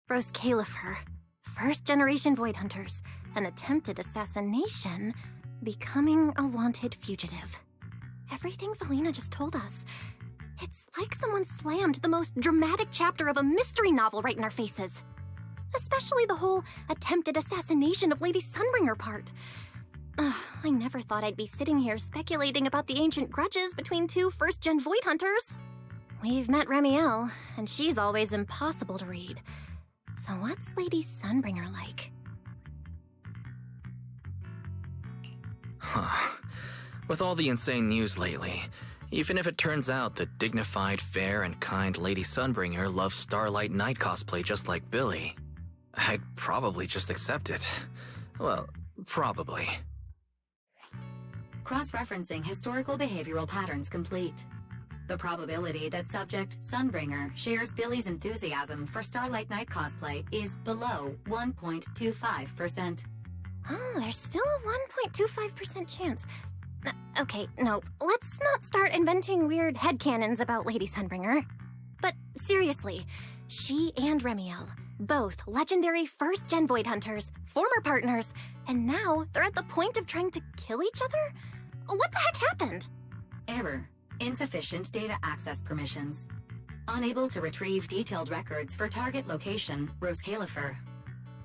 Rose Califer, first-generation Void Hunters, an attempted assassination, becoming a wanted fugitive. Everything Valina just told us. It's like someone slammed the most dramatic chapter of a mystery novel right in our faces. Especially the whole attempted assassination of Lady Sunbringer part. I never thought I'd be sitting here speculating about the ancient grudges between two first-gen Void Hunters. We've met Remiel, and she's always impossible to read. So what's Lady Sunbringer like? Huh. With all the insane news lately, even if it turns out the dignified, fair, and kind Lady Sunbringer loves Starlight Knight cosplay just like Billy, I'd probably just accept it. Well, probably. Cross-referencing historical behavioral patterns complete. The probability that subject Sunbringer shares Billy's enthusiasm for Starlight Knight cosplay is below 1.25%. Oh, there's still a 1.25% chance. Okay, no, let's not start inventing weird headcanons about Lady Sunbringer. But seriously, she and Remiel, both legendary first-gen Void Hunters, former partners, and now they're at the point of trying to kill each other? What the heck happened? Error. Insufficient data access permissions. Unable to retrieve detailed records for target location, Roscalifer.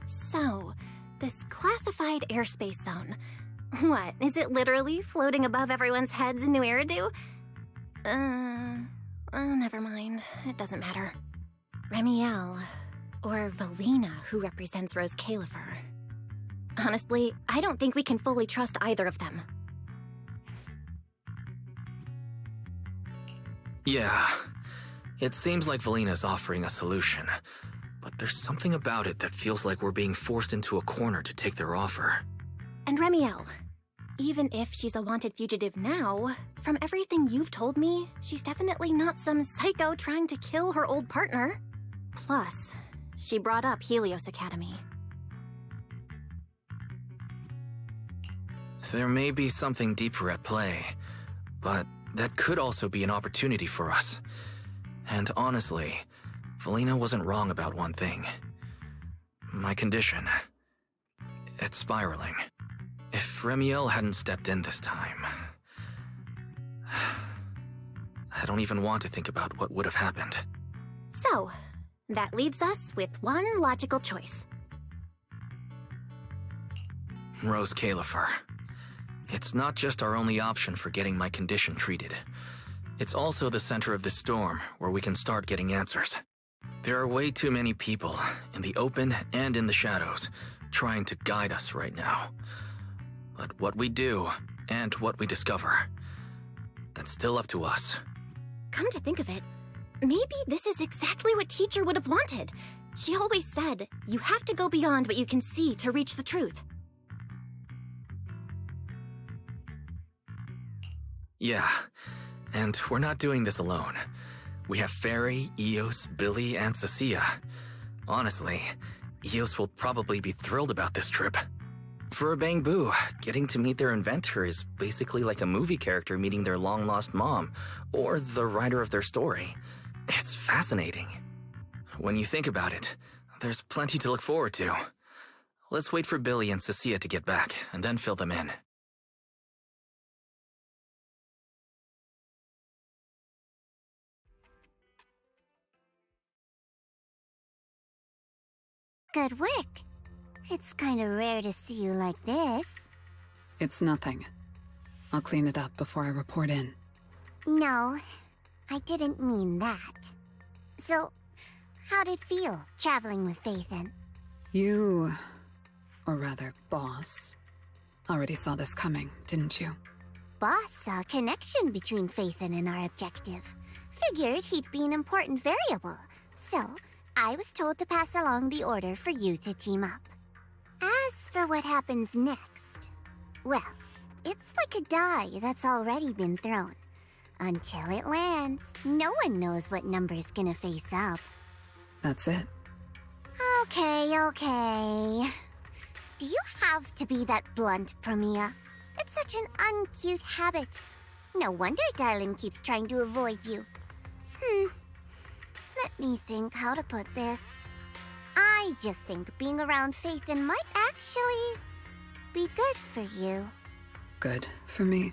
So, this classified airspace zone. What, is it literally floating above everyone's heads in New Eridu? Never mind. It doesn't matter. Remiel, or Valina, who represents Roscalifer. Honestly, I don't think we can fully trust either of them. Yeah, it seems like Valina's offering a solution, but there's something about it that feels like we're being forced into a corner to take their offer. And Remiel, even if she's a wanted fugitive now, from everything you've told me, she's definitely not some psycho trying to kill her old partner. Plus, she brought up Helios Academy. There may be something deeper at play, but that could also be an opportunity for us. And honestly, Valina wasn't wrong about one thing. My condition. It's spiraling. If Remiel hadn't stepped in this time... I don't even want to think about what would have happened. So, that leaves us with one logical choice. Roscalifer. It's not just our only option for getting my condition treated. It's also the center of the storm where we can start getting answers. There are way too many people, in the open and in the shadows, trying to guide us right now. But what we do, and what we discover, that's still up to us. Come to think of it, maybe this is exactly what Teacher would have wanted. She always said, you have to go beyond what you can see to reach the truth. Yeah, and we're not doing this alone. We have Fairy, Eos, Billy, and Cecilia. Honestly, Eos will probably be thrilled about this trip. For a Bang Boo, getting to meet their inventor is basically like a movie character meeting their long-lost mom, or the writer of their story. It's fascinating. When you think about it, there's plenty to look forward to. Let's wait for Billy and Cecilia to get back, and then fill them in. Good work. It's kind of rare to see you like this. It's nothing. I'll clean it up before I report in. No, I didn't mean that. So, how'd it feel, traveling with Phaethon? You, or rather, Boss, already saw this coming, didn't you? Boss saw a connection between Phaethon and our objective. Figured he'd be an important variable. So, I was told to pass along the order for you to team up. As for what happens next, well, it's like a die that's already been thrown. Until it lands, no one knows what number's gonna face up. That's it. Okay. Do you have to be that blunt, Promia? It's such an uncute habit. No wonder Dylan keeps trying to avoid you. Let me think how to put this. I just think being around Phaethon might actually be good for you. Good for me?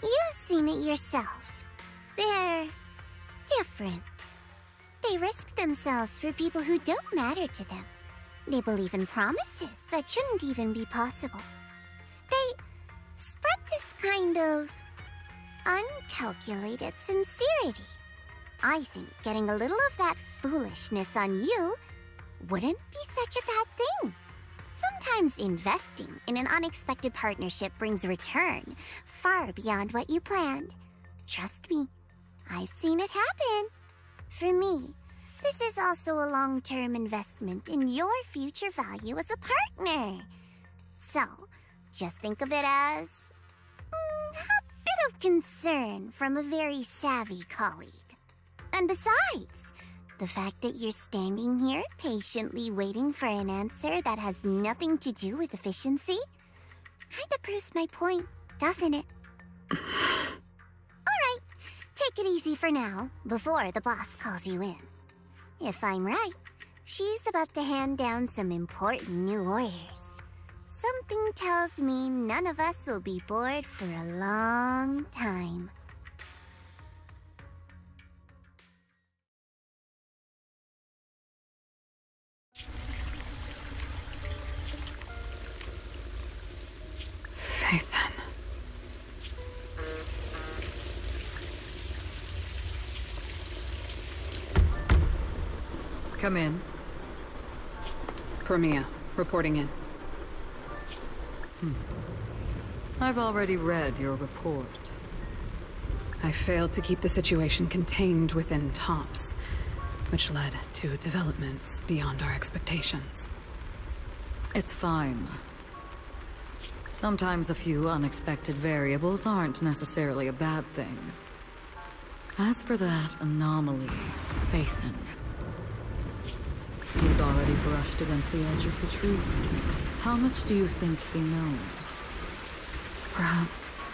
You've seen it yourself. They're different. They risk themselves for people who don't matter to them. They believe in promises that shouldn't even be possible. They spread this kind of uncalculated sincerity. I think getting a little of that foolishness on you wouldn't be such a bad thing. Sometimes investing in an unexpected partnership brings return far beyond what you planned. Trust me, I've seen it happen. For me, this is also a long-term investment in your future value as a partner. So, just think of it as a bit of concern from a very savvy colleague. And besides, the fact that you're standing here patiently waiting for an answer that has nothing to do with efficiency kinda proves my point, doesn't it? Alright, take it easy for now, before the boss calls you in. If I'm right, she's about to hand down some important new orders. Something tells me none of us will be bored for a long time. Phaethon. Come in. Premia, reporting in. I've already read your report. I failed to keep the situation contained within TOPS, which led to developments beyond our expectations. It's fine. Sometimes a few unexpected variables aren't necessarily a bad thing. As for that anomaly, Phaethon, he's already brushed against the edge of the truth. How much do you think he knows? Perhaps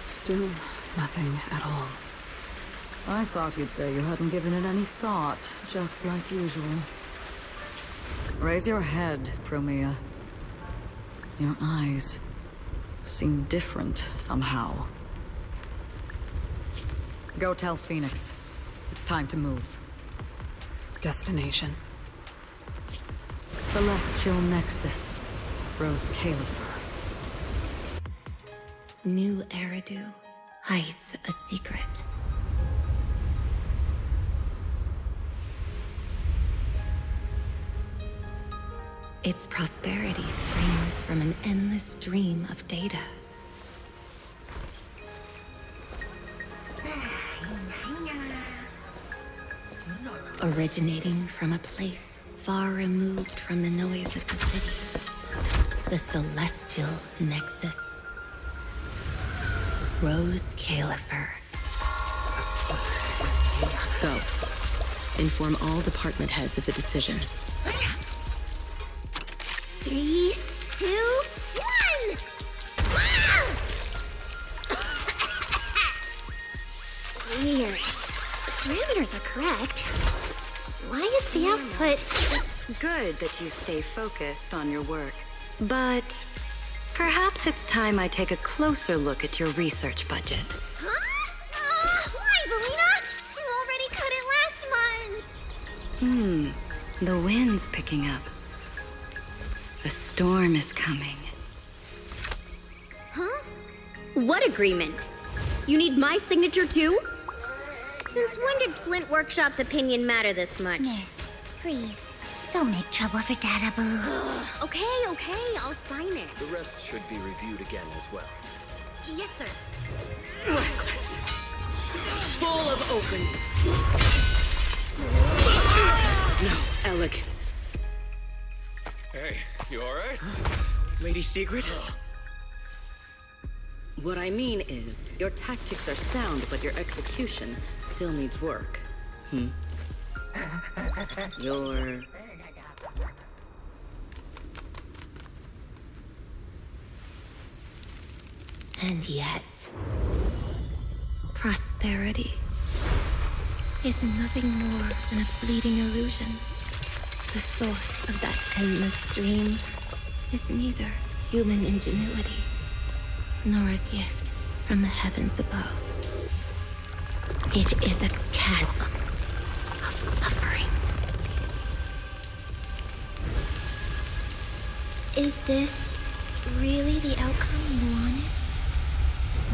still nothing at all. I thought you'd say you hadn't given it any thought, just like usual. Raise your head, Premia. Your eyes seem different somehow. Go tell Phoenix. It's time to move. Destination? Celestial Nexus. Rose Califer. New Eridu hides a secret. Its prosperity springs from an endless stream of data. Originating from a place far removed from the noise of the city. The Celestial Nexus. Rose Califer. Go. Inform all department heads of the decision. 3, 2, 1! Weird. Parameters are correct. Why is the output... It's good that you stay focused on your work. But perhaps it's time I take a closer look at your research budget. Huh? Why, Belina? You already cut it last month! The wind's picking up. The storm is coming. Huh? What agreement? You need my signature too? Since when did Flint Workshop's opinion matter this much? Miss, please, don't make trouble for Dada Boo. Okay, I'll sign it. The rest should be reviewed again as well. Yes, sir. Reckless. Full of openness. No elegance. Hey, you alright? Lady Secret? What I mean is, your tactics are sound, but your execution still needs work. Your... And yet, prosperity is nothing more than a fleeting illusion. The source of that endless stream is neither human ingenuity nor a gift from the heavens above. It is a chasm of suffering. Is this really the outcome you wanted?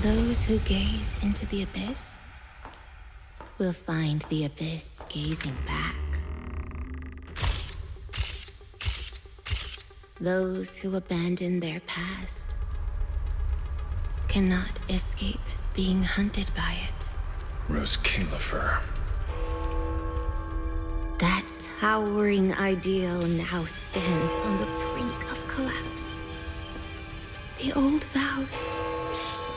Those who gaze into the abyss will find the abyss gazing back. Those who abandon their past cannot escape being hunted by it. Rose Califer. That towering ideal now stands on the brink of collapse. The old vows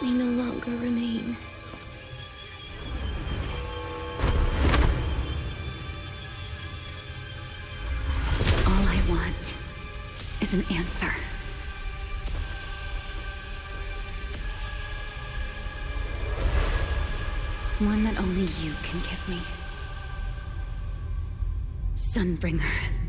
may no longer remain. All I want is an answer. One that only you can give me. Sunbringer.